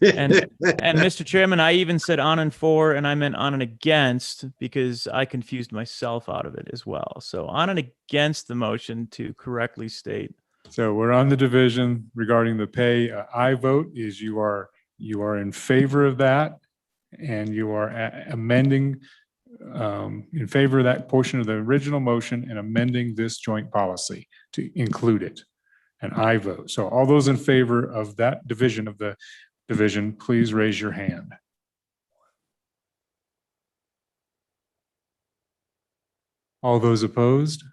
And Mr. Chairman, I even said on and for, and I meant on and against, because I confused myself out of it as well. So on and against the motion, to correctly state. So we're on the division regarding the pay. Aye vote is you are in favor of that, and you are amending in favor of that portion of the original motion and amending this joint policy to include it. And I vote. So all those in favor of that division of the division, please raise your hand. All those opposed?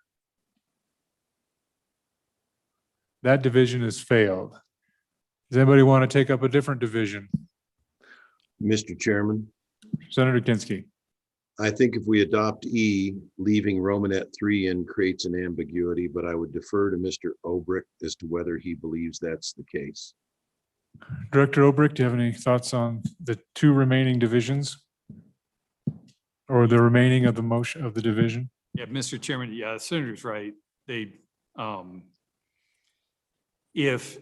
That division has failed. Does anybody want to take up a different division? Mr. Chairman, Senator Kinsky. I think if we adopt E, leaving Romanet 3 in creates an ambiguity, but I would defer to Mr. Obrick as to whether he believes that's the case. Director Obrick, do you have any thoughts on the two remaining divisions? Or the remaining of the motion of the division? Yeah, Mr. Chairman, yeah, the Senator's right. They, if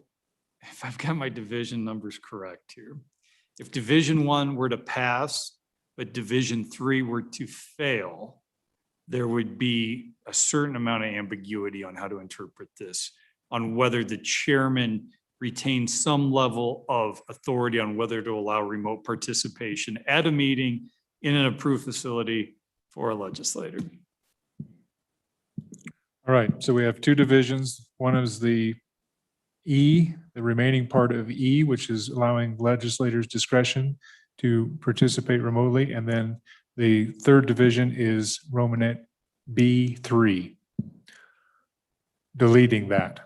I've got my division numbers correct here, if Division 1 were to pass, but Division 3 were to fail, there would be a certain amount of ambiguity on how to interpret this, on whether the chairman retains some level of authority on whether to allow remote participation at a meeting in an approved facility for a legislator. All right, so we have two divisions. One is the E, the remaining part of E, which is allowing legislators discretion to participate remotely. And then the third division is Romanet B3, deleting that.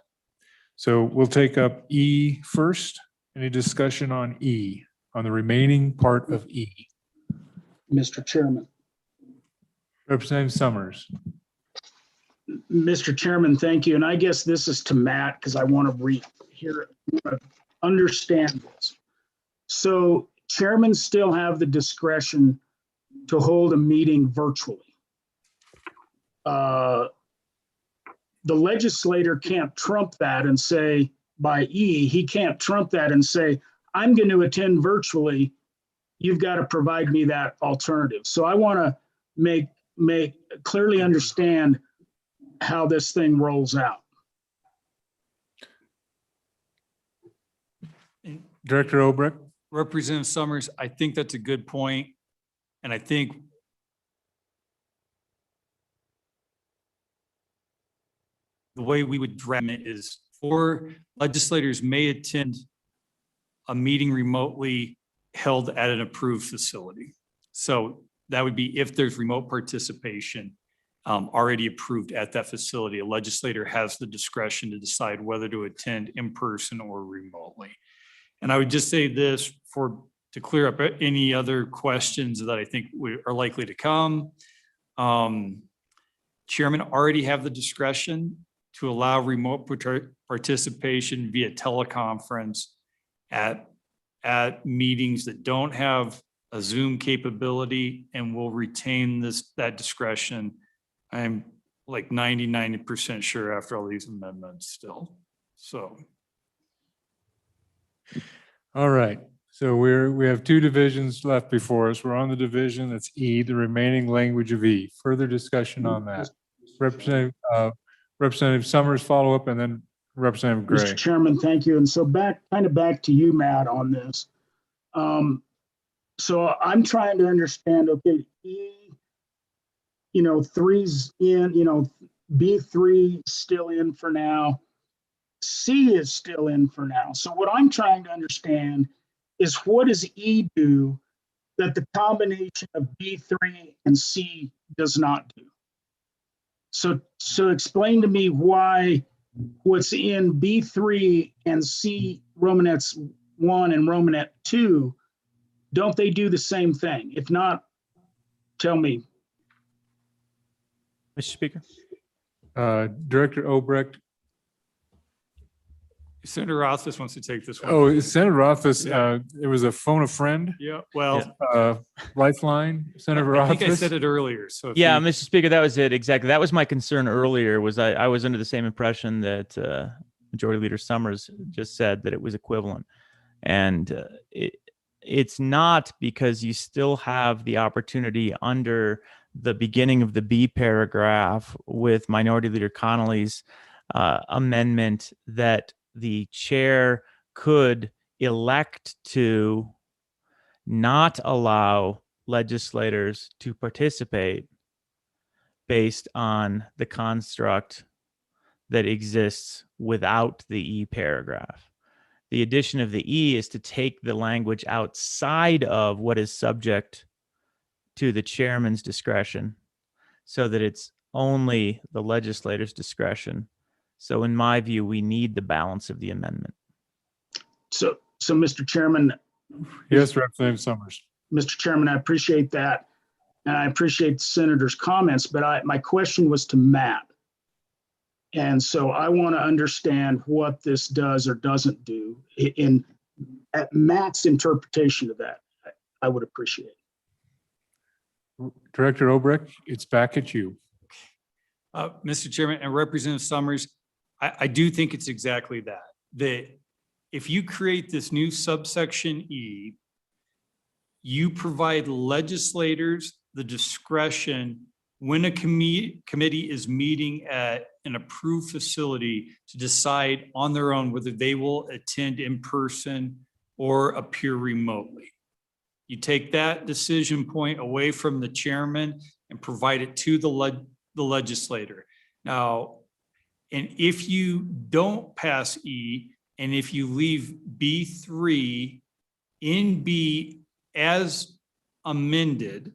So we'll take up E first. Any discussion on E, on the remaining part of E? Mr. Chairman. Representative Summers. Mr. Chairman, thank you. And I guess this is to Matt, because I want to understand this. So chairmen still have the discretion to hold a meeting virtually. The legislator can't trump that and say, by E, he can't trump that and say, I'm going to attend virtually. You've got to provide me that alternative. So I want to make clearly understand how this thing rolls out. Director Obrecht? Representative Summers, I think that's a good point. And I think the way we would draft it is 4 legislators may attend a meeting remotely held at an approved facility. So that would be if there's remote participation already approved at that facility. A legislator has the discretion to decide whether to attend in person or remotely. And I would just say this to clear up any other questions that I think are likely to come. Chairman already have the discretion to allow remote participation via teleconference at meetings that don't have a Zoom capability, and will retain that discretion. I'm like 99% sure after all these amendments still. So. All right. So we have 2 divisions left before us. We're on the division that's E, the remaining language of E. Further discussion on that. Representative Summers follow up, and then Representative Gray. Mr. Chairman, thank you. And so back to you, Matt, on this. So I'm trying to understand, okay, E, 3's in, B3 still in for now. C is still in for now. So what I'm trying to understand is, what does E do that the combination of B3 and C does not do? So explain to me why what's in B3 and C, Romanets 1 and Romanet 2, don't they do the same thing? If not, tell me. Mr. Speaker. Director Obrecht. Senator Rothfuss wants to take this one. Oh, Senator Rothfuss, it was a phone a friend. Yeah, well. Lifeline, Senator I Rothfuss. think I said it earlier, so. Yeah, Mr. Speaker, that was it, exactly. That was my concern earlier, was I was under the same impression that Majority Leader Summers just said, that it was equivalent. And it's not, because you still have the opportunity under the beginning of the B paragraph with Minority Leader Connolly's amendment that the chair could elect to not allow legislators to participate based on the construct that exists without the E paragraph. The addition of the E is to take the language outside of what is subject to the chairman's discretion, so that it's only the legislator's discretion. So in my view, we need the balance of the amendment. So Mr. Chairman. Yes, Representative Summers. Mr. Chairman, I appreciate that. And I appreciate the senator's comments, but my question was to Matt. And so I want to understand what this does or doesn't do at Matt's interpretation of that. I would appreciate it. Director Obrecht, it's back at you. Mr. Chairman and Representative Summers, I do think it's exactly that. That if you create this new subsection E, you provide legislators the discretion when a committee is meeting at an approved facility to decide on their own whether they will attend in person or appear remotely. You take that decision point away from the chairman and provide it to the legislator. Now, and if you don't pass E, and if you leave B3 in B as amended,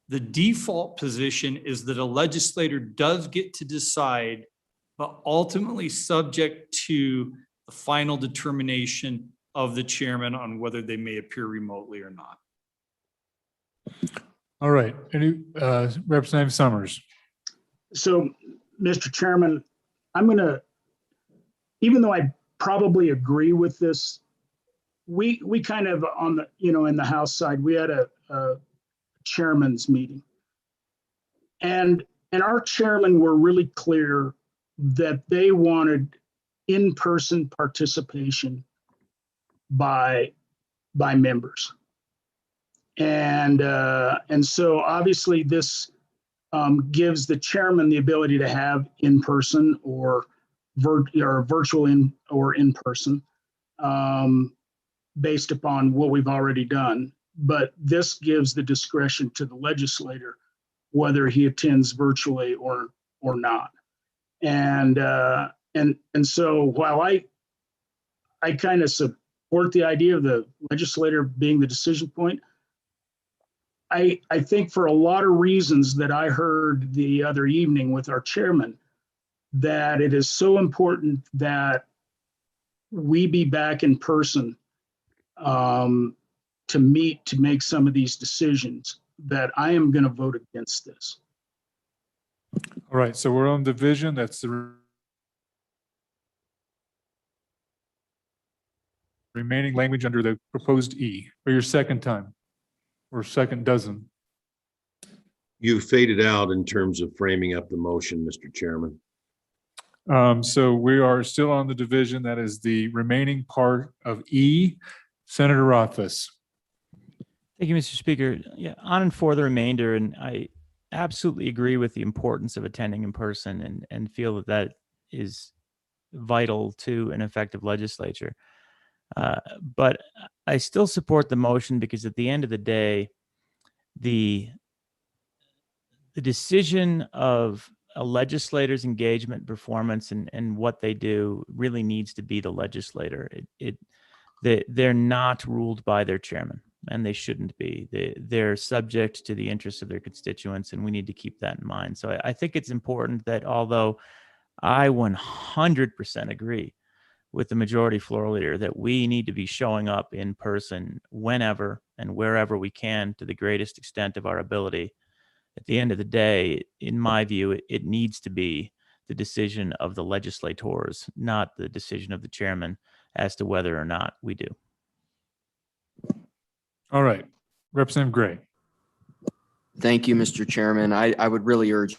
the default position is that a legislator does get to decide, but ultimately subject to the final determination of the chairman on whether they may appear remotely or not. All right. Any Representative Summers? So, Mr. Chairman, I'm going to, even though I probably agree with this, we kind of on the, in the House side, we had a chairman's meeting. And our chairmen were really clear that they wanted in-person participation by members. And so obviously this gives the chairman the ability to have in-person or virtual or in-person. based upon what we've already done. But this gives the discretion to the legislator whether he attends virtually or not. And so while I kind of support the idea of the legislator being the decision point, I think for a lot of reasons that I heard the other evening with our chairman, that it is so important that we be back in person to meet, to make some of these decisions, that I am going to vote against this. All right, so we're on division. That's the remaining language under the proposed E, for your second time, or second dozen. You faded out in terms of framing up the motion, Mr. Chairman. So we are still on the division. That is the remaining part of E. Senator Rothfuss. Thank you, Mr. Speaker. Yeah, on and for the remainder, and I absolutely agree with the importance of attending in person and feel that that is vital to an effective legislature. But I still support the motion because at the end of the day, the decision of a legislator's engagement, performance, and what they do really needs to be the legislator. They're not ruled by their chairman, and they shouldn't be. They're subject to the interests of their constituents, and we need to keep that in mind. So I think it's important that although I 100% agree with the majority floor leader that we need to be showing up in person whenever and wherever we can to the greatest extent of our ability, at the end of the day, in my view, it needs to be the decision of the legislators, not the decision of the chairman as to whether or not we do. All right, Representative Gray. Thank you, Mr. Chairman. I would really urge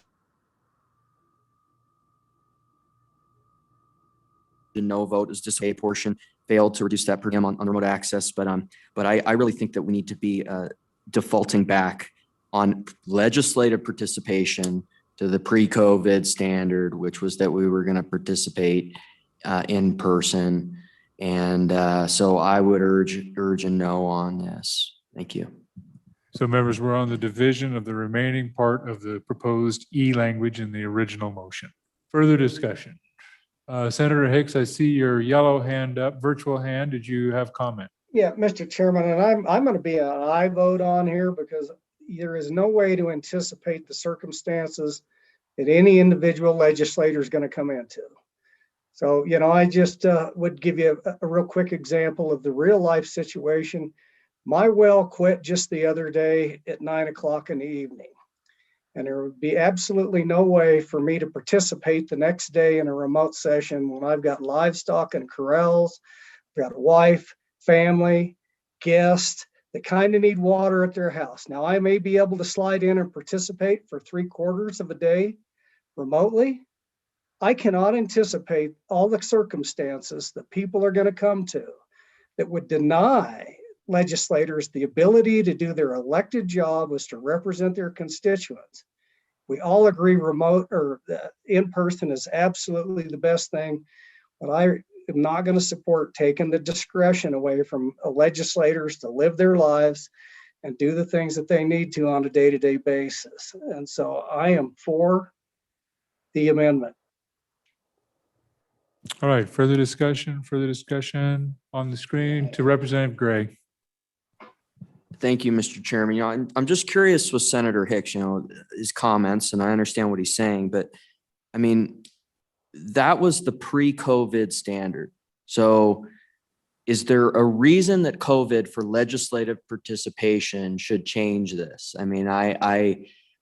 the no vote is just a portion failed to reduce that per diem on remote access. But I really think that we need to be defaulting back on legislative participation to the pre-COVID standard, which was that we were going to participate in person. And so I would urge a no on this. Thank you. So members, we're on the division of the remaining part of the proposed E language in the original motion. Further discussion. Senator Hicks, I see your yellow hand up, virtual hand. Did you have comment? Yeah, Mr. Chairman, and I'm going to be an aye vote on here because there is no way to anticipate the circumstances that any individual legislator is going to come into. So, I just would give you a real quick example of the real life situation. My well quit just the other day at 9 o'clock in the evening. And there would be absolutely no way for me to participate the next day in a remote session when I've got livestock and corrals, I've got a wife, family, guests that kind of need water at their house. Now, I may be able to slide in and participate for 3/4 of a day remotely. I cannot anticipate all the circumstances that people are going to come to that would deny legislators the ability to do their elected job, was to represent their constituents. We all agree remote or in person is absolutely the best thing, but I am not going to support taking the discretion away from legislators to live their lives and do the things that they need to on a day-to-day basis. And so I am for the amendment. All right, further discussion on the screen to Representative Gray. Thank you, Mr. Chairman. I'm just curious with Senator Hicks, his comments, and I understand what he's saying, but I mean, that was the pre-COVID standard. So is there a reason that COVID for legislative participation should change this? I mean,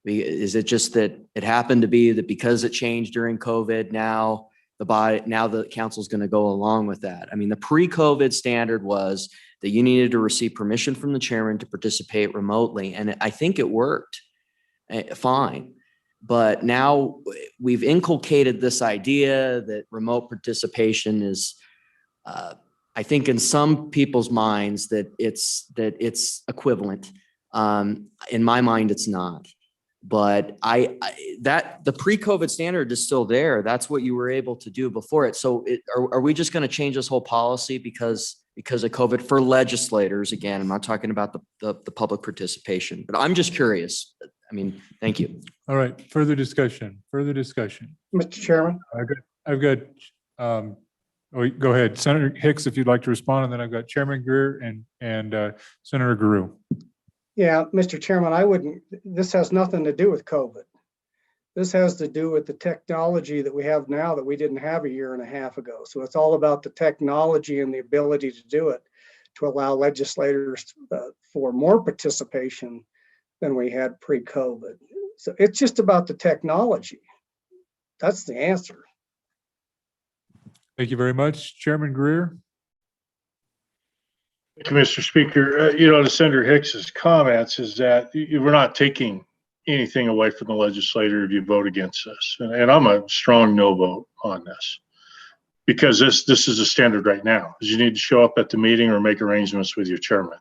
is it just that it happened to be that because it changed during COVID, now the council's going to go along with that? I mean, the pre-COVID standard was that you needed to receive permission from the chairman to participate remotely. And I think it worked fine. But now we've inculcated this idea that remote participation is, I think in some people's minds that it's equivalent. In my mind, it's not. But that the pre-COVID standard is still there. That's what you were able to do before it. So are we just going to change this whole policy because of COVID for legislators? Again, I'm not talking about the public participation, but I'm just curious. I mean, thank you. All right, further discussion. Mr. Chairman, I've got, go ahead, Senator Hicks, if you'd like to respond, and then I've got Chairman Greer and Senator Guru. yeah, Mr. Chairman, this has nothing to do with COVID. This has to do with the technology that we have now that we didn't have a year and a half ago. So it's all about the technology and the ability to do it, to allow legislators for more participation than we had pre-COVID. So it's just about the technology. That's the answer. Thank you very much. Chairman Greer. Thank you, Mr. Speaker. To Senator Hicks's comments is that we're not taking anything away from the legislator if you vote against this. And I'm a strong no vote on this, because this is a standard right now, is you need to show up at the meeting or make arrangements with your chairman.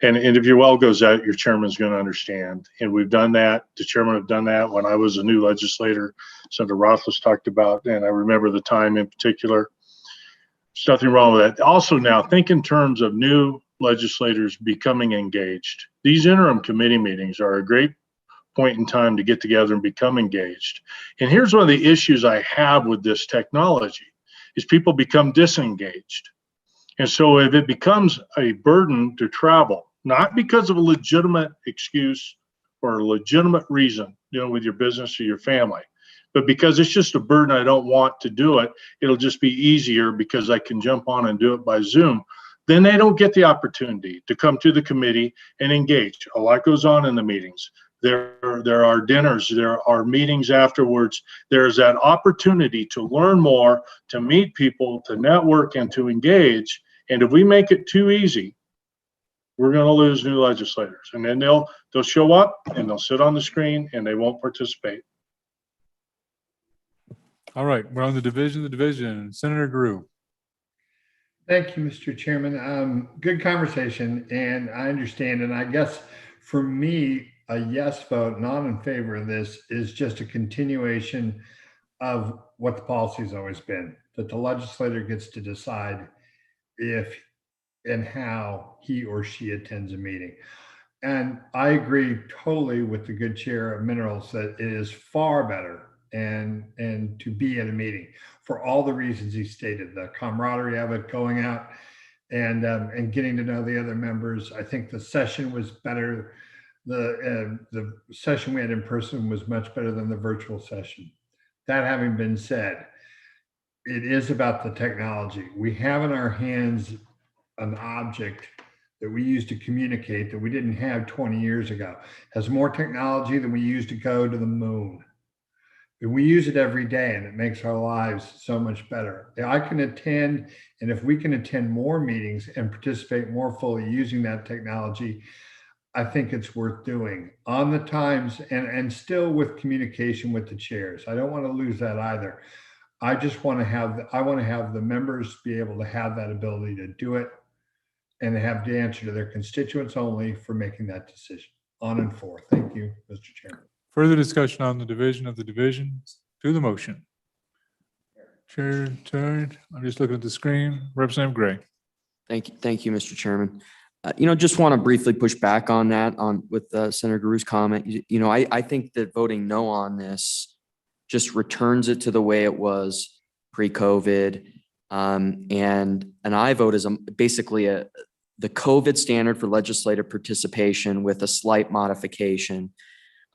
And if your well goes out, your chairman's going to understand. And we've done that. The chairman have done that when I was a new legislator. Senator Rothfuss talked about, and I remember the time in particular. There's nothing wrong with that. Also now, think in terms of new legislators becoming engaged. These interim committee meetings are a great point in time to get together and become engaged. And here's one of the issues I have with this technology is people become disengaged. And so if it becomes a burden to travel, not because of a legitimate excuse or a legitimate reason, with your business or your family, but because it's just a burden, I don't want to do it. It'll just be easier because I can jump on and do it by Zoom. Then they don't get the opportunity to come to the committee and engage. A lot goes on in the meetings. There are dinners, there are meetings afterwards. There's that opportunity to learn more, to meet people, to network, and to engage. And if we make it too easy, we're going to lose new legislators. And then they'll show up and they'll sit on the screen and they won't participate. All right, we're on the division. Senator Guru. Thank you, Mr. Chairman. Good conversation, and I understand. And I guess for me, a yes vote, not in favor of this, is just a continuation of what the policy has always been, that the legislator gets to decide if and how he or she attends a meeting. And I agree totally with the good chair of Minerals that it is far better and to be at a meeting for all the reasons he stated, the camaraderie of it, going out and getting to know the other members. I think the session was better. The session we had in person was much better than the virtual session. That having been said, it is about the technology. We have in our hands an object that we use to communicate that we didn't have 20 years ago. It has more technology than we used to go to the moon. And we use it every day, and it makes our lives so much better. I can attend, and if we can attend more meetings and participate more fully using that technology, I think it's worth doing on the times and still with communication with the chairs. I don't want to lose that either. I just want to have the members be able to have that ability to do it and have the answer to their constituents only for making that decision. On and forth. Thank you, Mr. Chairman. Further discussion on the division of the divisions to the motion. Chair turned. I'm just looking at the screen. Representative Gray. Thank you, Mr. Chairman. Just want to briefly push back on that with Senator Guru's comment. I think that voting no on this just returns it to the way it was pre-COVID. And an I vote is basically the COVID standard for legislative participation with a slight modification.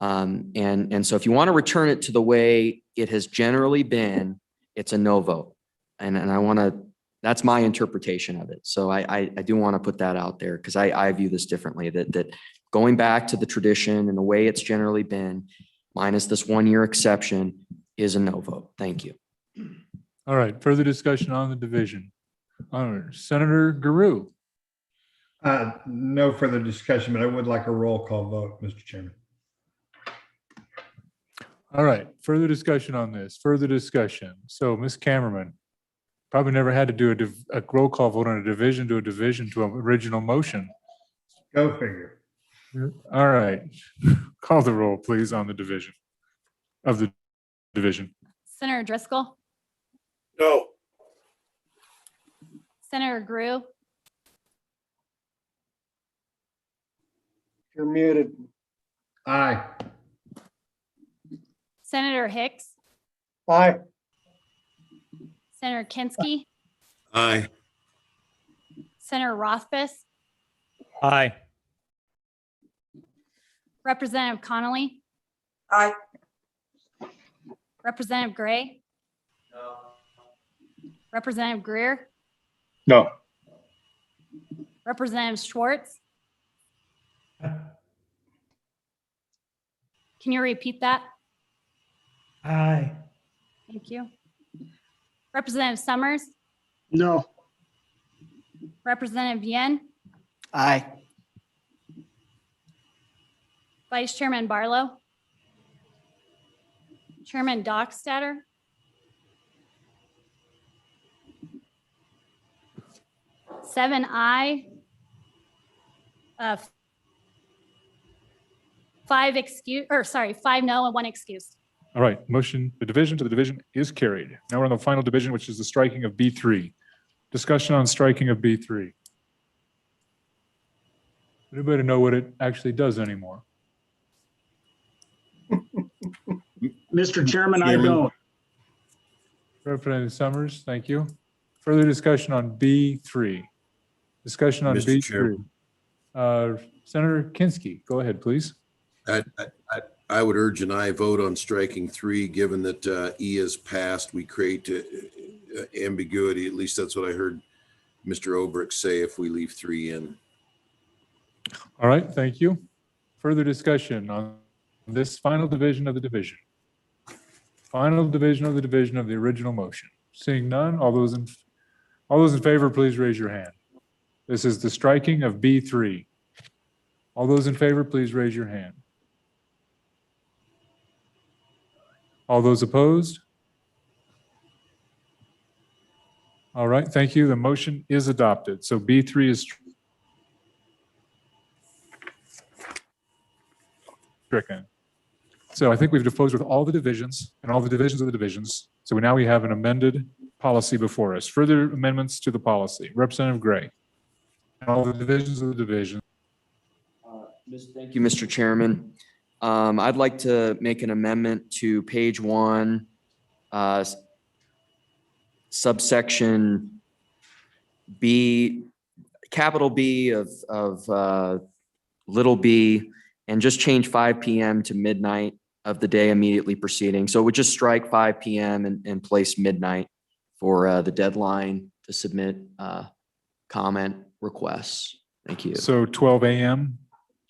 And so if you want to return it to the way it has generally been, it's a no vote. And I want to, that's my interpretation of it. So I do want to put that out there because I view this differently, that going back to the tradition and the way it's generally been, minus this 1 year exception, is a no vote. Thank you. All right, further discussion on the division. Senator Guru. No further discussion, but I would like a roll call vote, Mr. Chairman. All right, further discussion on this, further discussion. So Ms. Cameraman, probably never had to do a roll call vote on a division to an original motion. Go figure. All right. Call the roll, please, on the division of the division. Senator Driscoll, No. Senator Grew, You're muted. Aye. Senator Hicks, Aye. Senator Kinsky, Aye. Senator Rothfuss, Aye. Representative Connolly, Aye. Representative Gray, Representative Greer, No. Representative Schwartz. Can you repeat that? Aye. Thank you. Representative Summers, No. Representative Yen, Aye. Vice Chairman Barlow, Chairman Dockstader, seven aye, five no and one excuse. All right, motion, the division to the division is carried. Now we're on the final division, which is the striking of B3. Discussion on striking of B3. Anybody know what it actually does anymore? Mr. Chairman, I Chairman. don't. Representative Summers, thank you. Further discussion on B3. Discussion on Mr. B3. Chairman. Senator Kinsky, go ahead, please. I would urge an aye vote on striking 3, given that E is passed. We create ambiguity. At least that's what I heard Mr. Obrick say if we leave 3 in. All right, thank you. Further discussion on this final division of the division. Final division of the division of the original motion. Seeing none, all those in favor, please raise your hand. This is the striking of B3. All those in favor, please raise your hand. All those opposed? All right, thank you. The motion is adopted. So B3 is stricken. So I think we've disposed with all the divisions and all the divisions of the divisions. So now we have an amended policy before us. Further amendments to the policy. Representative Gray. And all the divisions of the division. Thank you, Mr. Chairman. I'd like to make an amendment to page 1, subsection B, capital B of little b, and just change 5 p.m. to midnight of the day immediately preceding. So we just strike 5 p.m. and place midnight for the deadline to submit comment requests. Thank you. So 12 a.m.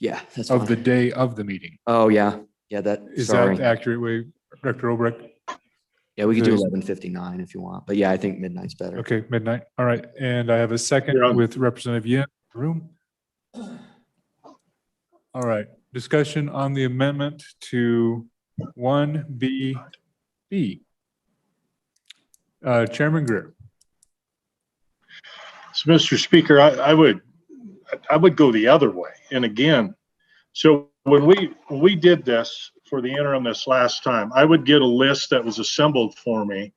Yeah, that's of the fine. day of the meeting. Oh, yeah. Yeah, Is sorry. that the accurate way, Director Obrecht? Yeah, we could do Is- 11:59 if you want, but yeah, I think midnight's better. Okay, midnight. All right. And I have a second You're on. with Representative Yen in the room. All right, discussion on the amendment to 1B. Chairman Greer. So, Mr. Speaker, I would go the other way. And again, so when we did this for the interim this last time, I would get a list that was assembled for me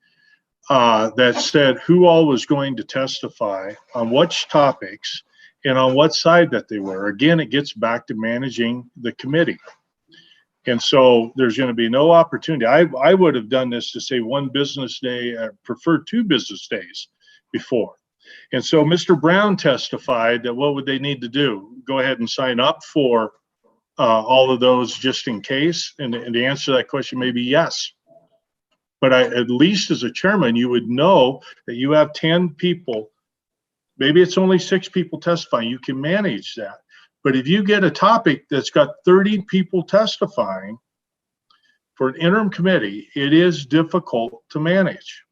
that said who all was going to testify on which topics and on what side that they were. Again, it gets back to managing the committee. And so there's going to be no opportunity. I would have done this to say 1 business day, preferred 2 business days before. And so Mr. Brown testified that what would they need to do? Go ahead and sign up for all of those just in case? And the answer to that question may be yes. But at least as a chairman, you would know that you have 10 people. Maybe it's only 6 people testifying. You can manage that. But if you get a topic that's got 30 people testifying for an interim committee, it is difficult to manage.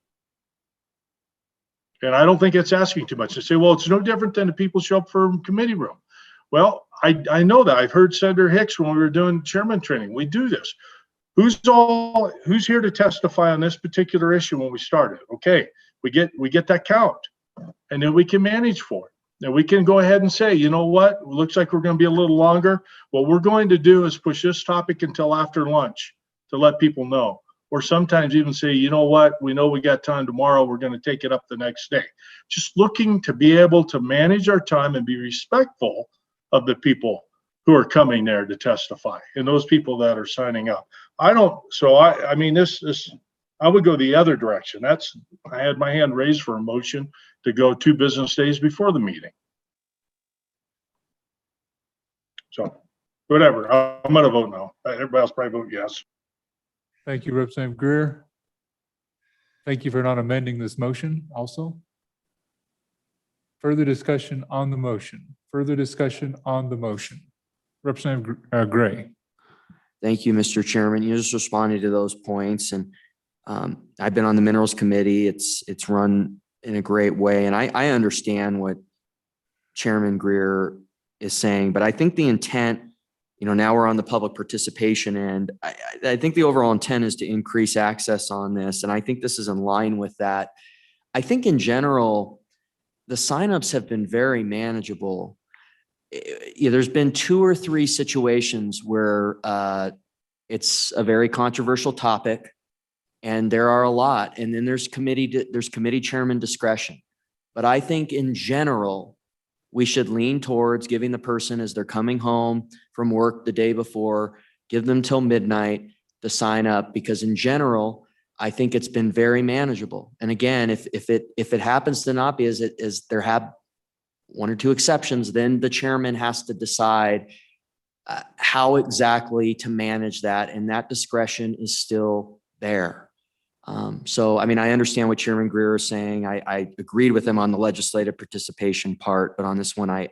And I don't think it's asking too much to say, well, it's no different than the people show up for committee room. Well, I know that. I've heard Senator Hicks when we were doing chairman training. We do this. Who's here to testify on this particular issue when we started? Okay, we get that count, and then we can manage for it. Now we can go ahead and say, you know what, it looks like we're going to be a little longer. What we're going to do is push this topic until after lunch to let people know. Or sometimes even say, you know what, we know we got time tomorrow, we're going to take it up the next day. Just looking to be able to manage our time and be respectful of the people who are coming there to testify and those people that are signing up. I mean, I would go the other direction. I had my hand raised for a motion to go 2 business days before the meeting. So whatever, I'm going to vote no. Everybody else probably vote yes. Thank you, Representative Greer. Thank you for not amending this motion also. Further discussion on the motion. Further discussion on the motion. Representative Gray. Thank you, Mr. Chairman. You just responded to those points, and I've been on the Minerals Committee. It's run in a great way, and I understand what Chairman Greer is saying, but I think the intent, now we're on the public participation end. I think the overall intent is to increase access on this, and I think this is in line with that. I think in general, the signups have been very manageable. There's been 2 or 3 situations where it's a very controversial topic, and there are a lot, and then there's committee chairman discretion. But I think in general, we should lean towards giving the person, as they're coming home from work the day before, give them till midnight to sign up, because in general, I think it's been very manageable. And again, if it happens to not be as there have 1 or 2 exceptions, then the chairman has to decide how exactly to manage that, and that discretion is still there. So, I mean, I understand what Chairman Greer is saying. I agreed with him on the legislative participation part, but on this one, I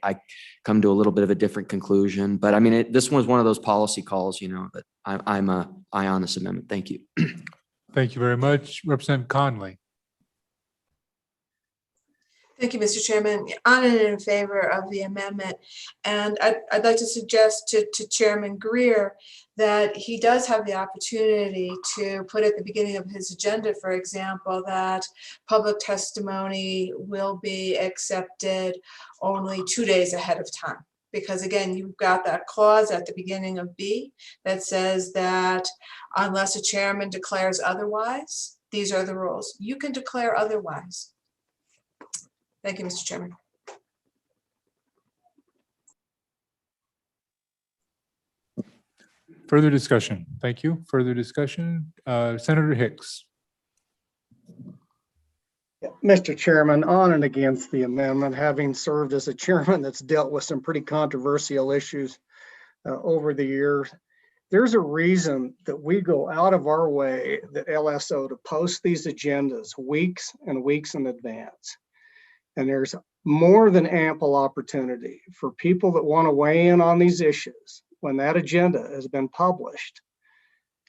come to a little bit of a different conclusion. But I mean, this was one of those policy calls, that I'm aye on this amendment. Thank you. Thank you very much. Representative Conley. Thank you, Mr. Chairman. On and in favor of the amendment. And I'd like to suggest to Chairman Greer that he does have the opportunity to put at the beginning of his agenda, for example, that public testimony will be accepted only 2 days ahead of time. Because again, you've got that clause at the beginning of B that says that unless a chairman declares otherwise, these are the rules. You can declare otherwise. Thank you, Mr. Chairman. Further discussion. Thank you. Further discussion. Senator Hicks. Mr. Chairman, on and against the amendment, having served as a chairman that's dealt with some pretty controversial issues over the years, there's a reason that we go out of our way, the LSO, to post these agendas weeks and weeks in advance. And there's more than ample opportunity for people that want to weigh in on these issues when that agenda has been published,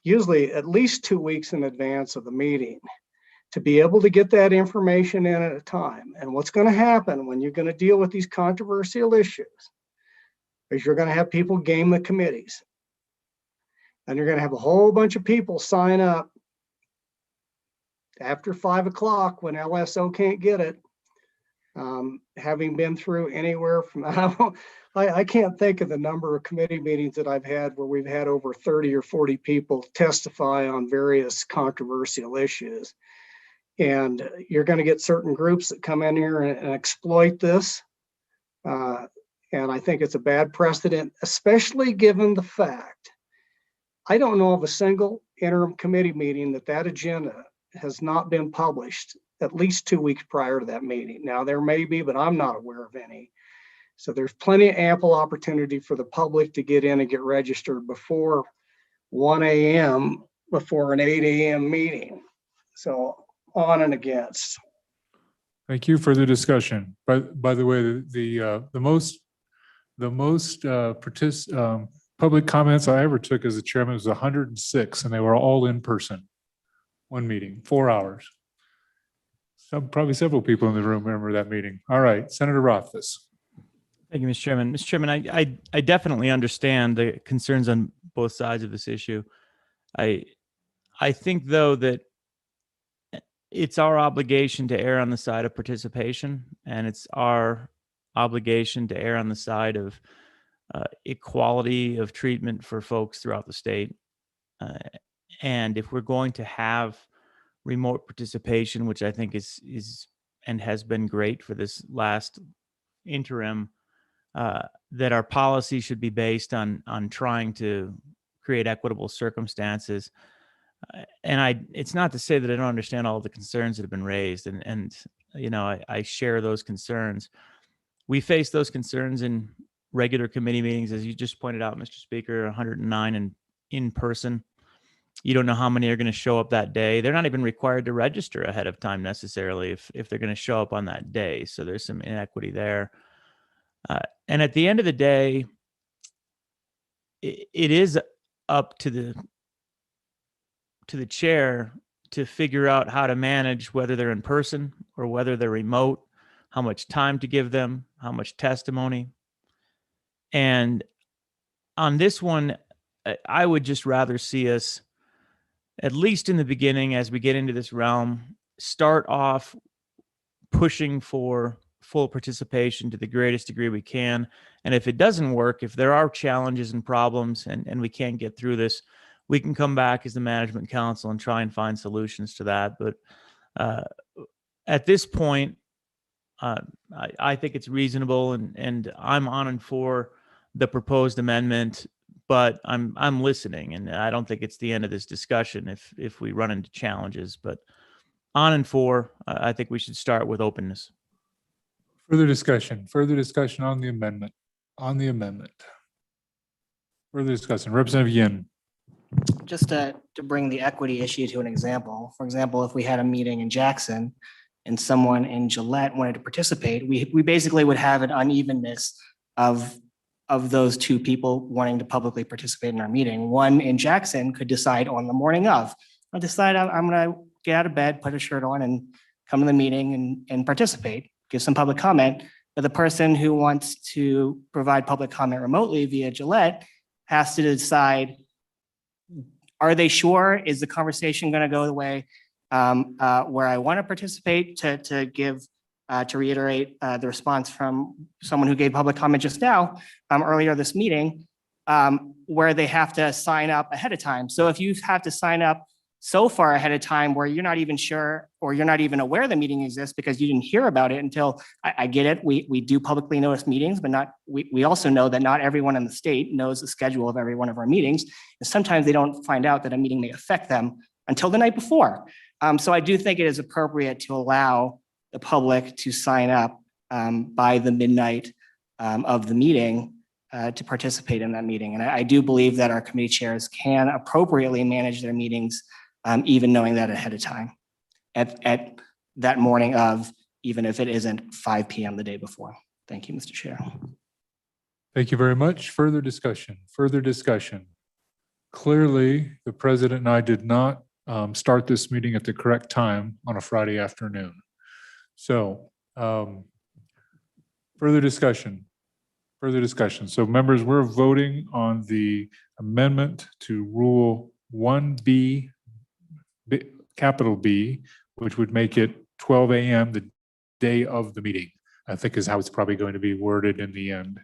usually at least 2 weeks in advance of the meeting, to be able to get that information in at a time. And what's going to happen when you're going to deal with these controversial issues is you're going to have people game the committees. And you're going to have a whole bunch of people sign up after 5 o'clock when LSO can't get it. Having been through anywhere from, I can't think of the number of committee meetings that I've had where we've had over 30 or 40 people testify on various controversial issues. And you're going to get certain groups that come in here and exploit this. And I think it's a bad precedent, especially given the fact, I don't know of a single interim committee meeting that agenda has not been published at least 2 weeks prior to that meeting. Now there may be, but I'm not aware of any. So there's plenty of ample opportunity for the public to get in and get registered before 1 a.m., before an 8 a.m. meeting. So on and against. Thank you. Further discussion. By the way, the most public comments I ever took as a chairman was 106, and they were all in person. One meeting, 4 hours. Probably several people in the room remember that meeting. All right, Senator Rothfuss. Thank you, Mr. Chairman. Mr. Chairman, I definitely understand the concerns on both sides of this issue. I think, though, that it's our obligation to err on the side of participation, and it's our obligation to err on the side of equality of treatment for folks throughout the state. And if we're going to have remote participation, which I think is and has been great for this last interim, that our policy should be based on trying to create equitable circumstances. And it's not to say that I don't understand all of the concerns that have been raised, and you know, I share those concerns. We face those concerns in regular committee meetings, as you just pointed out, Mr. Speaker, 109 in person. You don't know how many are going to show up that day. They're not even required to register ahead of time necessarily if they're going to show up on that day. So there's some inequity there. And at the end of the day, it is up to the chair to figure out how to manage whether they're in person or whether they're remote, how much time to give them, how much testimony. And on this one, I would just rather see us, at least in the beginning, as we get into this realm, start off pushing for full participation to the greatest degree we can. And if it doesn't work, if there are challenges and problems and we can't get through this, we can come back as the management council and try and find solutions to that. But at this point, I think it's reasonable, and I'm on and for the proposed amendment, but I'm listening, and I don't think it's the end of this discussion if we run into challenges. But on and for, I think we should start with openness. Further discussion on the amendment, Further discussion, Representative Yin. Just to bring the equity issue to an example, for example, if we had a meeting in Jackson and someone in Gillette wanted to participate, we basically would have an unevenness of those two people wanting to publicly participate in our meeting. One in Jackson could decide on the morning of, I'll decide I'm gonna get out of bed, put a shirt on and come to the meeting and participate, give some public comment. But the person who wants to provide public comment remotely via Gillette has to decide, are they sure? Is the conversation going to go the way where I want to participate? To reiterate the response from someone who gave public comment just now, earlier this meeting, where they have to sign up ahead of time. So if you have to sign up so far ahead of time where you're not even sure or you're not even aware the meeting exists because you didn't hear about it until, I get it, we do publicly notice meetings, but we also know that not everyone in the state knows the schedule of every one of our meetings. And sometimes they don't find out that a meeting may affect them until the night before. So I do think it is appropriate to allow the public to sign up by the midnight of the meeting to participate in that meeting. And I do believe that our committee chairs can appropriately manage their meetings, even knowing that ahead of time at that morning of, even if it isn't 5 p.m. the day before. Thank you, Mr. Chair. Thank you very much. Further discussion. Clearly, the president and I did not start this meeting at the correct time on a Friday afternoon. So further discussion. So members, we're voting on the amendment to Rule 1B, capital B, which would make it 12 a.m. the day of the meeting, I think is how it's probably going to be worded in the end.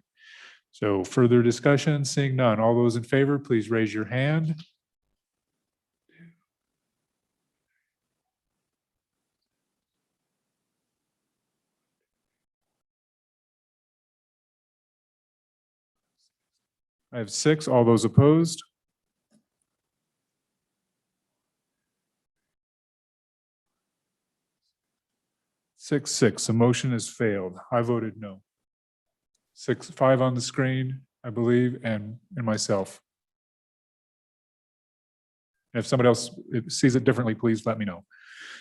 So further discussion, seeing none. All those in favor, please raise your hand. I have 6. All those opposed? Six. The motion has failed. I voted no. 5 on the screen, I believe, and myself. And if somebody else sees it differently, please let me know.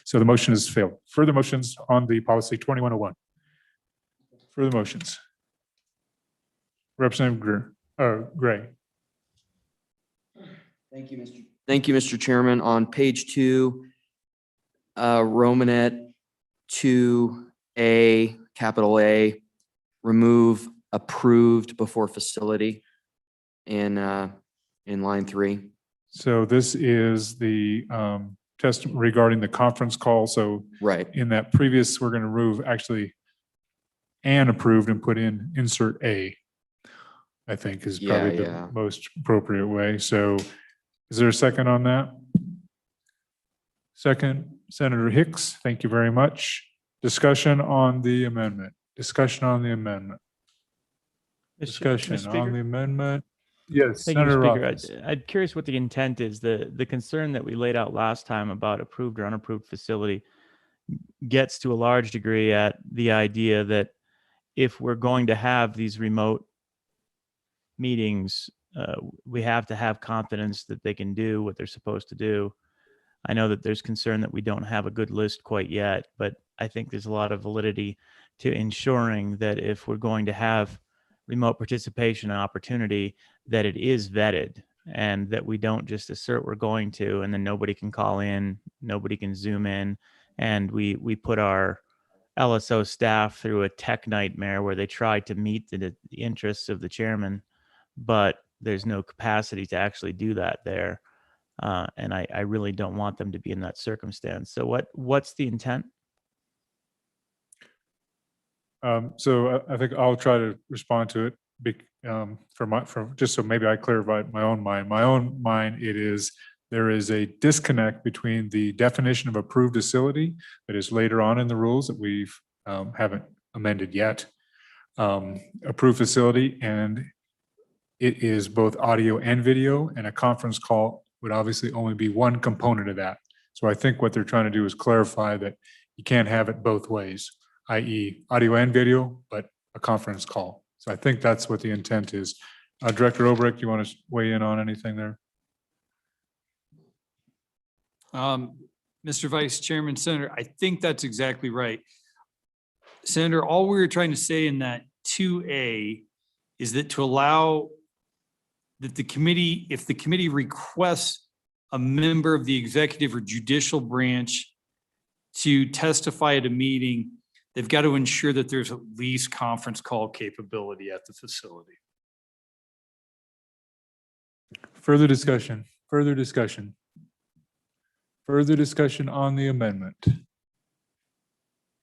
So the motion has failed. Further motions on the policy 2101. Further motions. Representative Gray. Thank you, Mr. Chairman. On page 2, Romanet 2A, capital A, remove approved before facility in line 3. So this is the test regarding the conference call. So right in that previous, we're going to remove actually and approved and put in insert A, I think is probably the Yeah. most appropriate way. So is there a second on that? Second, Senator Hicks, thank you very much. Discussion on the amendment. Discussion on the amendment. Discussion Mr. on Speaker? the amendment. Yes, Thank you, Senator Mr. Rothfuss. Speaker. I'm curious what the intent is. The concern that we laid out last time about approved or unapproved facility gets to a large degree at the idea that if we're going to have these remote meetings, we have to have confidence that they can do what they're supposed to do. I know that there's concern that we don't have a good list quite yet, but I think there's a lot of validity to ensuring that if we're going to have remote participation and opportunity, that it is vetted and that we don't just assert we're going to, and then nobody can call in, nobody can Zoom in, and we put our LSO staff through a tech nightmare where they try to meet the interests of the chairman, but there's no capacity to actually do that there. And I really don't want them to be in that circumstance. So what's the intent? So I think I'll try to respond to it just so maybe I clarify my own mind. My own mind, there is a disconnect between the definition of approved facility that is later on in the rules that we've haven't amended yet. Approved facility, and it is both audio and video, and a conference call would obviously only be one component of that. So I think what they're trying to do is clarify that you can't have it both ways, i.e. audio and video, but a conference call. So I think that's what the intent is. Director Obrecht, you want to weigh in on anything there? Mr. Vice Chairman, Senator, I think that's exactly right. Senator, all we were trying to say in that 2A is that to allow that the committee, if the committee requests a member of the executive or judicial branch to testify at a meeting, they've got to ensure that there's at least conference call capability at the facility. Further discussion, further discussion. Further discussion on the amendment.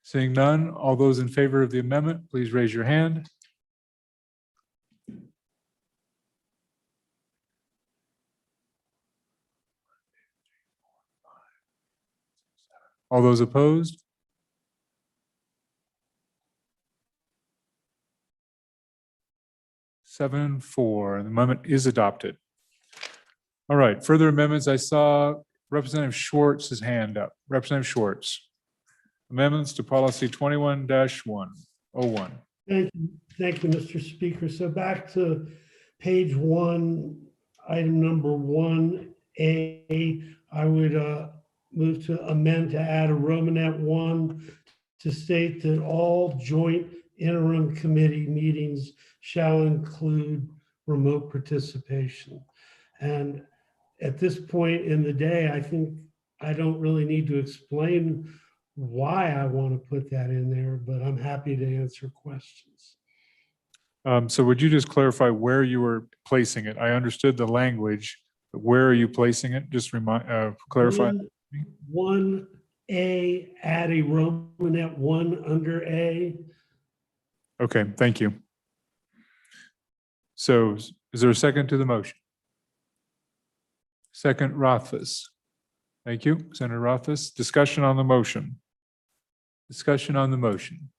Seeing none, all those in favor of the amendment, please raise your hand. All those opposed? Seven, four, the amendment is adopted. All right, further amendments. I saw Representative Schwartz's hand up. Representative Schwartz. Amendments to policy 21-101. Thank you, Mr. Speaker. So back to page 1, item number 1A, I would move to amend to add a Romanet 1 to state that all joint interim committee meetings shall include remote participation. And at this point in the day, I think I don't really need to explain why I want to put that in there, but I'm happy to answer questions. So would you just clarify where you were placing it? I understood the language, but where are you placing it? Just clarify. 1A, add a Romanet 1 under A. Okay, thank you. So is there a second to the motion? Second, Rothfuss. Thank you, Senator Rothfuss. Discussion on the motion. Discussion on the motion.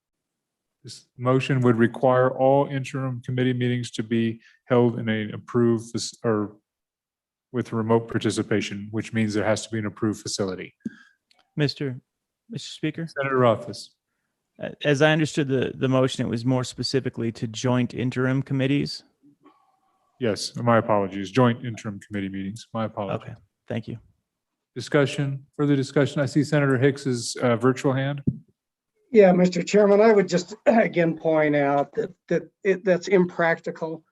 This motion would require all interim committee meetings to be held in an approved or with remote participation, which means there has to be an approved facility. Mr. Speaker? Senator Rothfuss. As I understood the motion, it was more specifically to joint interim committees. Yes, my apologies. Joint interim committee meetings. My apologies. Okay, thank you. Discussion, further discussion. I see Senator Hicks's virtual hand. Yeah, Mr. Chairman, I would just again point out that's impractical.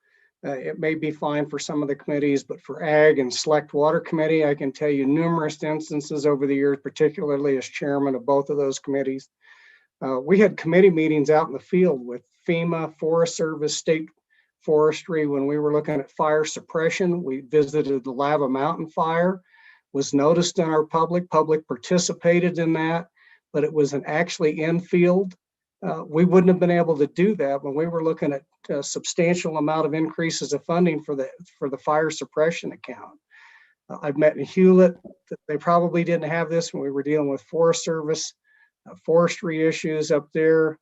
It may be fine for some of the committees, but for Ag and Select Water Committee, I can tell you numerous instances over the years, particularly as chairman of both of those committees. We had committee meetings out in the field with FEMA, Forest Service, State Forestry. When we were looking at fire suppression, we visited the Lava Mountain fire, was noticed in our public participated in that, but it was an actually in-field we wouldn't have been able to do that when we were looking at a substantial amount of increases of funding for the fire suppression account. I've met in Hewlett that they probably didn't have this when we were dealing with Forest Service, forestry issues up there.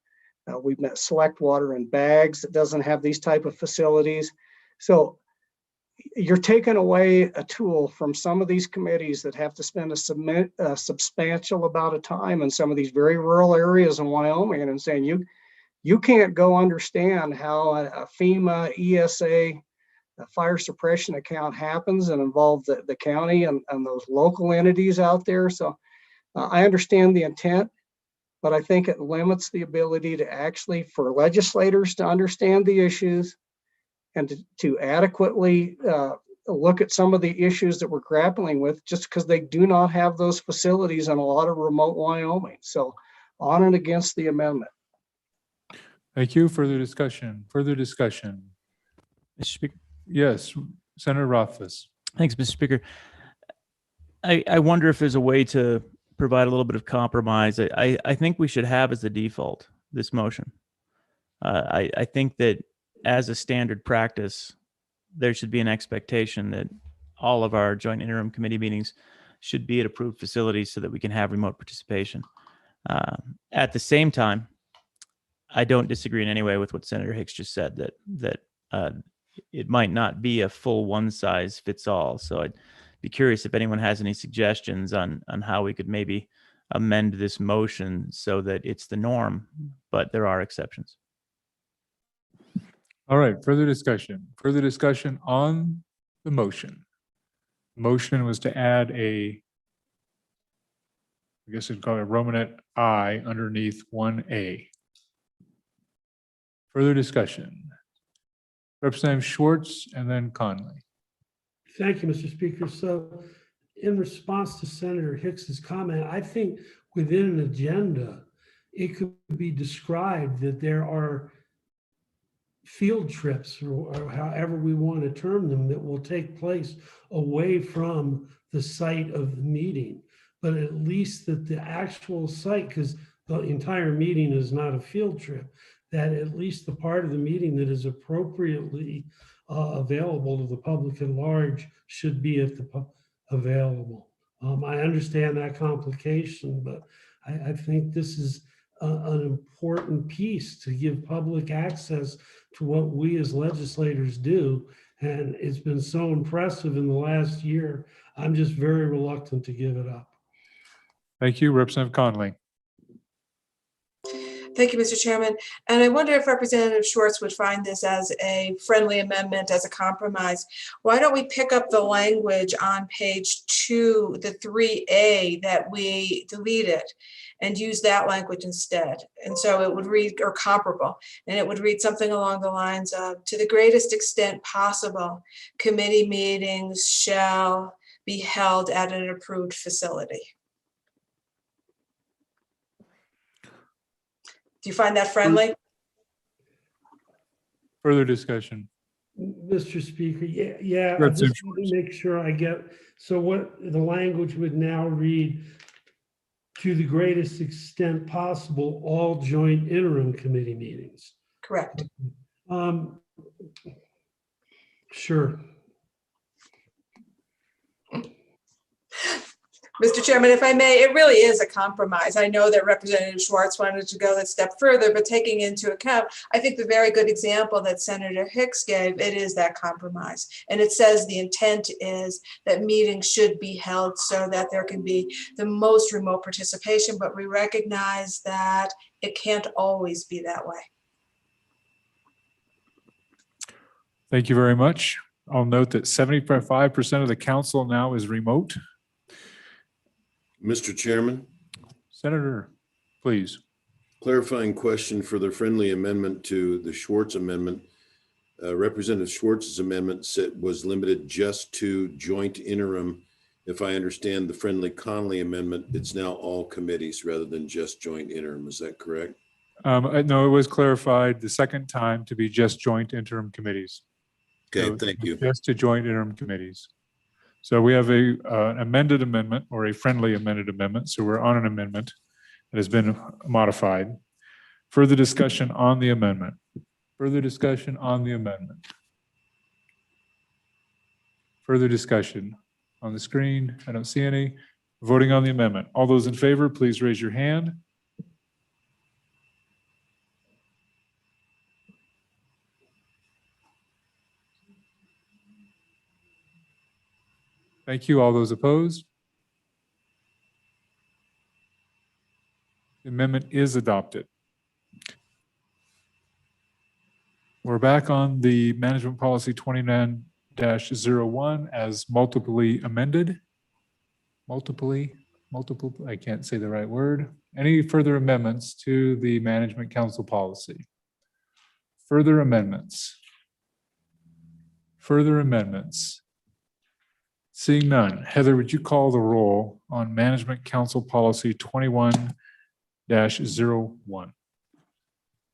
We've met Select Water and Bags that doesn't have these type of facilities. So you're taking away a tool from some of these committees that have to spend a substantial amount of time in some of these very rural areas in Wyoming and saying you can't go understand how a FEMA ESA a fire suppression account happens and involve the county and those local entities out there. So I understand the intent, but I think it limits the ability to actually for legislators to understand the issues and to adequately look at some of the issues that we're grappling with, just because they do not have those facilities in a lot of remote Wyoming. So on and against the amendment. Thank you. Further discussion, Mr. Speaker. Yes, Senator Rothfuss. Thanks, Mr. Speaker. I wonder if there's a way to provide a little bit of compromise. I think we should have as the default this motion. I think that as a standard practice, there should be an expectation that all of our joint interim committee meetings should be at approved facilities so that we can have remote participation. At the same time, I don't disagree in any way with what Senator Hicks just said, that it might not be a full one size fits all. So I'd be curious if anyone has any suggestions on how we could maybe amend this motion so that it's the norm, but there are exceptions. All right, further discussion on the motion. Motion was to add I guess it'd call it Romanet I underneath 1A. Further discussion. Representative Schwartz and then Conley. Thank you, Mr. Speaker. So in response to Senator Hicks's comment, I think within an agenda, it could be described that there are field trips or however we want to term them that will take place away from the site of the meeting, but at least that the actual site, because the entire meeting is not a field trip, that at least the part of the meeting that is appropriately available to the public at large should be available. I understand that complication, but I think this is an important piece to give public access to what we as legislators do. And it's been so impressive in the last year. I'm just very reluctant to give it up. Thank you, Representative Conley. Thank you, Mr. Chairman. And I wonder if Representative Schwartz would find this as a friendly amendment, as a compromise. Why don't we pick up the language on page 2, the 3A that we deleted, and use that language instead? And so it would read, or comparable, and it would read something along the lines of, to the greatest extent possible, committee meetings shall be held at an approved facility. Do you find that friendly? Further discussion. Mr. Speaker, yeah, That's just let me make sure I get, so what the language would now read, to the greatest extent possible, all joint interim committee meetings. Correct. Sure. Mr. Chairman, if I may, it really is a compromise. I know that Representative Schwartz wanted to go that step further, but taking into account, I think the very good example that Senator Hicks gave, it is that compromise. And it says the intent is that meetings should be held so that there can be the most remote participation, but we recognize that it can't always be that way. Thank you very much. I'll note that 75% of the council now is remote. Mr. Chairman, Senator, please. clarifying question for the friendly amendment to the Schwartz amendment. Representative Schwartz's amendment was limited just to joint interim. If I understand the friendly Conley amendment, it's now all committees rather than just joint interim. Is that correct? No, it was clarified the second time to be just joint interim committees. Okay, So thank you. Just to joint interim committees. So we have an amended amendment or a friendly amended amendment. So we're on an amendment that has been modified. Further discussion on the amendment. Further discussion on the amendment. Further discussion on the screen. I don't see any. Voting on the amendment. All those in favor, please raise your hand. Thank you. All those opposed? The amendment is adopted. We're back on the Management Policy 29-01 as multiply amended. Multiple, I can't say the right word. Any further amendments to the Management Council policy? Further amendments? Further amendments? Seeing none, Heather, would you call the roll on Management Council Policy 21-01?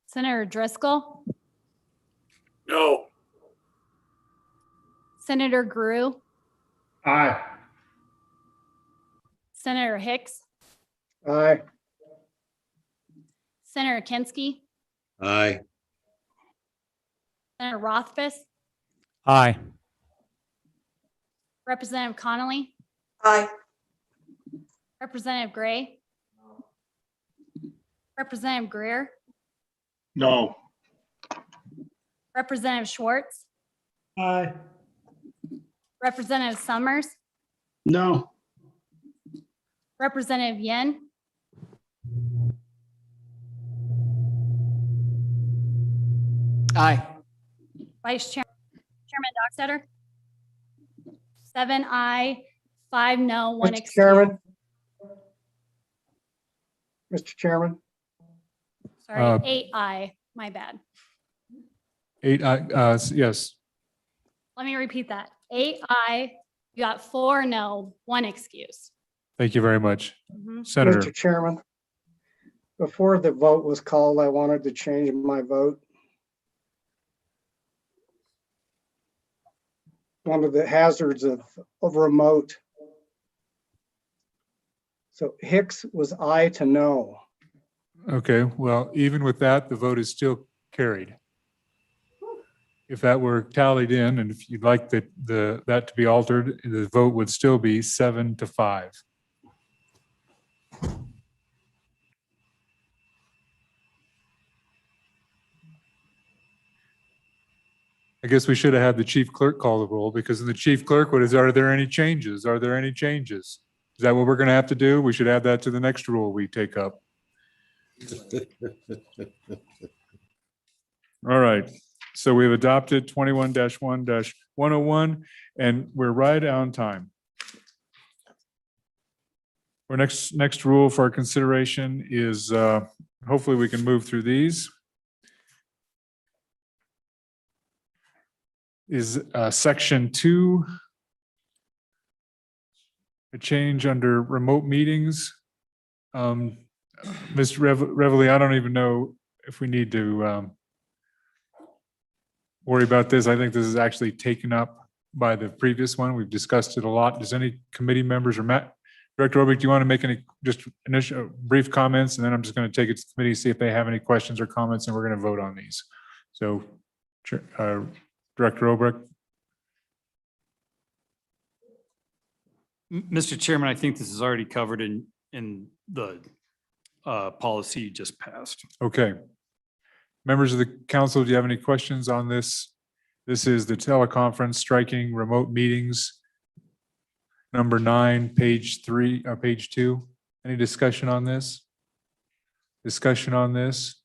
Senator Driscoll, No. Senator Grew, Aye. Senator Hicks, Aye. Senator Kinsky, Aye. Senator Rothfuss, Aye. Representative Connolly, Aye. Representative Gray, Representative Greer, No. Representative Schwartz, Aye. Representative Summers, No. Representative Yen, Aye. Vice Chairman Dockstader. 7 aye, 5 no, 1 Mr. excuse. Chairman. Mr. Chairman, Sorry, 8 aye, my bad. 8 yes. Let me repeat that. 8 aye, you got 4 no, 1 excuse. Thank you very much. Mhm. Senator, Mr. Chairman, before the vote was called, I wanted to change my vote. One of the hazards of remote. So Hicks was aye to no. okay, well, even with that, the vote is still carried. If that were tallied in, and if you'd like that to be altered, the vote would still be 7-5. I guess we should have had the chief clerk call the roll, because in the chief clerk, are there any changes? Are there any changes? Is that what we're gonna have to do? We should add that to the next rule we take up. All right, so we've adopted 21-1-101, and we're right on time. Our next rule for our consideration is, hopefully we can move through these. Is section 2. A change under remote meetings. Mr. Reveille, I don't even know if we need to worry about this. I think this is actually taken up by the previous one. We've discussed it a lot. Does any committee members or Director Obick, do you want to make any just initial brief comments? And then I'm just going to take it to the committee, see if they have any questions or comments, and we're going to vote on these. So, Director Obick. Mr. Chairman, I think this is already covered in the policy you just passed. Okay. Members of the council, do you have any questions on this? This is the teleconference striking remote meetings. Number 9, page 3, or page 2. Any discussion on this? Discussion on this?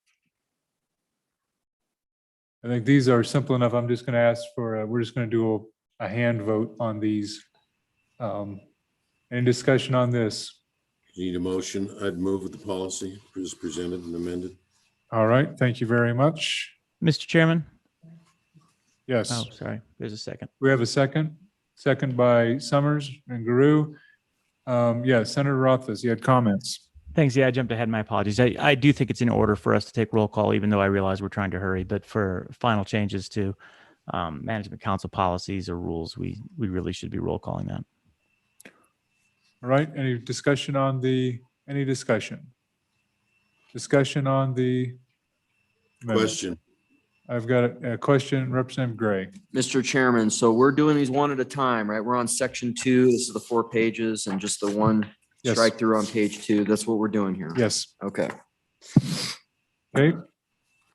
I think these are simple enough. I'm just going to ask for, we're just going to do a hand vote on these. Any discussion on this? Need a motion? I'd move with the policy as presented and amended. All right, thank you very much. Mr. Chairman? Yes. Oh, sorry. There's a second. We have a second. Second by Summers and Guru. Yeah, Senator Rothfuss, you had comments. Thanks. Yeah, I jumped ahead. My apologies. I do think it's in order for us to take roll call, even though I realize we're trying to hurry. But for final changes to management council policies or rules, we really should be roll calling that. All right, any discussion on any discussion? Discussion on the Question. I've got a question, Representative Gray. Mr. Chairman, so we're doing these one at a time, right? We're on section 2. This is the 4 pages and just the one Yes. strike through on page 2. That's what we're doing here. Yes. Okay. Okay.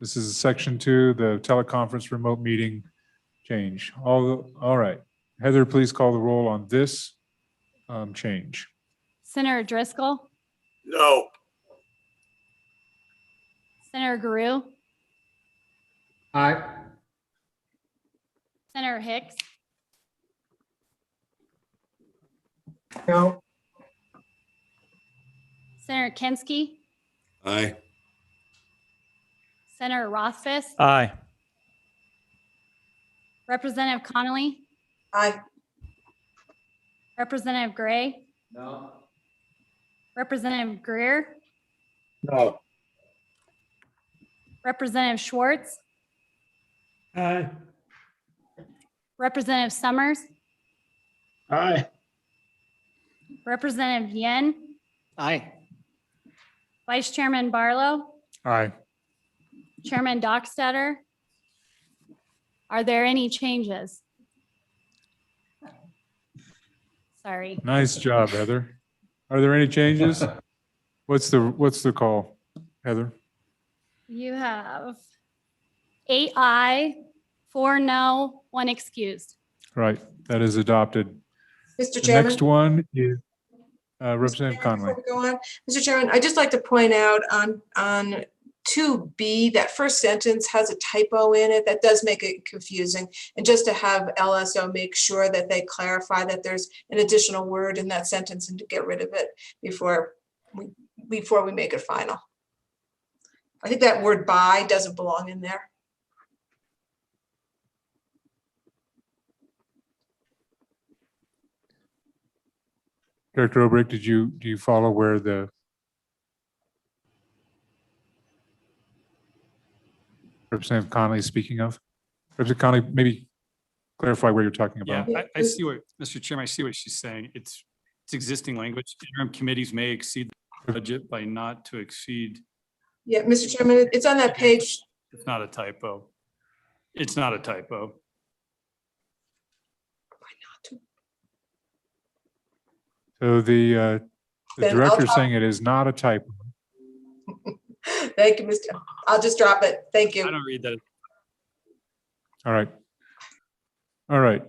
This is section 2, the teleconference remote meeting change. All right. Heather, please call the roll on this change. Senator Driscoll, No. Senator Guru, Aye. Senator Hicks, No. Senator Kinsky, Aye. Senator Rothfuss, Aye. Representative Connolly, Aye. Representative Gray, No. Representative Greer, No. Representative Schwartz, Aye. Representative Summers, Aye. Representative Yen, Aye. Vice Chairman Barlow, Aye. Chairman Dockstader. Are there any changes? Sorry. Nice job, Heather. Are there any changes? What's the call, Heather? You have 8 aye, 4 no, 1 excused. Right, that is adopted. Mr. The Chairman. next one is Representative Conley. Before we go on, Mr. Chairman, I'd just like to point out on 2B, that first sentence has a typo in it. That does make it confusing. And just to have LSO make sure that they clarify that there's an additional word in that sentence and to get rid of it before we make it final. I think that word by doesn't belong in there. Director Obrick, do you follow where the Representative Conley is speaking of? Representative Conley, maybe clarify where you're talking Yeah, about. I see what, Mr. Chairman, I see what she's saying. It's existing language. Interim committees may exceed the budget by not to exceed. Yeah, Mr. Chairman, it's on that page. It's not a typo. It's not a typo. So the Then I'll director's drop- saying it is not a typo. Thank you, Mr. I'll just drop it. Thank you. I don't read that. All right. All right.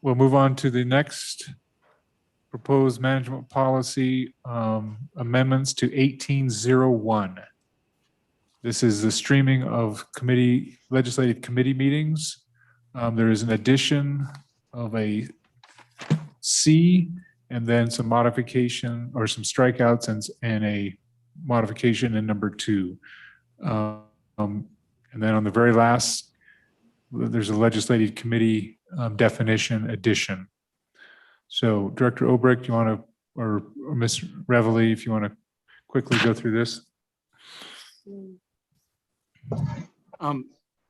We'll move on to the next proposed management policy amendments to 1801. This is the streaming of legislative committee meetings. There is an addition of a C and then some modification or some strikeouts and a modification in number 2. And then on the very last, there's a legislative committee definition addition. So Director Obrick, you want to, or Ms. Reveille, if you want to quickly go through this?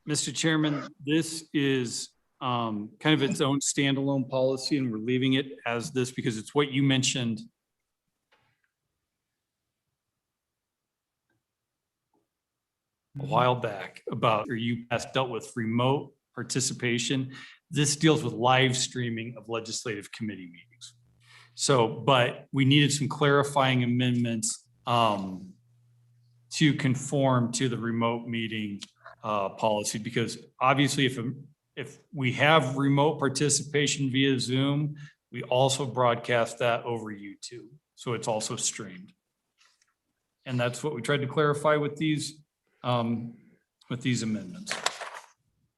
Mr. Chairman, this is kind of its own standalone policy, and we're leaving it as this because it's what you mentioned a while back about, or you have dealt with remote participation. This deals with live streaming of legislative committee meetings. So, but we needed some clarifying amendments to conform to the remote meeting policy, because obviously if we have remote participation via Zoom, we also broadcast that over YouTube. So it's also streamed. And that's what we tried to clarify with these amendments.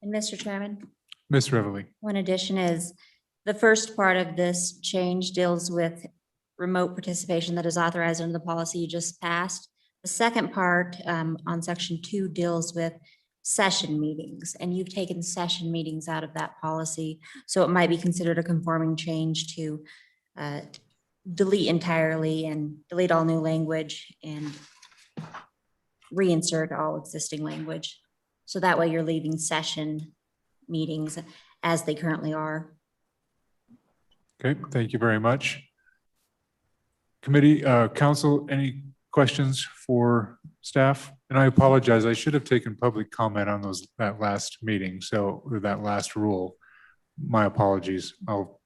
And Mr. Chairman, Ms. Reveille. one addition is the first part of this change deals with remote participation that is authorized under the policy you just passed. The second part on section 2 deals with session meetings, and you've taken session meetings out of that policy. So it might be considered a conforming change to delete entirely and delete all new language and reinsert all existing language. So that way you're leaving session meetings as they currently are. Okay, thank you very much. Committee, council, any questions for staff? And I apologize, I should have taken public comment on that last meeting, or that last rule. My apologies. I'll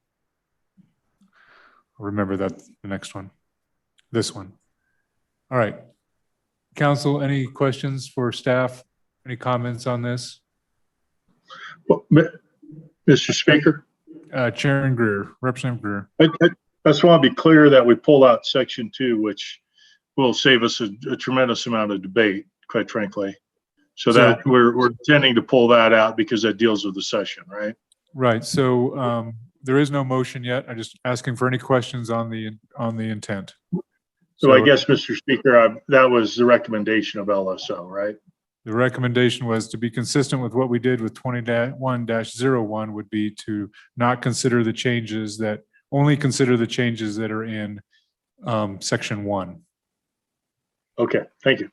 remember that the next one, this one. All right. Council, any questions for staff? Any comments on this? Well, Mr. Speaker, Chairman Greer, Representative Greer. I just want to be clear that we pull out section 2, which will save us a tremendous amount of debate, quite frankly. So that we're intending to pull that out because that deals with the session, right? Right. So there is no motion yet. I'm just asking for any questions on the intent. So I guess, Mr. Speaker, that was the recommendation of LSO, right? The recommendation was to be consistent with what we did with 21-01 would be to not consider the changes only consider the changes that are in section 1. Okay, thank you.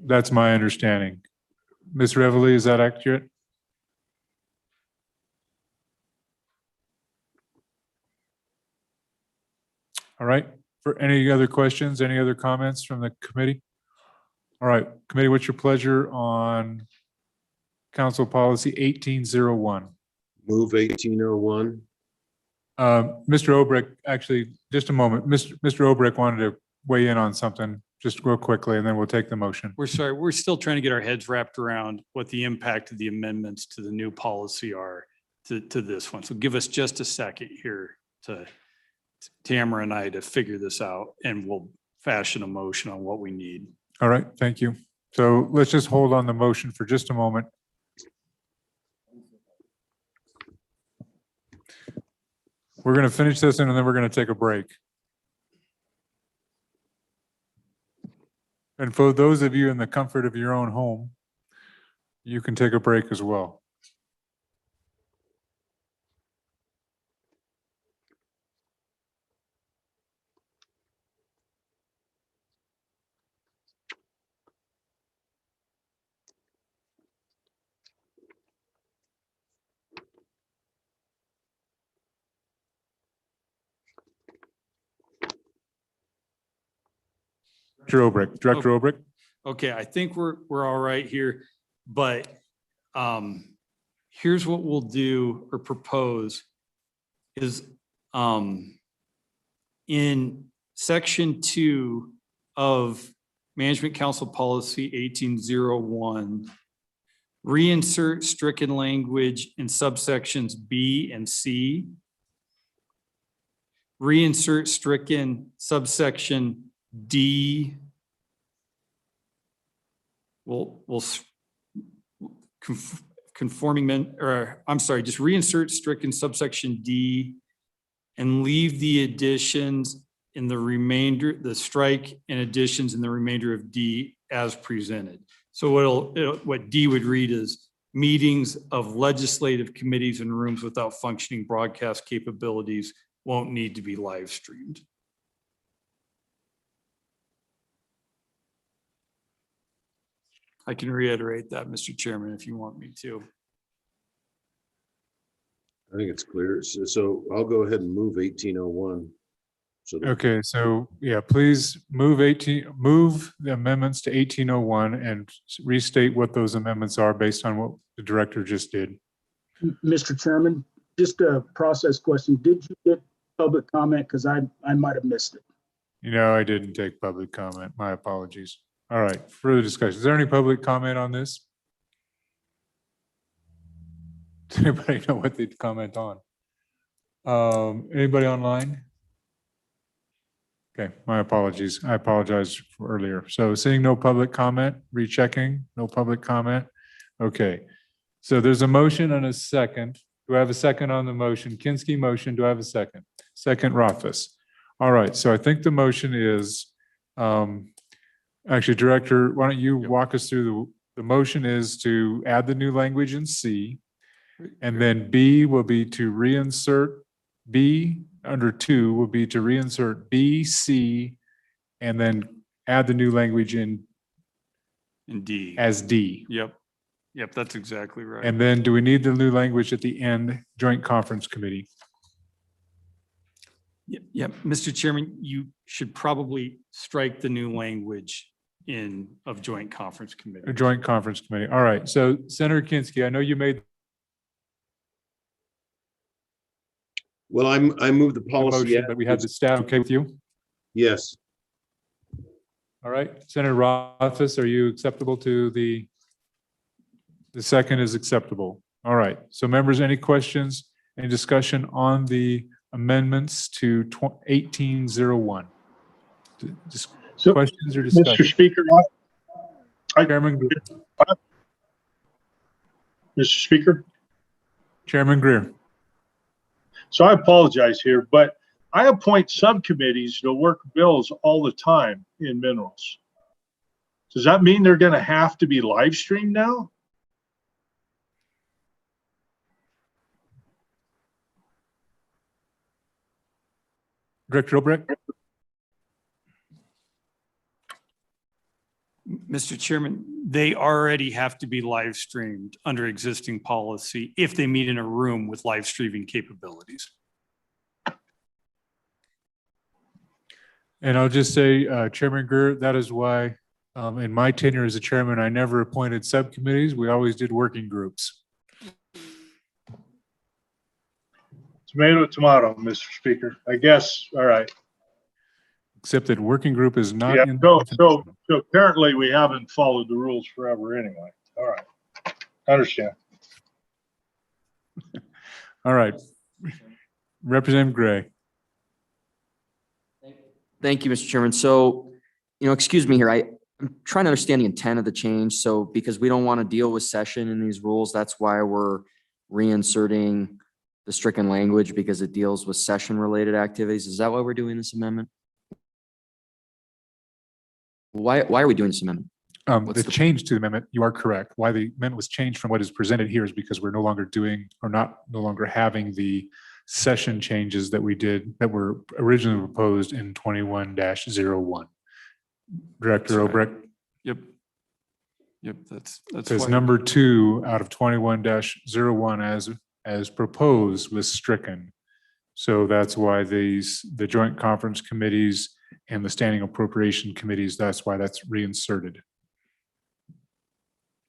That's my understanding. Ms. Reveille, is that accurate? All right. For any other questions, any other comments from the committee? All right, committee, what's your pleasure on council policy 1801? Move 1801. Mr. Obrecht, actually, just a moment. Mr. Obrecht wanted to weigh in on something just real quickly, and then we'll take the motion. We're sorry, we're still trying to get our heads wrapped around what the impact of the amendments to the new policy are to this one. So give us just a second here to Tamara and I to figure this out, and we'll fashion a motion on what we need. All right, thank you. So let's just hold on the motion for just a moment. We're going to finish this and then we're going to take a break. And for those of you in the comfort of your own home, you can take a break as well. Director Obrecht. Okay, I think we're all right here, but here's what we'll do or propose is in section 2 of Management Council Policy 1801, reinsert stricken language in subsections B and C. Reinsert stricken subsection D. Just reinsert stricken subsection D and leave the additions in the remainder, the strike and additions in the remainder of D as presented. So what D would read is meetings of legislative committees and rooms without functioning broadcast capabilities won't need to be live streamed. I can reiterate that, Mr. Chairman, if you want me to. I think it's clear. So I'll go ahead and move 1801. So Okay, so yeah, please move the amendments to 1801 and restate what those amendments are based on what the director just did. Mr. Chairman, just a process question. Did you get public comment? Because I might have missed it. I didn't take public comment. My apologies. All right, further discussion. Is there any public comment on this? Does anybody know what they'd comment on? Anybody online? Okay, my apologies. I apologize for earlier. So seeing no public comment, rechecking, no public comment. Okay, so there's a motion and a second. Do I have a second on the motion? Kinski motion, do I have a second? Second, Rothfuss. All right, so I think the motion is, actually, Director, why don't you walk us through the motion is to add the new language in C, and then B will be to reinsert B under 2 will be to reinsert B, C, and then add the new language in D. As D. Yep, that's exactly right. And then do we need the new language at the end, joint conference committee? Yep, Mr. Chairman, you should probably strike the new language of joint conference committee. A joint conference committee. All right. So Senator Kinski, I know you made Well, I moved the the policy. motion, but we had the staff okay with you? Yes. All right. Senator Rothfuss, are you acceptable to the second is acceptable? All right. So members, any questions, any discussion on the amendments to 1801? Just So, questions or Mr. discussion? Speaker, Chairman, Mr. Speaker, Chairman Greer. so I apologize here, but I appoint subcommittees to work bills all the time in minerals. Does that mean they're going to have to be live streamed now? Director Obrecht? Mr. Chairman, they already have to be live streamed under existing policy if they meet in a room with live streaming capabilities. And I'll just say, Chairman Greer, that is why in my tenure as a chairman, I never appointed subcommittees. We always did working groups. Tomato, tomato, Mr. Speaker. I guess, all right. Except that working group is not Yeah, in. so apparently we haven't followed the rules forever anyway. All right. I understand. All right. Representative Gray. Thank you, Mr. Chairman. So, excuse me here. I'm trying to understand the intent of the change. So because we don't want to deal with session in these rules, that's why we're reinserting the stricken language because it deals with session related activities. Is that why we're doing this amendment? Why are we doing this amendment? The change to the amendment, you are correct. Why the amendment was changed from what is presented here is because we're no longer having the session changes that we did that were originally proposed in 21-01. Director Obrecht. Yep. That's Because why- number 2 out of 21-01 as proposed was stricken. So that's why the joint conference committees and the standing appropriation committees, that's why that's reinserted.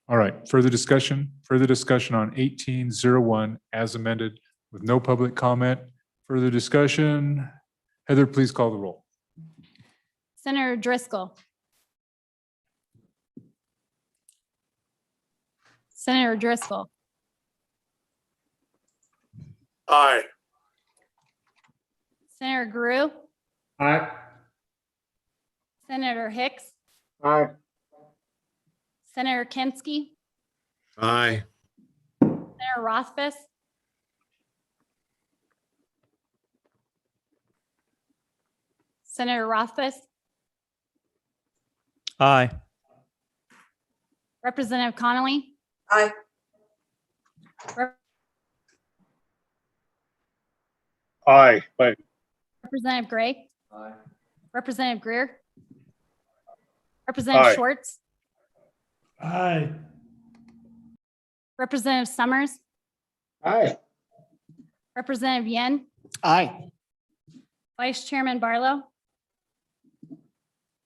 All right, further discussion on 1801 as amended with no public comment. Further discussion. Heather, please call the roll. Senator Driscoll. Senator Driscoll. Aye. Senator Grew. Aye. Senator Hicks. Aye. Senator Kinski. Aye. Senator Rothfuss. Senator Rothfuss. Aye. Representative Connolly. Aye. Aye. Wait. Representative Gray. Aye. Representative Greer. Representative Aye. Schwartz. Aye. Representative Summers. Aye. Representative Yen. Aye. Vice Chairman Barlow.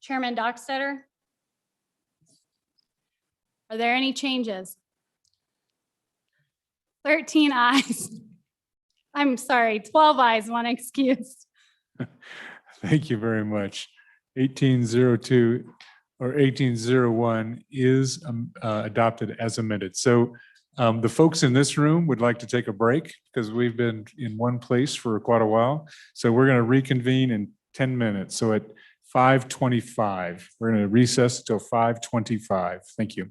Chairman Dockstetter. Are there any changes? 13 ayes. I'm sorry, 12 ayes, one excuse. Thank you very much. 1802 or 1801 is adopted as amended. So the folks in this room would like to take a break because we've been in one place for quite a while. So we're going to reconvene in 10 minutes. So at 5:25, we're going to recess till 5:25. Thank you.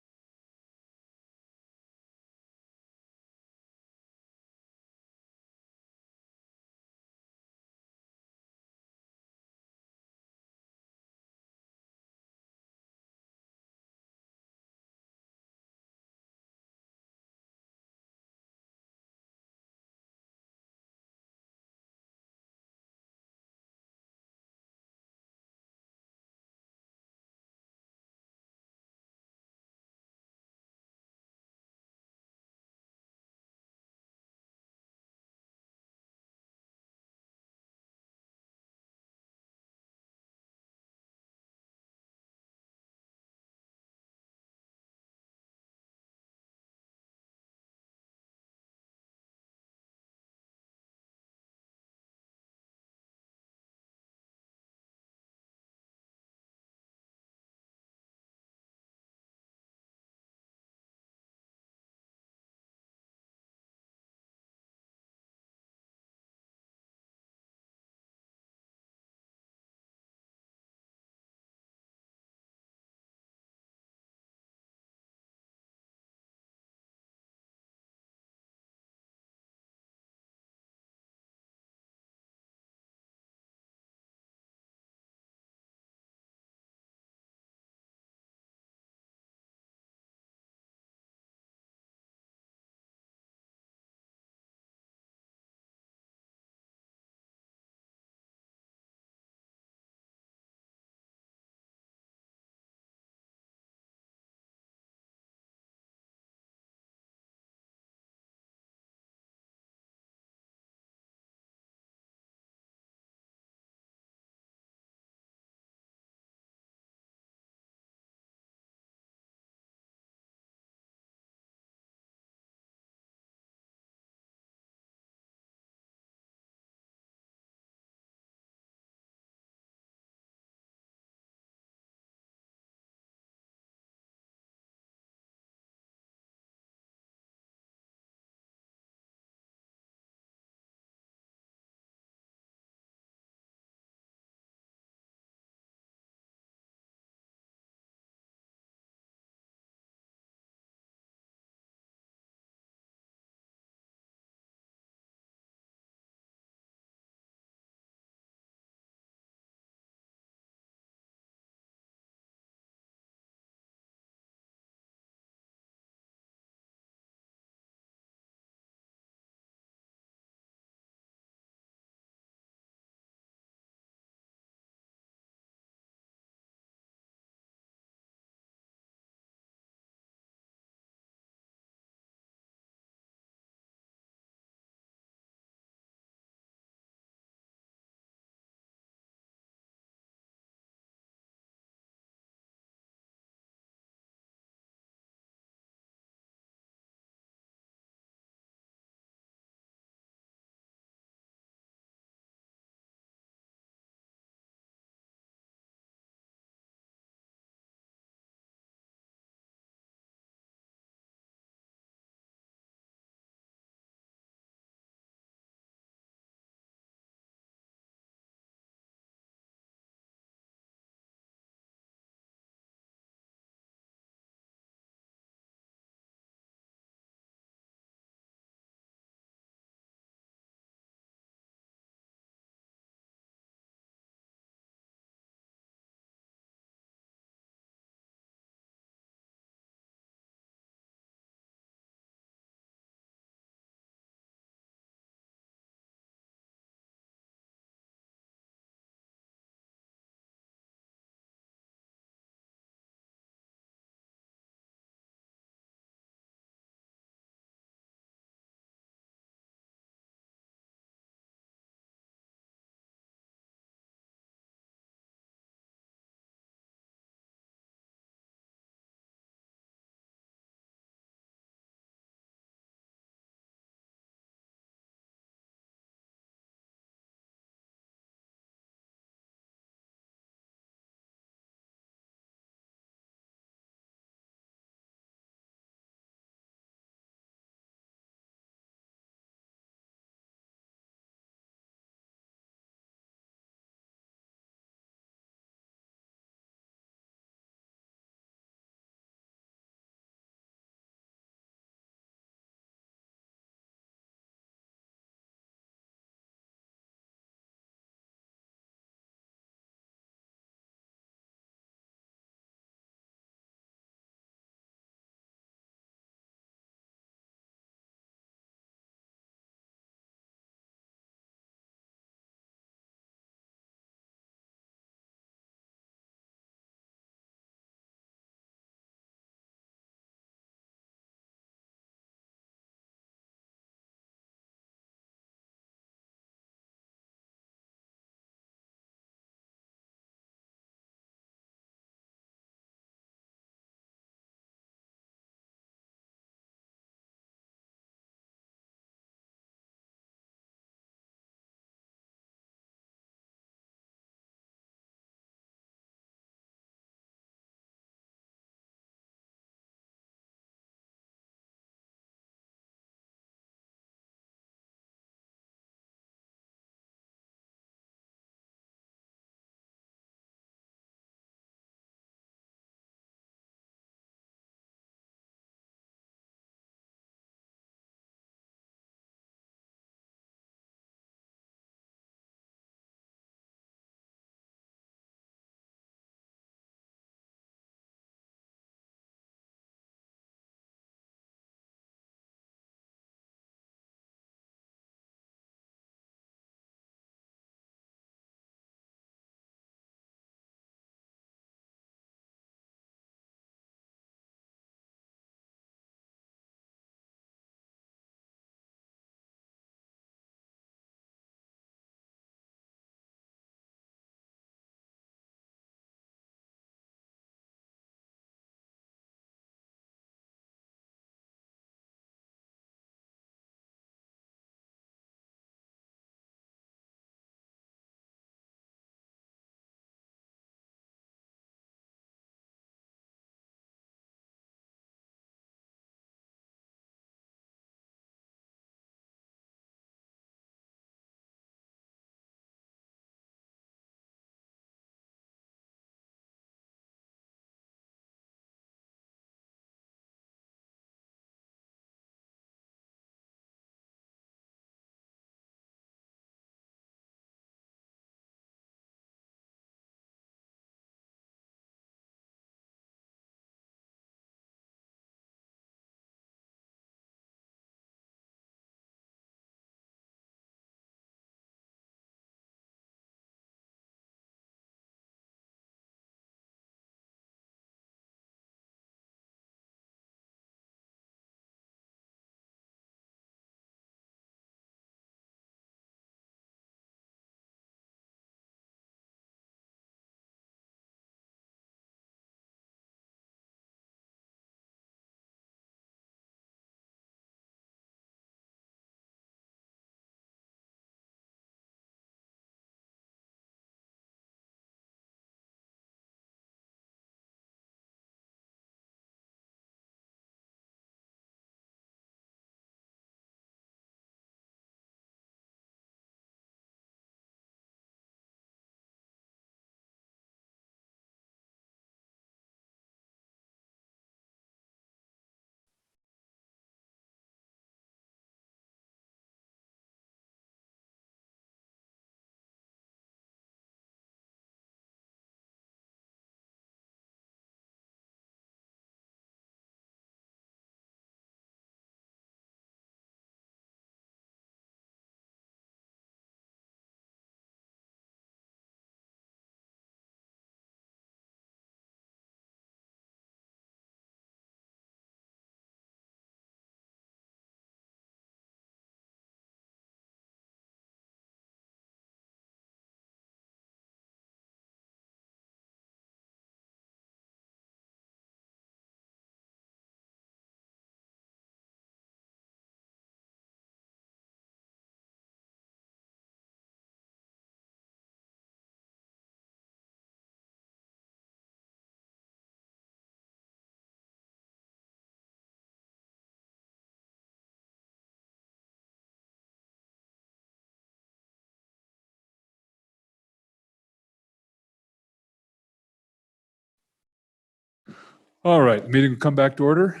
All right, the meeting will come back to order.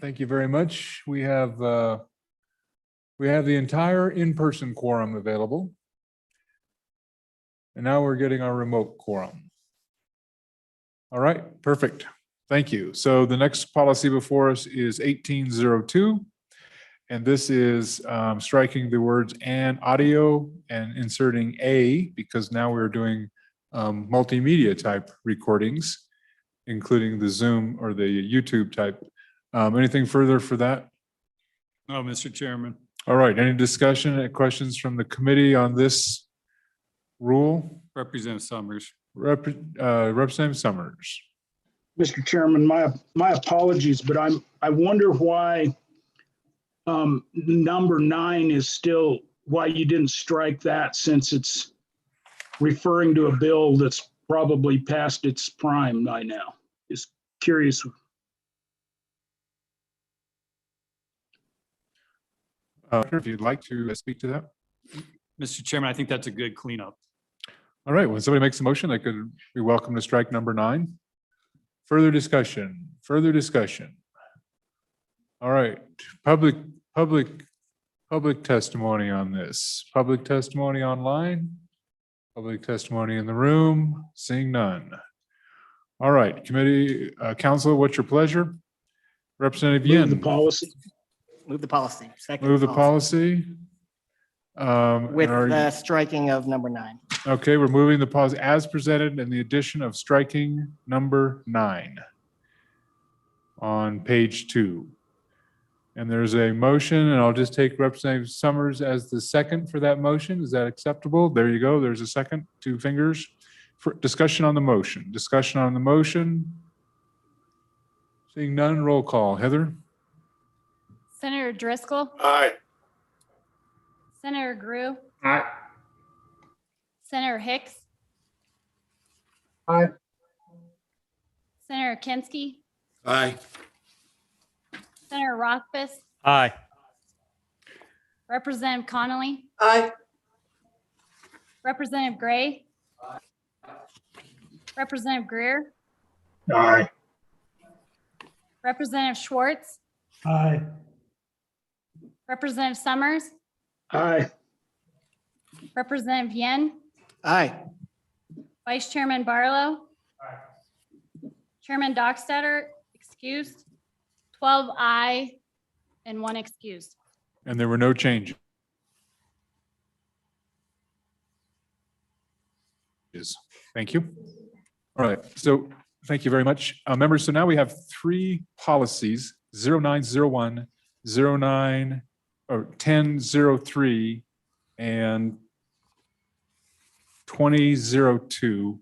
Thank you very much. We have the entire in-person quorum available. And now we're getting our remote quorum. All right, perfect. Thank you. So the next policy before us is 1802. And this is striking the words "and audio" and inserting "a," because now we're doing multimedia type recordings, including the Zoom or the YouTube type. Anything further for that? No, Mr. Chairman. All right, any discussion, any questions from the committee on this rule? Representative Summers. Representative Summers. Mr. Chairman, my apologies, but I wonder why number 9 is still, why you didn't strike that, since it's referring to a bill that's probably past its prime by now. Just curious. If you'd like to speak to that. Mr. Chairman, I think that's a good cleanup. All right, when somebody makes a motion, they could be welcome to strike number 9. Further discussion, further discussion. All right, public testimony on this. Public testimony online, public testimony in the room, seeing none. All right, committee, council, what's your pleasure? Representative Yin. Move the policy. Move the policy. Second Move the policy. With and are the you- striking of number 9. Okay, we're moving the policy as presented and the addition of striking number 9 on page 2. And there's a motion, and I'll just take Representative Summers as the second for that motion. Is that acceptable? There you go. There's a second, 2 fingers. For discussion on the motion. Discussion on the motion. Seeing none, roll call. Heather? Senator Driscoll, Aye. Senator Grew, Aye. Senator Hicks, Aye. Senator Kinsky, Aye. Senator Rothfuss, Aye. Representative Connolly, Aye. Representative Gray, Representative Greer, Aye. Representative Schwartz, Aye. Representative Summers, Aye. Representative Yen, Aye. Vice Chairman Barlow, Chairman Dockstader, excused, 12 aye and 1 excused. And there were no changes. Thank you. All right, so thank you very much. Members, so now we have 3 policies, 0901, 09, or 1003, and 2002.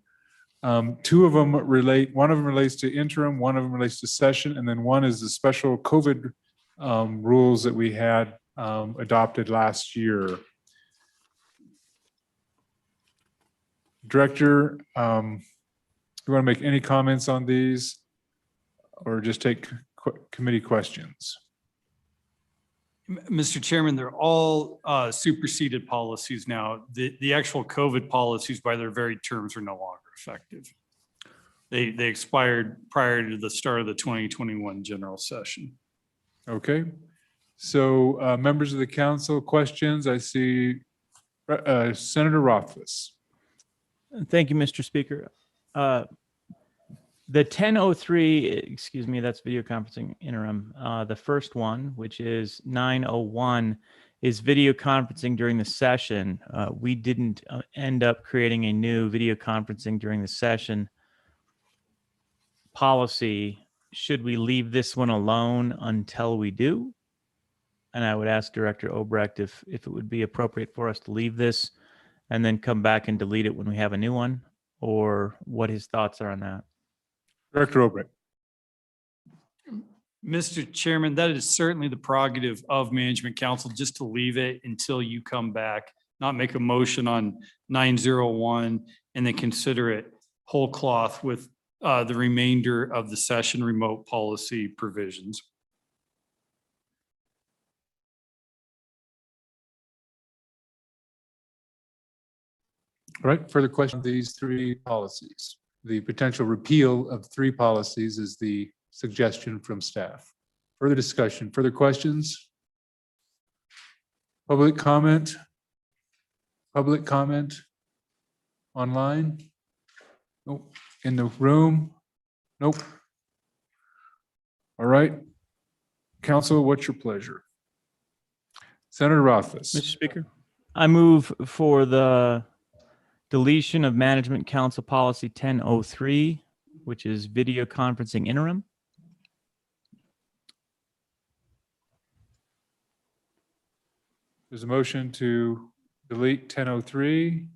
2 of them relate, one of them relates to interim, one of them relates to session, and then one is the special COVID rules that we had adopted last year. Director, you want to make any comments on these or just take committee questions? Mr. Chairman, they're all superseded policies now. The actual COVID policies by their very terms are no longer effective. They expired prior to the start of the 2021 general session. Okay, so members of the council, questions? I see Senator Rothfuss. Thank you, Mr. Speaker. The 1003, excuse me, that's video conferencing interim. The first one, which is 901, is video conferencing during the session. We didn't end up creating a new video conferencing during the session policy. Should we leave this one alone until we do? And I would ask Director Obrecht if it would be appropriate for us to leave this and then come back and delete it when we have a new one, or what his thoughts are on that. Director Obrecht. Mr. Chairman, that is certainly the prerogative of Management Council, just to leave it until you come back, not make a motion on 901 and then consider it whole cloth with the remainder of the session remote policy provisions. All right, further questions on these 3 policies? the potential repeal of 3 policies is the suggestion from staff. Further discussion, further questions? Public comment? Public comment online? Nope. In the room? Nope. All right. Council, what's your pleasure? Senator Rothfuss. Mr. Speaker, I move for the deletion of Management Council Policy 1003, which is video conferencing interim. There's a motion to delete 1003.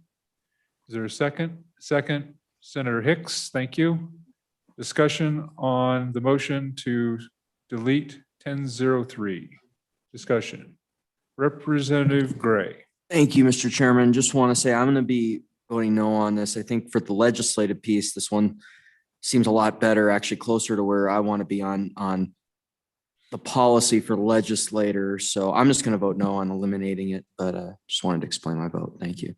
Is there a second? Second, Senator Hicks, thank you. Discussion on the motion to delete 1003. Discussion. Representative Gray. Thank you, Mr. Chairman. Just want to say I'm going to be voting no on this. I think for the legislative piece, this one seems a lot better, actually closer to where I want to be on the policy for legislators. So I'm just going to vote no on eliminating it, but just wanted to explain my vote. Thank you.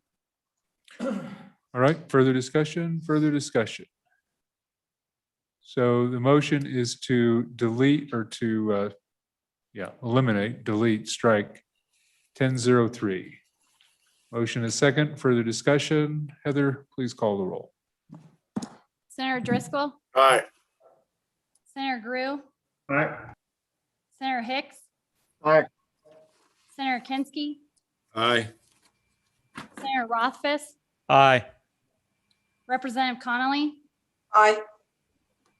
All right, further discussion, further discussion. So the motion is to delete or to, eliminate, delete, strike 1003. Motion is second, further discussion. Heather, please call the roll. Senator Driscoll, Aye. Senator Grew, Aye. Senator Hicks, Aye. Senator Kinsky, Aye. Senator Rothfuss, Aye. Representative Connolly, Aye.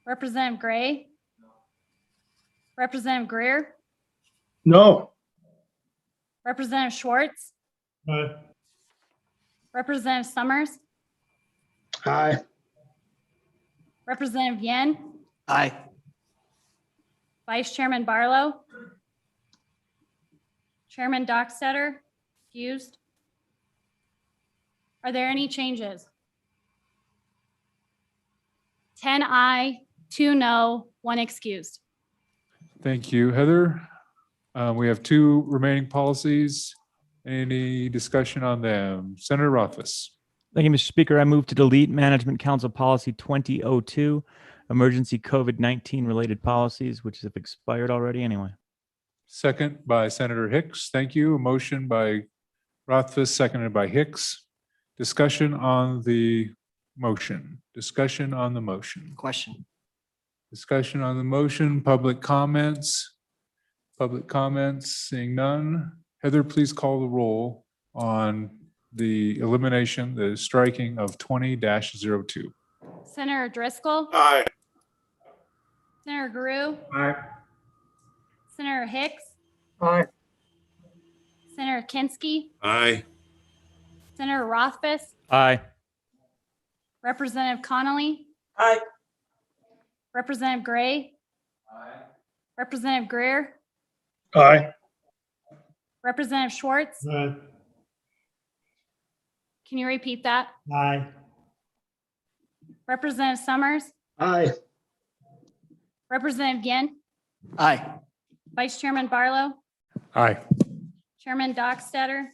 Representative Gray, Representative Greer, No. Representative Schwartz, Aye. Representative Summers, Aye. Representative Yen, Aye. Vice Chairman Barlow, Chairman Dockstetter, excused. Are there any changes? 10 aye, 2 no, 1 excused. Thank you, Heather. We have 2 remaining policies. Any discussion on them? Senator Rothfuss. Thank you, Mr. Speaker. I move to delete Management Council Policy 2002, emergency COVID-19 related policies, which have expired already anyway. Second by Senator Hicks. Thank you. A motion by Rothfuss, seconded by Hicks. Discussion on the motion. Discussion on the motion. Question. Discussion on the motion. Public comments. Public comments. Seeing none. Heather, please call the roll on the elimination, the striking of 20-02. Senator Driscoll, Aye. Senator Grew, Aye. Senator Hicks, Aye. Senator Kinsky, Aye. Senator Rothfuss, Aye. Representative Connolly, Aye. Representative Gray, Representative Greer, Aye. Representative Schwartz. Aye. Can you repeat that? Aye. Representative Summers, Aye. Representative Yen, Aye. Vice Chairman Barlow, Aye. Chairman Dockstetter.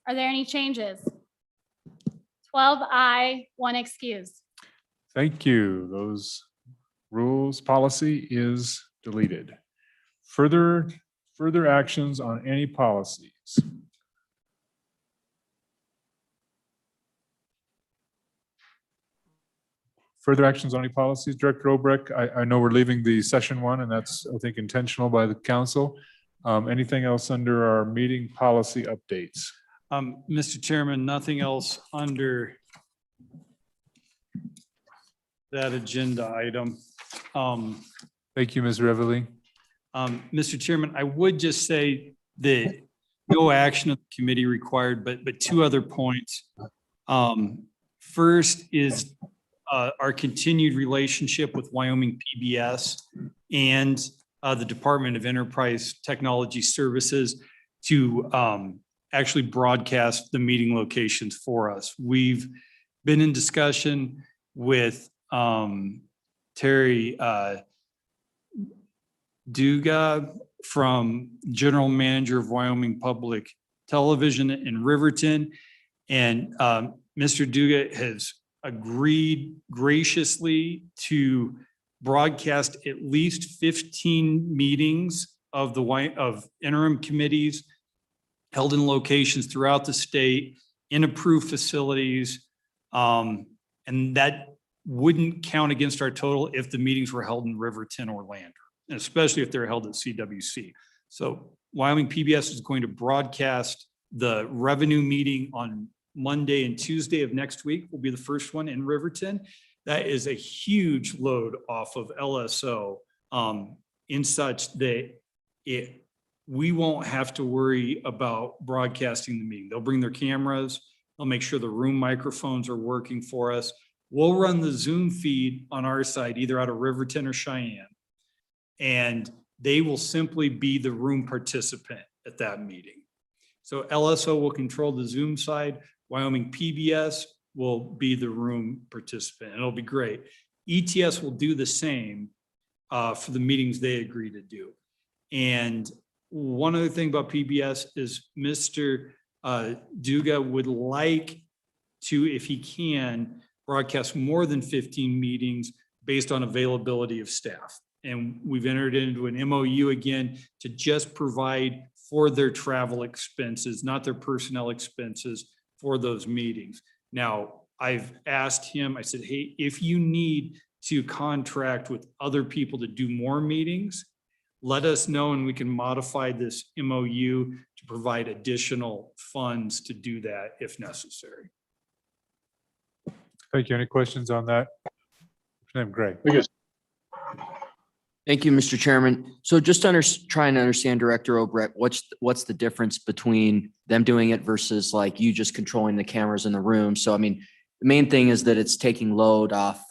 Are there any changes? 12 aye, 1 excused. Thank you. Those rules policy is deleted. Further actions on any policies. Further actions on any policies, Director Obrecht. I know we're leaving the session one, and that's, I think, intentional by the council. Anything else under our meeting policy updates? Mr. Chairman, nothing else under that agenda item. Thank you, Ms. Reveille. Mr. Chairman, I would just say that no action of the committee required, but 2 other points. First is our continued relationship with Wyoming PBS and the Department of Enterprise Technology Services to actually broadcast the meeting locations for us. We've been in discussion with Terry Duga from General Manager of Wyoming Public Television in Riverton. And Mr. Duga has agreed graciously to broadcast at least 15 meetings of of interim committees held in locations throughout the state in approved facilities. And that wouldn't count against our total if the meetings were held in Riverton or Lander, and especially if they're held at CWC. So Wyoming PBS is going to broadcast the revenue meeting on Monday and Tuesday of next week. Will be the first one in Riverton. That is a huge load off of LSO in such that we won't have to worry about broadcasting the meeting. They'll bring their cameras. They'll make sure the room microphones are working for us. We'll run the Zoom feed on our side, either out of Riverton or Cheyenne. And they will simply be the room participant at that meeting. So LSO will control the Zoom side. Wyoming PBS will be the room participant. And it'll be great. ETS will do the same for the meetings they agree to do. And one other thing about PBS is Mr. Duga would like to, if he can, broadcast more than 15 meetings based on availability of staff. And we've entered into an MOU again to just provide for their travel expenses, not their personnel expenses for those meetings. Now, I've asked him, I said, hey, if you need to contract with other people to do more meetings, let us know and we can modify this MOU to provide additional funds to do that if necessary. Thank you. Any questions on that? Greg. Thank you, Mr. Chairman. So just trying to understand, Director Obrecht, what's the difference between them doing it versus like you just controlling the cameras in the room? So, I mean, the main thing is that it's taking load off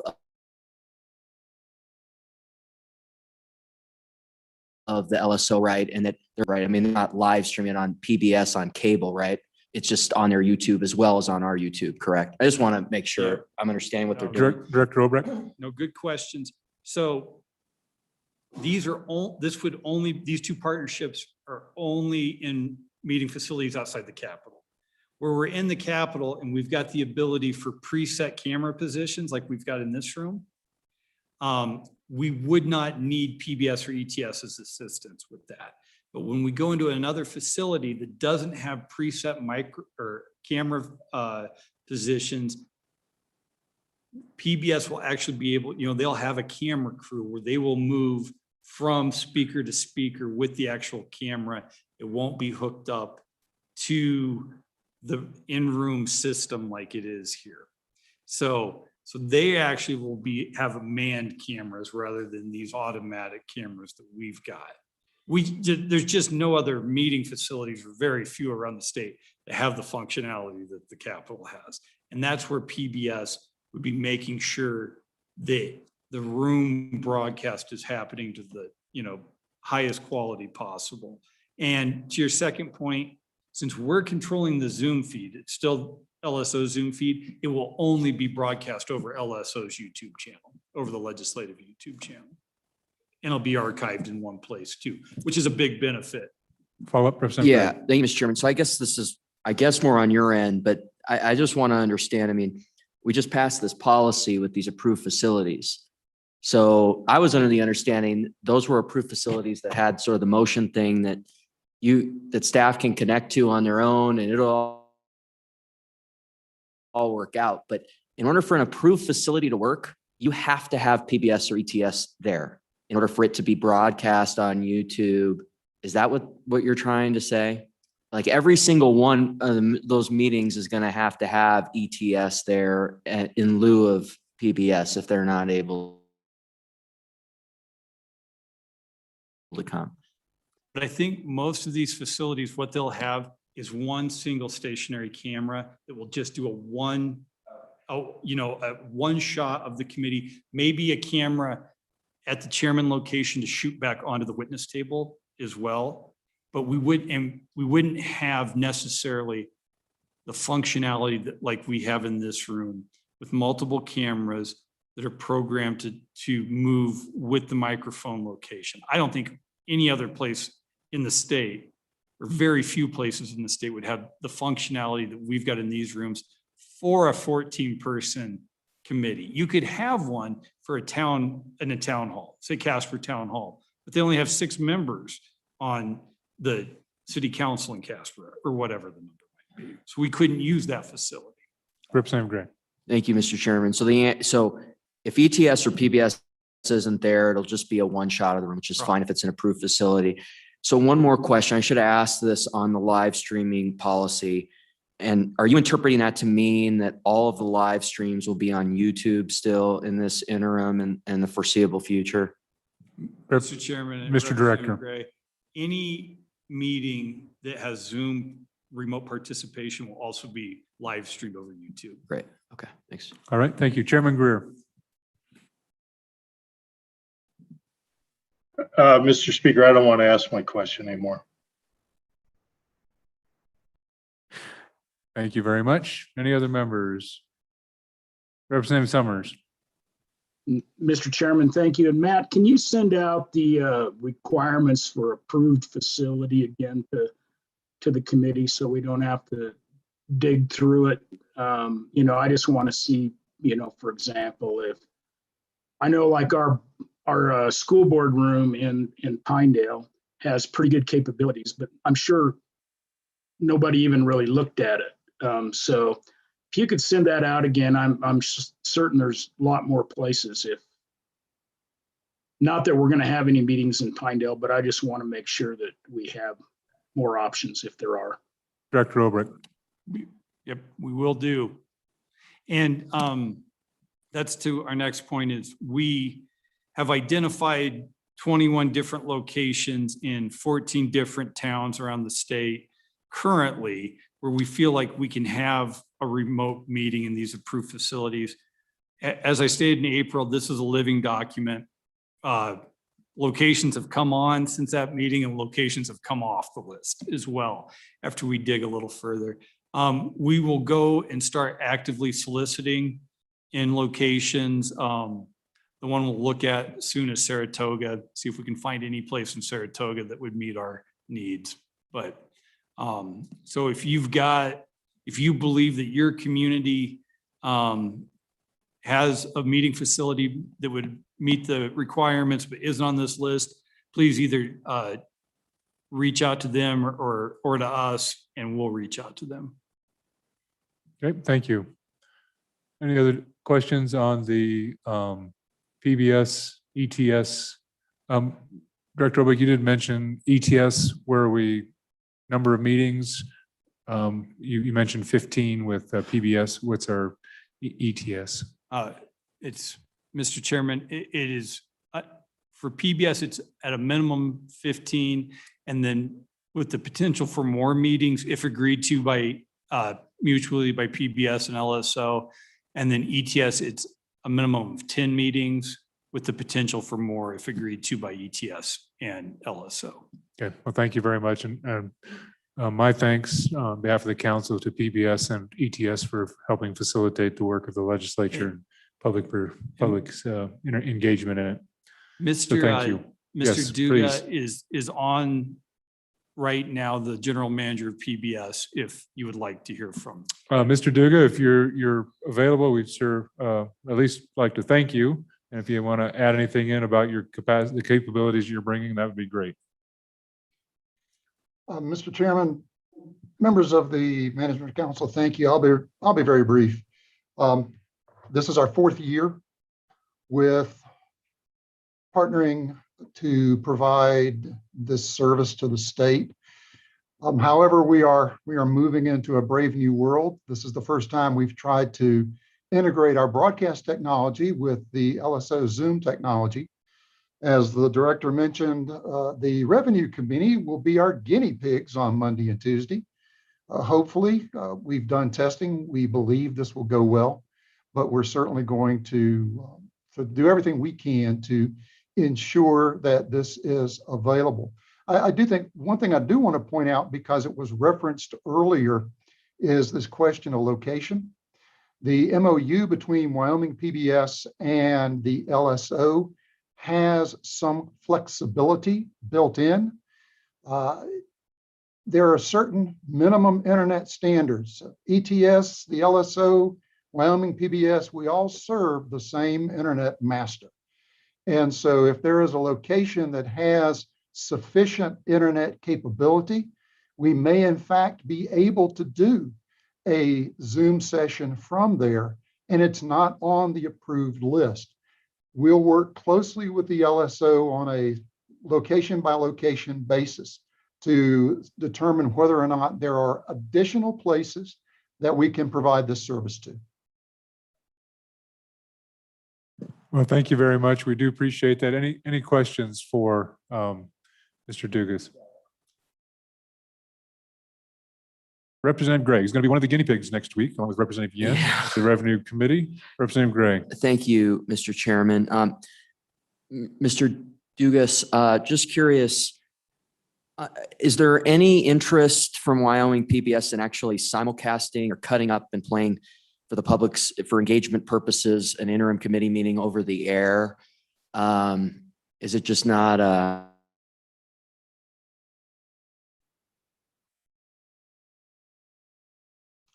of the LSO, right? And that they're right. I mean, they're not live streaming on PBS on cable, right? It's just on their YouTube as well as on our YouTube, correct? I just want to make sure I'm understanding what they're doing. Director Obrecht. No, good questions. So these two partnerships are only in meeting facilities outside the Capitol. Where we're in the Capitol and we've got the ability for preset camera positions like we've got in this room, we would not need PBS or ETS's assistance with that. But when we go into another facility that doesn't have preset micro or camera positions, PBS will actually be able, they'll have a camera crew where they will move from speaker to speaker with the actual camera. It won't be hooked up to the in-room system like it is here. So they actually will have manned cameras rather than these automatic cameras that we've got. There's just no other meeting facilities, or very few around the state, that have the functionality that the Capitol has. And that's where PBS would be making sure that the room broadcast is happening to the highest quality possible. And to your second point, since we're controlling the Zoom feed, it's still LSO Zoom feed, it will only be broadcast over LSO's YouTube channel, over the legislative YouTube channel. And it'll be archived in one place too, which is a big benefit. Follow up, Representative. Yeah, thank you, Mr. Chairman. So I guess this is, more on your end, but I just want to understand, I mean, we just passed this policy with these approved facilities. So I was under the understanding those were approved facilities that had sort of the motion thing that staff can connect to on their own and it'll all work out. But in order for an approved facility to work, you have to have PBS or ETS there in order for it to be broadcast on YouTube. Is that what you're trying to say? Like every single one of those meetings is going to have ETS there in lieu of PBS if they're not able to come. But I think most of these facilities, what they'll have is one single stationary camera that will just do a one shot of the committee, maybe a camera at the chairman location to shoot back onto the witness table as well. But we wouldn't have necessarily the functionality that like we have in this room with multiple cameras that are programmed to move with the microphone location. I don't think any other place in the state, or very few places in the state, would have the functionality that we've got in these rooms for a 14-person committee. You could have one for a town, in a town hall, say Casper Town Hall, but they only have 6 members on the city council in Casper or whatever the number might be. So we couldn't use that facility. Representative Gray. Thank you, Mr. Chairman. So if ETS or PBS isn't there, it'll just be a one shot of the room, which is fine if it's an approved facility. So one more question. I should have asked this on the live streaming policy. And are you interpreting that to mean that all of the live streams will be on YouTube still in this interim and the foreseeable future? Mr. Chairman. and Mr. Director. Representative Gray, any meeting that has Zoom remote participation will also be live streamed over YouTube. Great. Okay, thanks. All right, thank you. Chairman Greer. Mr. Speaker, I don't want to ask my question anymore. Thank you very much. Any other members? Representative Summers. Mr. Chairman, thank you. And Matt, can you send out the requirements for approved facility again to the committee so we don't have to dig through it? I just want to see, for example, if I know like our school board room in Pinedale has pretty good capabilities, but I'm sure nobody even really looked at it. So if you could send that out again, I'm certain there's a lot more places. If not that we're going to have any meetings in Pinedale, but I just want to make sure that we have more options if there are. Director Obrecht. Yep, we will do. And that's to our next point is we have identified 21 different locations in 14 different towns around the state currently where we feel like we can have a remote meeting in these approved facilities. As I stated in April, this is a living document. Locations have come on since that meeting and locations have come off the list as well after we dig a little further. We will go and start actively soliciting in locations. The one we'll look at soon is Saratoga, see if we can find any place in Saratoga that would meet our needs. But so if you believe that your community has a meeting facility that would meet the requirements but isn't on this list, please either reach out to them or to us and we'll reach out to them. Okay, thank you. Any other questions on the PBS, ETS? Director Obrecht, you did mention ETS, where we number of meetings. You mentioned 15 with PBS. What's our ETS? It's, Mr. Chairman, it is for PBS, it's at a minimum 15, and then with the potential for more meetings if agreed to by mutually by PBS and LSO. And then ETS, it's a minimum of 10 meetings with the potential for more if agreed to by ETS and LSO. Okay, well, thank you very much. And my thanks on behalf of the council to PBS and ETS for helping facilitate the work of the legislature and public's engagement in it. So thank you. Mr. Yes, Duga please. is on right now, the general manager of PBS, if you would like to hear from. Mr. Duga, if you're available, we'd sure at least like to thank you. And if you want to add anything in about your capacity, the capabilities you're bringing, that would be great. Mr. Chairman, members of the Management Council, thank you. I'll be very brief. This is our 4th year with partnering to provide this service to the state. However, we are moving into a brave new world. This is the first time we've tried to integrate our broadcast technology with the LSO Zoom technology. As the director mentioned, the Revenue Committee will be our guinea pigs on Monday and Tuesday. Hopefully, we've done testing. We believe this will go well, but we're certainly going to do everything we can to ensure that this is available. I do think one thing I do want to point out, because it was referenced earlier, is this question of location. The MOU between Wyoming PBS and the LSO has some flexibility built in. There are certain minimum internet standards. ETS, the LSO Wyoming PBS, we all serve the same internet master. And so if there is a location that has sufficient internet capability, we may in fact be able to do a Zoom session from there, and it's not on the approved list. We'll work closely with the LSO on a location by location basis to determine whether or not there are additional places that we can provide this service to. Well, thank you very much. We do appreciate that. Any questions for Mr. Dugas? Representative Gray is going to be one of the guinea pigs next week, along with Representative Yen, the Revenue Committee. Representative Gray. Thank you, Mr. Chairman. Mr. Dugas, just curious, is there any interest from Wyoming PBS in actually simulcasting or cutting up and playing for the public's, for engagement purposes, an interim committee meeting over the air? Is it just not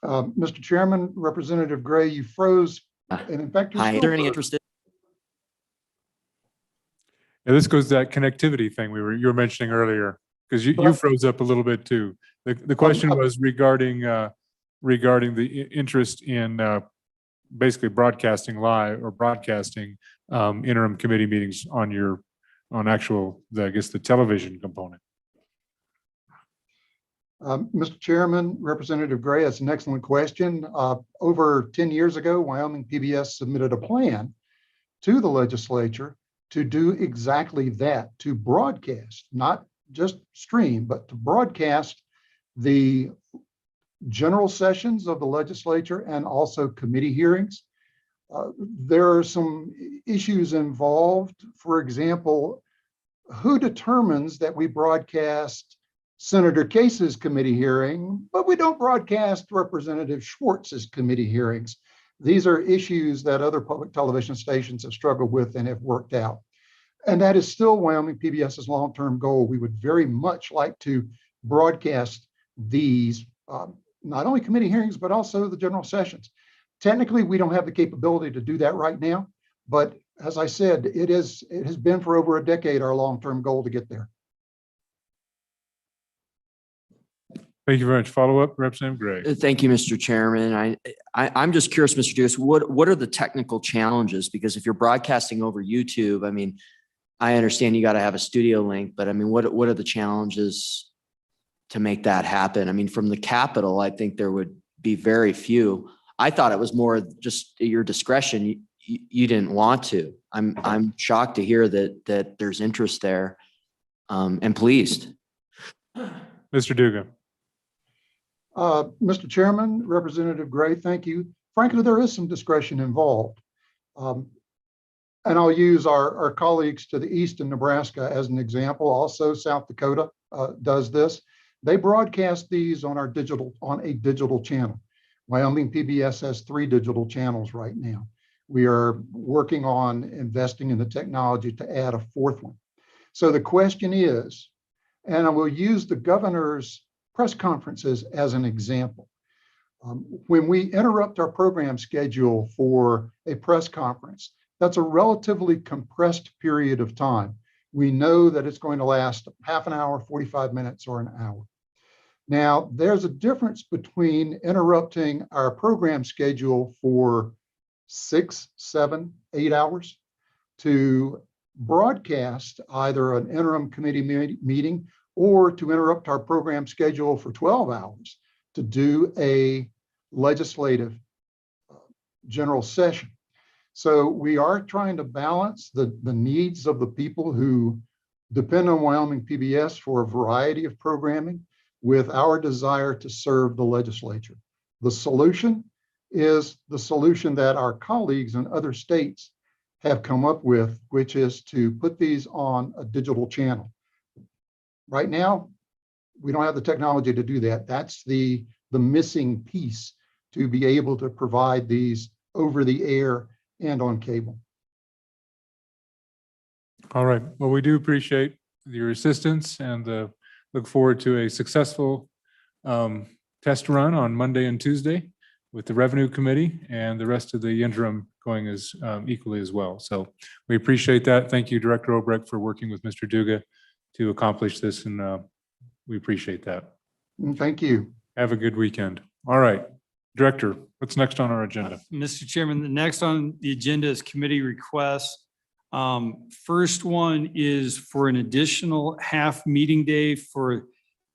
Mr. Chairman, Representative Gray, you froze. And in fact, is there any interest? Yeah, this goes to that connectivity thing you were mentioning earlier, because you froze up a little bit too. The question was regarding the interest in basically broadcasting live or broadcasting interim committee meetings on actual, I guess, the television component. Mr. Chairman, Representative Gray, that's an excellent question. Over 10 years ago, Wyoming PBS submitted a plan to the legislature to do exactly that, to broadcast, not just stream, but to broadcast the general sessions of the legislature and also committee hearings. There are some issues involved. For example, who determines that we broadcast Senator Case's committee hearing, but we don't broadcast Representative Schwartz's committee hearings? These are issues that other public television stations have struggled with and have worked out. And that is still Wyoming PBS's long-term goal. We would very much like to broadcast these, not only committee hearings, but also the general sessions. Technically, we don't have the capability to do that right now, but as I said, it has been for over a decade our long-term goal to get there. Thank you very much. Follow up, Representative Gray. Thank you, Mr. Chairman. I'm just curious, Mr. Dugas, what are the technical challenges? Because if you're broadcasting over YouTube, I mean, I understand you got to have a studio link, but I mean, what are the challenges to make that happen? I mean, from the Capitol, I think there would be very few. I thought it was more just at your discretion. You didn't want to. I'm shocked to hear that there's interest there, and pleased. Mr. Duga. Mr. Chairman, Representative Gray, thank you. Frankly, there is some discretion involved. And I'll use our colleagues to the east in Nebraska as an example. Also, South Dakota does this. They broadcast these on a digital channel. Wyoming PBS has 3 digital channels right now. We are working on investing in the technology to add a 4th one. So the question is, and I will use the governor's press conferences as an example. When we interrupt our program schedule for a press conference, that's a relatively compressed period of time. We know that it's going to last half an hour, 45 minutes, or an hour. Now, there's a difference between interrupting our program schedule for 6, 7, 8 hours to broadcast either an interim committee meeting or to interrupt our program schedule for 12 hours to do a legislative general session. So we are trying to balance the needs of the people who depend on Wyoming PBS for a variety of programming with our desire to serve the legislature. The solution is the solution that our colleagues in other states have come up with, which is to put these on a digital channel. Right now, we don't have the technology to do that. That's the missing piece to be able to provide these over the air and on cable. All right. Well, we do appreciate your assistance and look forward to a successful test run on Monday and Tuesday. with the Revenue Committee and the rest of the interim going as equally as well. So we appreciate that. Thank you, Director Obrecht, for working with Mr. Duga to accomplish this, and we appreciate that. Thank you. Have a good weekend. All right, Director, what's next on our agenda? Mr. Chairman, the next on the agenda is committee requests. First one is for an additional half meeting day for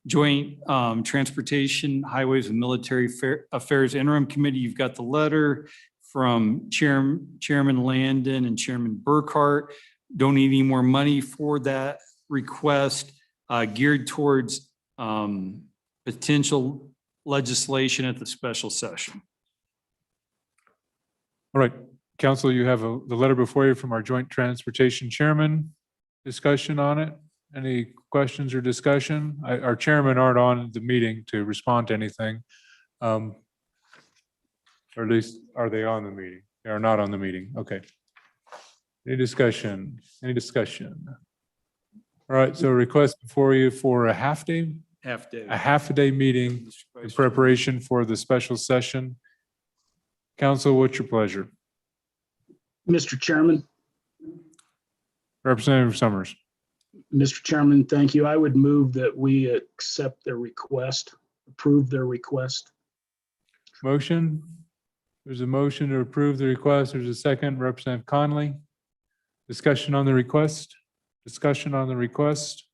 Joint Transportation, Highways and Military Affairs Interim Committee. You've got the letter from Chairman Landon and Chairman Burkhart. Don't need any more money for that request, geared towards potential legislation at the special session. All right, Council, you have the letter before you from our Joint Transportation Chairman. Discussion on it? Any questions or discussion? Our chairmen aren't on the meeting to respond to anything. Or at least, are they on the meeting? They are not on the meeting. Okay. Any discussion? Any discussion? All right, so request before you for a half day? Half day. A half a day meeting in preparation for the special session. Council, what's your pleasure? Mr. Chairman, Representative Summers. Mr. Chairman, thank you. I would move that we accept their request, approve their request. Motion. There's a motion to approve the request. There's a second. Representative Conley. Discussion on the request. Discussion on the request.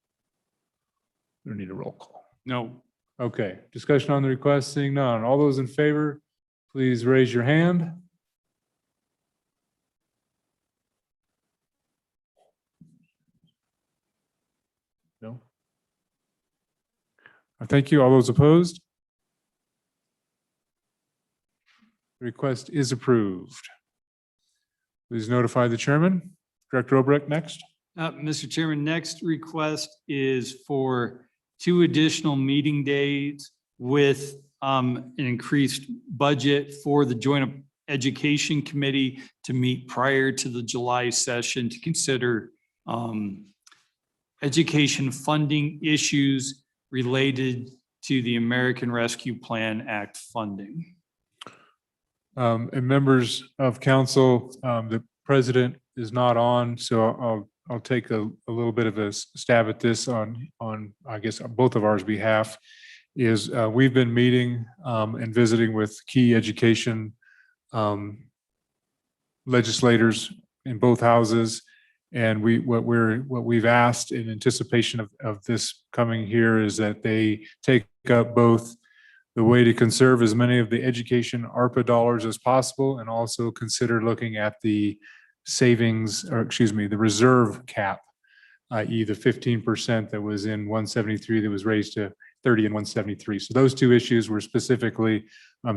We don't need a roll call. No. Okay. Discussion on the request. Seeing none. All those in favor, please raise your hand. No. Thank you. All those opposed? The request is approved. Please notify the chairman. Director Obrecht next. Mr. Chairman, next request is for 2 additional meeting days with an increased budget for the Joint Education Committee to meet prior to the July session to consider education funding issues related to the American Rescue Plan Act funding. And members of council, the president is not on, so I'll take a little bit of a stab at this on I guess on both of ours behalf. Is we've been meeting and visiting with key education legislators in both houses. And what we've asked in anticipation of this coming here is that they take up both the way to conserve as many of the education ARPA dollars as possible, and also consider looking at the savings, or excuse me, the reserve cap, i.e. the 15% that was in 173 that was raised to 30 and 173. So those 2 issues were specifically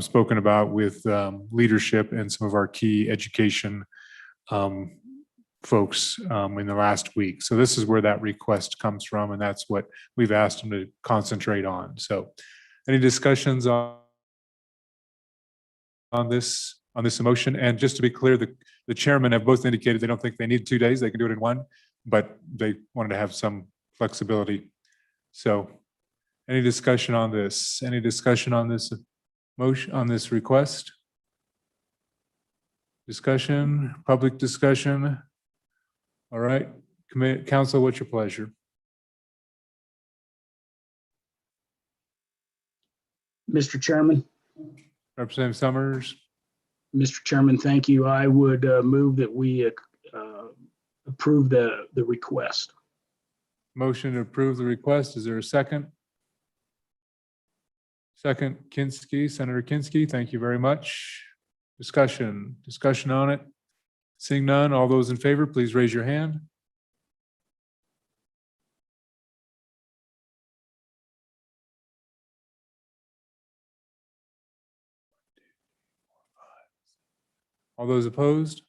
spoken about with leadership and some of our key education folks in the last week. So this is where that request comes from, and that's what we've asked them to concentrate on. So any discussions on this motion? And just to be clear, the chairmen have both indicated they don't think they need 2 days. They can do it in 1, but they wanted to have some flexibility. So any discussion on this? Any discussion on this motion, on this request? Discussion, public discussion? All right, council, what's your pleasure? Mr. Chairman. Representative Summers. Mr. Chairman, thank you. I would move that we approve the request. Motion to approve the request. Is there a second? Second, Kinski, Senator Kinski. Thank you very much. Discussion on it. Seeing none, all those in favor, please raise your hand. All those opposed?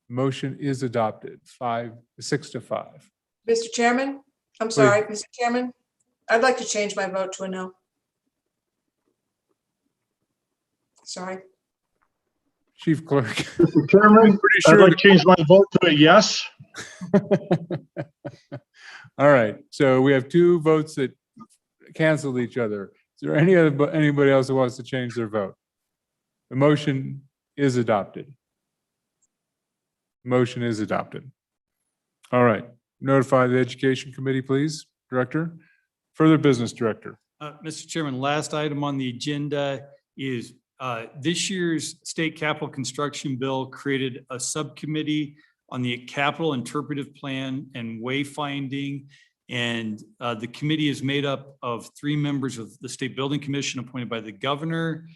Motion is adopted, 6 to 5. Mr. Chairman, I'm sorry, Mr. Chairman, I'd like to change my vote to a no. Sorry. Chief Clerk. Mr. Chairman, I'd like to change my vote to a yes. All right, so we have two votes that canceled each other. Is there anybody else who wants to change their vote? The motion is adopted. Motion is adopted. All right, notify the Education Committee, please, Director. Further business, Director. Mr. Chairman, last item on the agenda is this year's state capital construction bill created a subcommittee on the capital interpretive plan and wayfinding. And the committee is made up of 3 members of the State Building Commission appointed by the governor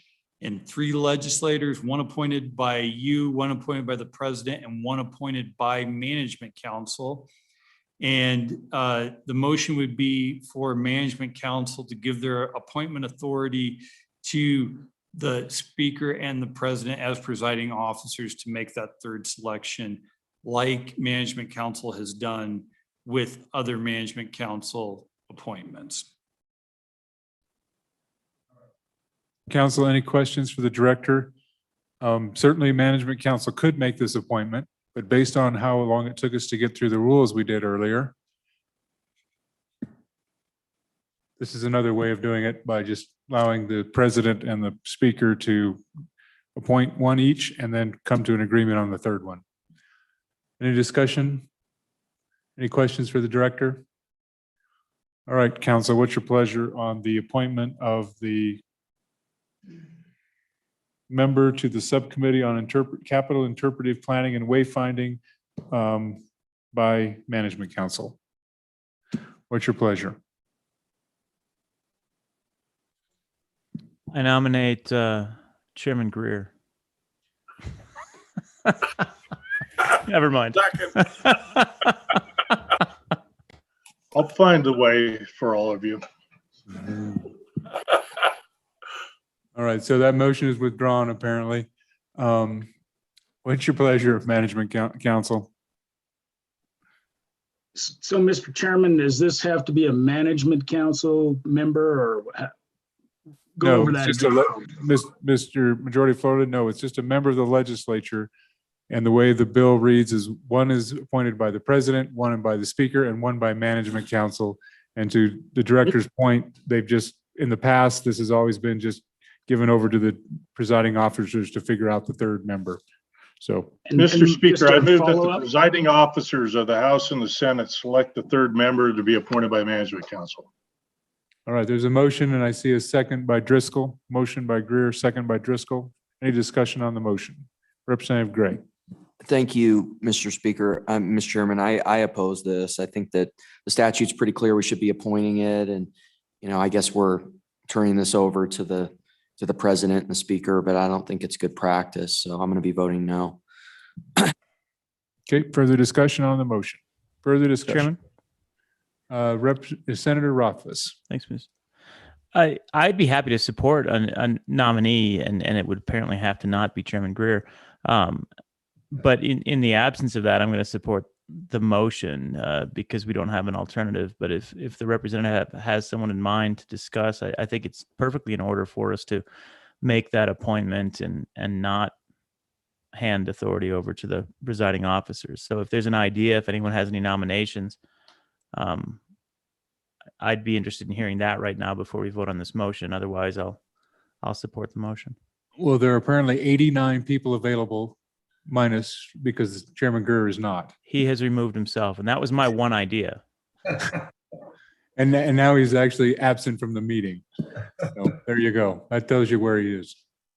and 3 legislators, 1 appointed by you, 1 appointed by the president, and 1 appointed by management council. And the motion would be for management council to give their appointment authority to the speaker and the president as presiding officers to make that 3rd selection, like management council has done with other management council appointments. Council, any questions for the director? Certainly, management council could make this appointment, but based on how long it took us to get through the rules we did earlier, this is another way of doing it by just allowing the president and the speaker to appoint one each and then come to an agreement on the 3rd one. Any discussion? Any questions for the director? All right, council, what's your pleasure on the appointment of the member to the subcommittee on capital interpretive planning and wayfinding by management council? What's your pleasure? I nominate Chairman Greer. Never mind. I'll find a way for all of you. All right, so that motion is withdrawn apparently. What's your pleasure, management council? So, Mr. Chairman, does this have to be a management council member or go No, over it's that? just again? Mr. Majority Florida, no, it's just a member of the legislature. And the way the bill reads is 1 is appointed by the president, 1 by the speaker, and 1 by management council. And to the director's point, they've just, in the past, this has always been just given over to the presiding officers to figure out the 3rd member. So, Mr. Speaker, I move that the follow-up? presiding officers of the House and the Senate select the 3rd member to be appointed by management council. all right, there's a motion and I see a second by Driscoll, motion by Greer, second by Driscoll. Any discussion on the motion? Representative Gray. Thank you, Mr. Speaker. Mr. Chairman, I oppose this. I think that the statute's pretty clear. We should be appointing it. And, I guess we're turning this over to the president and the speaker, but I don't think it's good practice. So I'm going to be voting no. Okay, further discussion on the motion? Further discussion? Chairman? Senator Rothfuss. Thanks, Ms. I'd be happy to support a nominee, and it would apparently have to not be Chairman Greer. But in the absence of that, I'm going to support the motion because we don't have an alternative. But if the representative has someone in mind to discuss, I think it's perfectly in order for us to make that appointment and not hand authority over to the presiding officers. So if there's an idea, if anyone has any nominations, I'd be interested in hearing that right now before we vote on this motion. Otherwise, I'll support the motion. Well, there are apparently 89 people available, minus because Chairman Greer is not. He has removed himself, and that was my one idea. And now he's actually absent from the meeting. So there you go. That tells you where he is.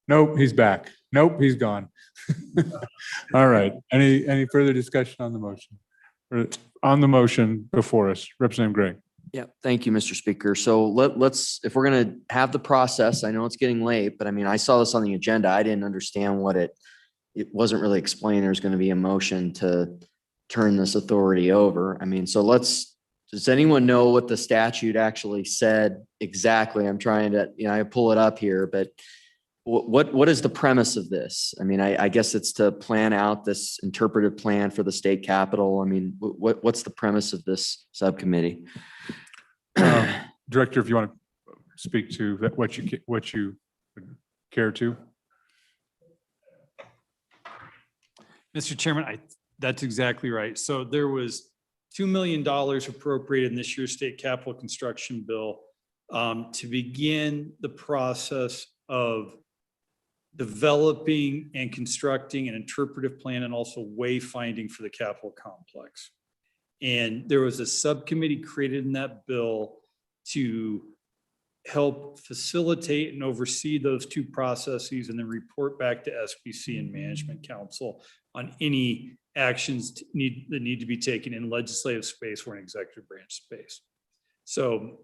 Nope, he's back. Nope, he's gone. All right. Any further discussion on the motion? On the motion before us, Representative Gray. Yeah, thank you, Mr. Speaker. So let's, if we're going to have the process, I know it's getting late, but I mean, I saw this on the agenda. I didn't understand what it wasn't really explained. There's going to be a motion to turn this authority over. I mean, so does anyone know what the statute actually said exactly? I'm trying to, I pull it up here, but what is the premise of this? I mean, I guess it's to plan out this interpretive plan for the state capitol. I mean, what's the premise of this subcommittee? Director, if you want to speak to that, what you would care to. Mr. Chairman, that's exactly right. So there was $2 million appropriated in this year's state capital construction bill to begin the process of developing and constructing an interpretive plan and also wayfinding for the Capitol complex. And there was a subcommittee created in that bill to help facilitate and oversee those two processes and then report back to SBC and Management Council on any actions that need to be taken in legislative space or in executive branch space. So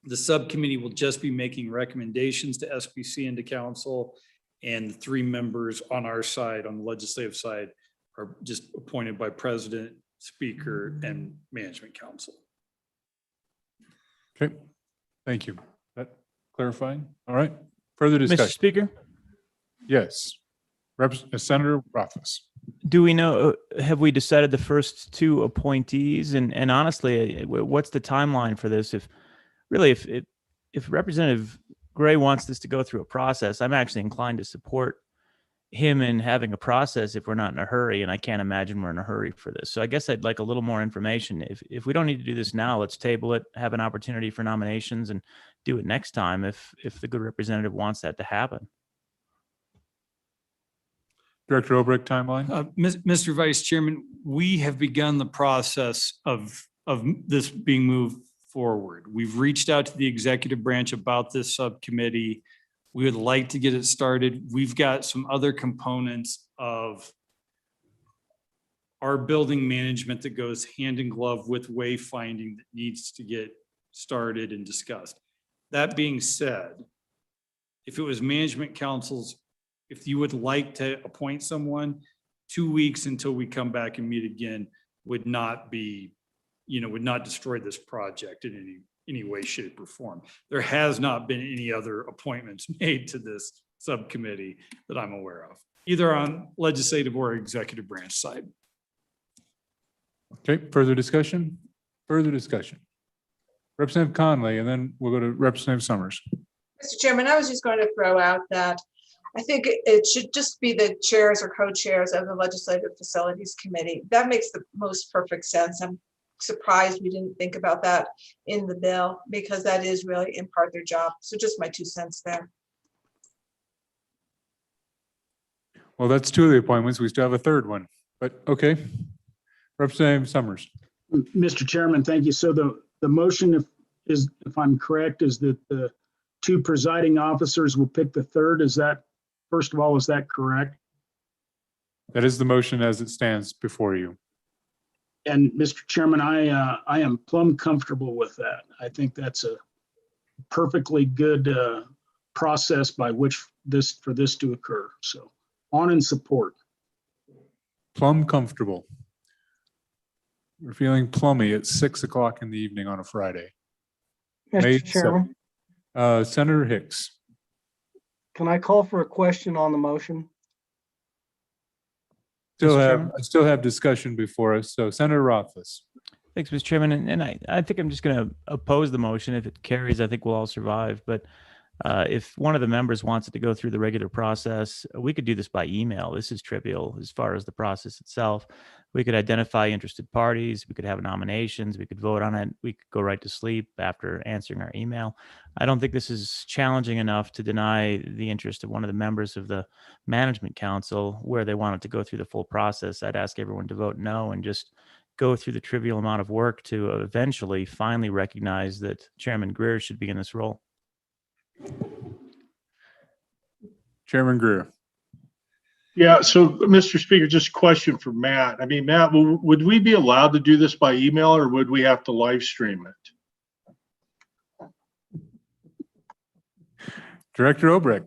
the subcommittee will just be making recommendations to SBC and to council, and the 3 members on our side, on the legislative side, are just appointed by president, speaker, and management council. Okay, thank you. That clarifying? All right, further Mr. discussion? Speaker, Yes. Senator Rothfuss. do we know, have we decided the first 2 appointees? And honestly, what's the timeline for this? If Representative Gray wants this to go through a process, I'm actually inclined to support him in having a process if we're not in a hurry, and I can't imagine we're in a hurry for this. So I guess I'd like a little more information. If we don't need to do this now, let's table it, have an opportunity for nominations, and do it next time if the good representative wants that to happen. Director Obrecht, timeline? Mr. Vice Chairman, we have begun the process of this being moved forward. We've reached out to the executive branch about this subcommittee. We would like to get it started. We've got some other components of our building management that goes hand in glove with wayfinding that needs to get started and discussed. That being said, if it was management councils, if you would like to appoint someone, 2 weeks until we come back and meet again would not be, would not destroy this project in any way, shape, or form. There has not been any other appointments made to this subcommittee that I'm aware of, either on legislative or executive branch side. Okay, further discussion? Further discussion. Representative Conley, and then we'll go to Representative Summers. Mr. Chairman, I was just going to throw out that I think it should just be the chairs or co-chairs of the Legislative Facilities Committee. That makes the most perfect sense. I'm surprised we didn't think about that in the bill, because that is really in part their job. So just my 2 cents there. Well, that's 2 of the appointments. We still have a 3rd one, but okay. Representative Summers. Mr. Chairman, thank you. So the motion if I'm correct, is that the 2 presiding officers will pick the 3rd. Is that, first of all, is that correct? That is the motion as it stands before you. And Mr. Chairman, I am plumb comfortable with that. I think that's a perfectly good process by which for this to occur. So on in support. Plumb comfortable. We're feeling plummy at 6 o'clock in the evening on a Friday. May Mr. Chairman, 7th. Senator Hicks. can I call for a question on the motion? I still have discussion before us. So Senator Rothfuss. Thanks, Mr. Chairman. And I think I'm just going to oppose the motion. If it carries, I think we'll all survive. But if one of the members wants it to go through the regular process, we could do this by email. This is trivial as far as the process itself. We could identify interested parties. We could have nominations. We could vote on it. We could go right to sleep after answering our email. I don't think this is challenging enough to deny the interest of one of the members of the Management Council where they wanted to go through the full process. I'd ask everyone to vote no and just go through the trivial amount of work to eventually finally recognize that Chairman Greer should be in this role. Chairman Greer. Yeah, so Mr. Speaker, just a question for Matt. I mean, Matt, would we be allowed to do this by email, or would we have to live stream it? Director Obrecht.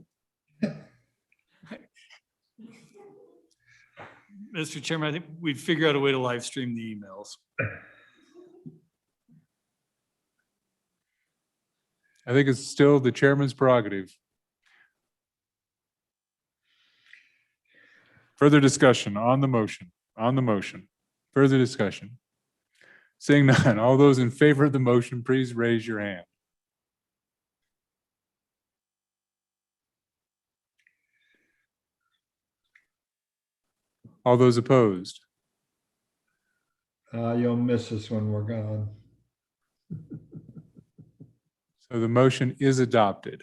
Mr. Chairman, I think we'd figure out a way to live stream the emails. I think it's still the chairman's prerogative. Further discussion on the motion, further discussion. Seeing none, all those in favor of the motion, please raise your hand. All those opposed? You'll miss us when we're gone. So the motion is adopted.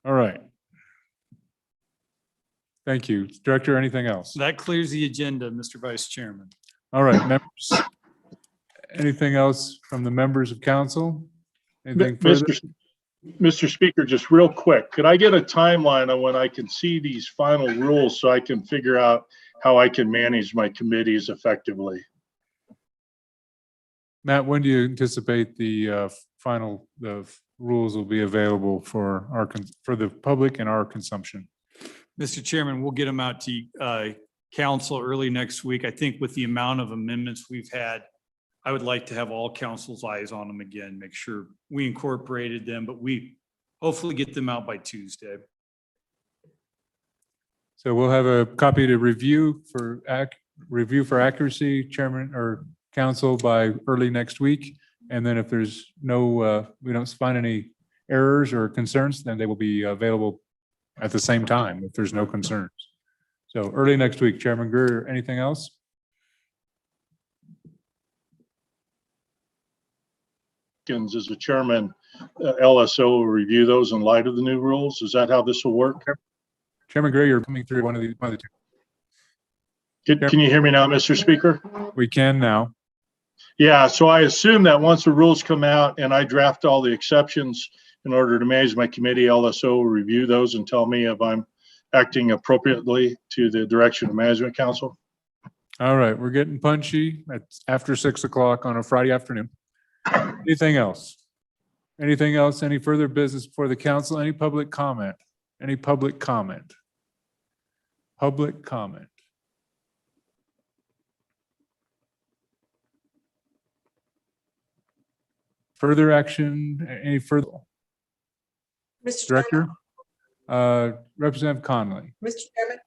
All right. Thank you. Director, anything else? That clears the agenda, Mr. Vice Chairman. All right, members. Anything else from the members of council? Anything further? Mr. Speaker, just real quick, could I get a timeline on when I can see these final rules so I can figure out how I can manage my committees effectively? Matt, when do you anticipate the rules will be available for for the public and our consumption? Mr. Chairman, we'll get them out to council early next week. I think with the amount of amendments we've had, I would like to have all council's eyes on them again, make sure we incorporated them, but we hopefully get them out by Tuesday. So we'll have a copy to review for accuracy, chairman or council by early next week. And then if there's no, we don't find any errors or concerns, then they will be available at the same time if there's no concerns. So early next week, Chairman Greer, anything else? As a chairman, LSO will review those in light of the new rules. Is that how this will work? Chairman Greer, you're coming through one of the two. Can you hear me now, Mr. Speaker? We can now. Yeah, so I assume that once the rules come out and I draft all the exceptions in order to manage my committee, LSO will review those and tell me if I'm acting appropriately to the direction of Management Council. All right, we're getting punchy. It's after 6 o'clock on a Friday afternoon. Anything else? Anything else? Any further business before the council? Any public comment? Any public comment? Public comment. Further action? Any further? Mr. Director? Representative Conley. Mr. Chairman?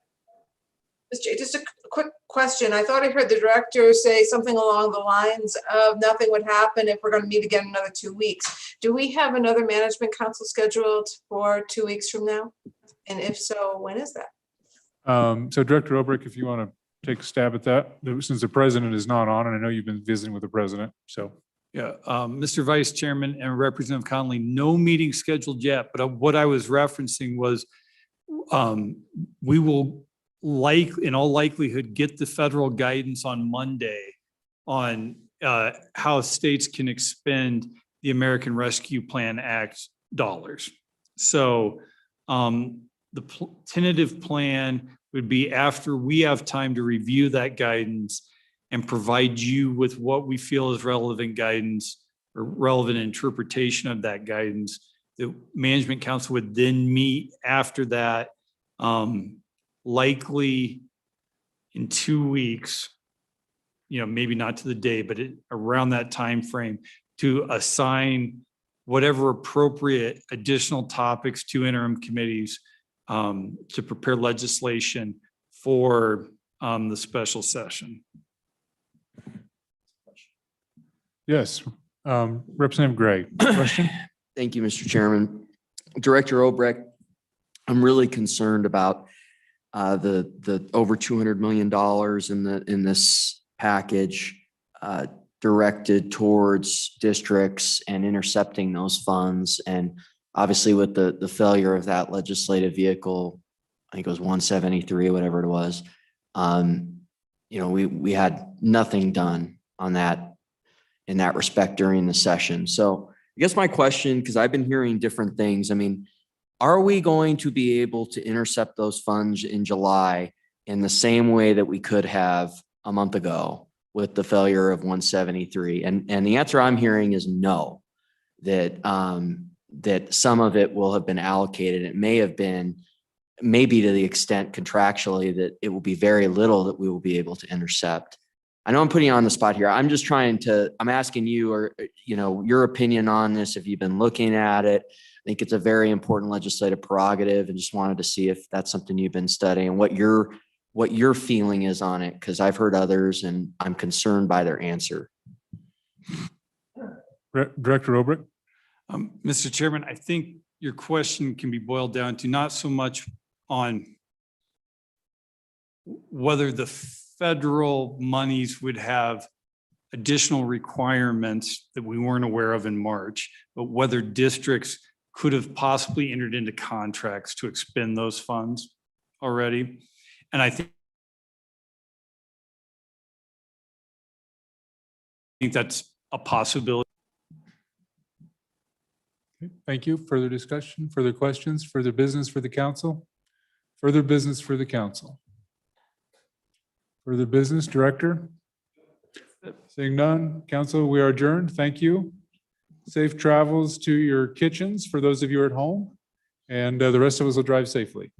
Just a quick question. I thought I heard the director say something along the lines of nothing would happen if we're going to meet again in another 2 weeks. Do we have another management council scheduled for 2 weeks from now? And if so, when is that? So Director Obrick, if you want to take a stab at that, since the president is not on, and I know you've been visiting with the president, so. Yeah, Mr. Vice Chairman and Representative Conley, no meeting scheduled yet, but what I was referencing was we will in all likelihood get the federal guidance on Monday on how states can expend the American Rescue Plan Act dollars. So the tentative plan would be after we have time to review that guidance and provide you with what we feel is relevant guidance or relevant interpretation of that guidance. The Management Council would then meet after that, likely in 2 weeks, maybe not to the day, but around that time frame, to assign whatever appropriate additional topics to interim committees to prepare legislation for the special session. Yes, Representative Gray, question? Thank you, Mr. Chairman. Director Obrecht, I'm really concerned about the over $200 million in this package directed towards districts and intercepting those funds. And obviously with the failure of that legislative vehicle, I think it was 173, whatever it was, we had nothing done on that in that respect during the session. So I guess my question, because I've been hearing different things, are we going to be able to intercept those funds in July in the same way that we could have a month ago with the failure of 173? And the answer I'm hearing is no, that some of it will have been allocated. It may have been maybe to the extent contractually that it will be very little that we will be able to intercept. I know I'm putting you on the spot here. I'm just I'm asking you, your opinion on this, if you've been looking at it. I think it's a very important legislative prerogative and just wanted to see if that's something you've been studying, what your feeling is on it, because I've heard others and I'm concerned by their answer. Director Obrick. Mr. Chairman, I think your question can be boiled down to not so much on whether the federal monies would have additional requirements that we weren't aware of in March, but whether districts could have possibly entered into contracts to expend those funds already. And I think that's a possibility. Okay, thank you. Further discussion, further questions, further business for the council? Further business for the council? Further business, Director? Seeing none, council, we are adjourned. Thank you. Safe travels to your kitchens for those of you at home, and the rest of us will drive safely.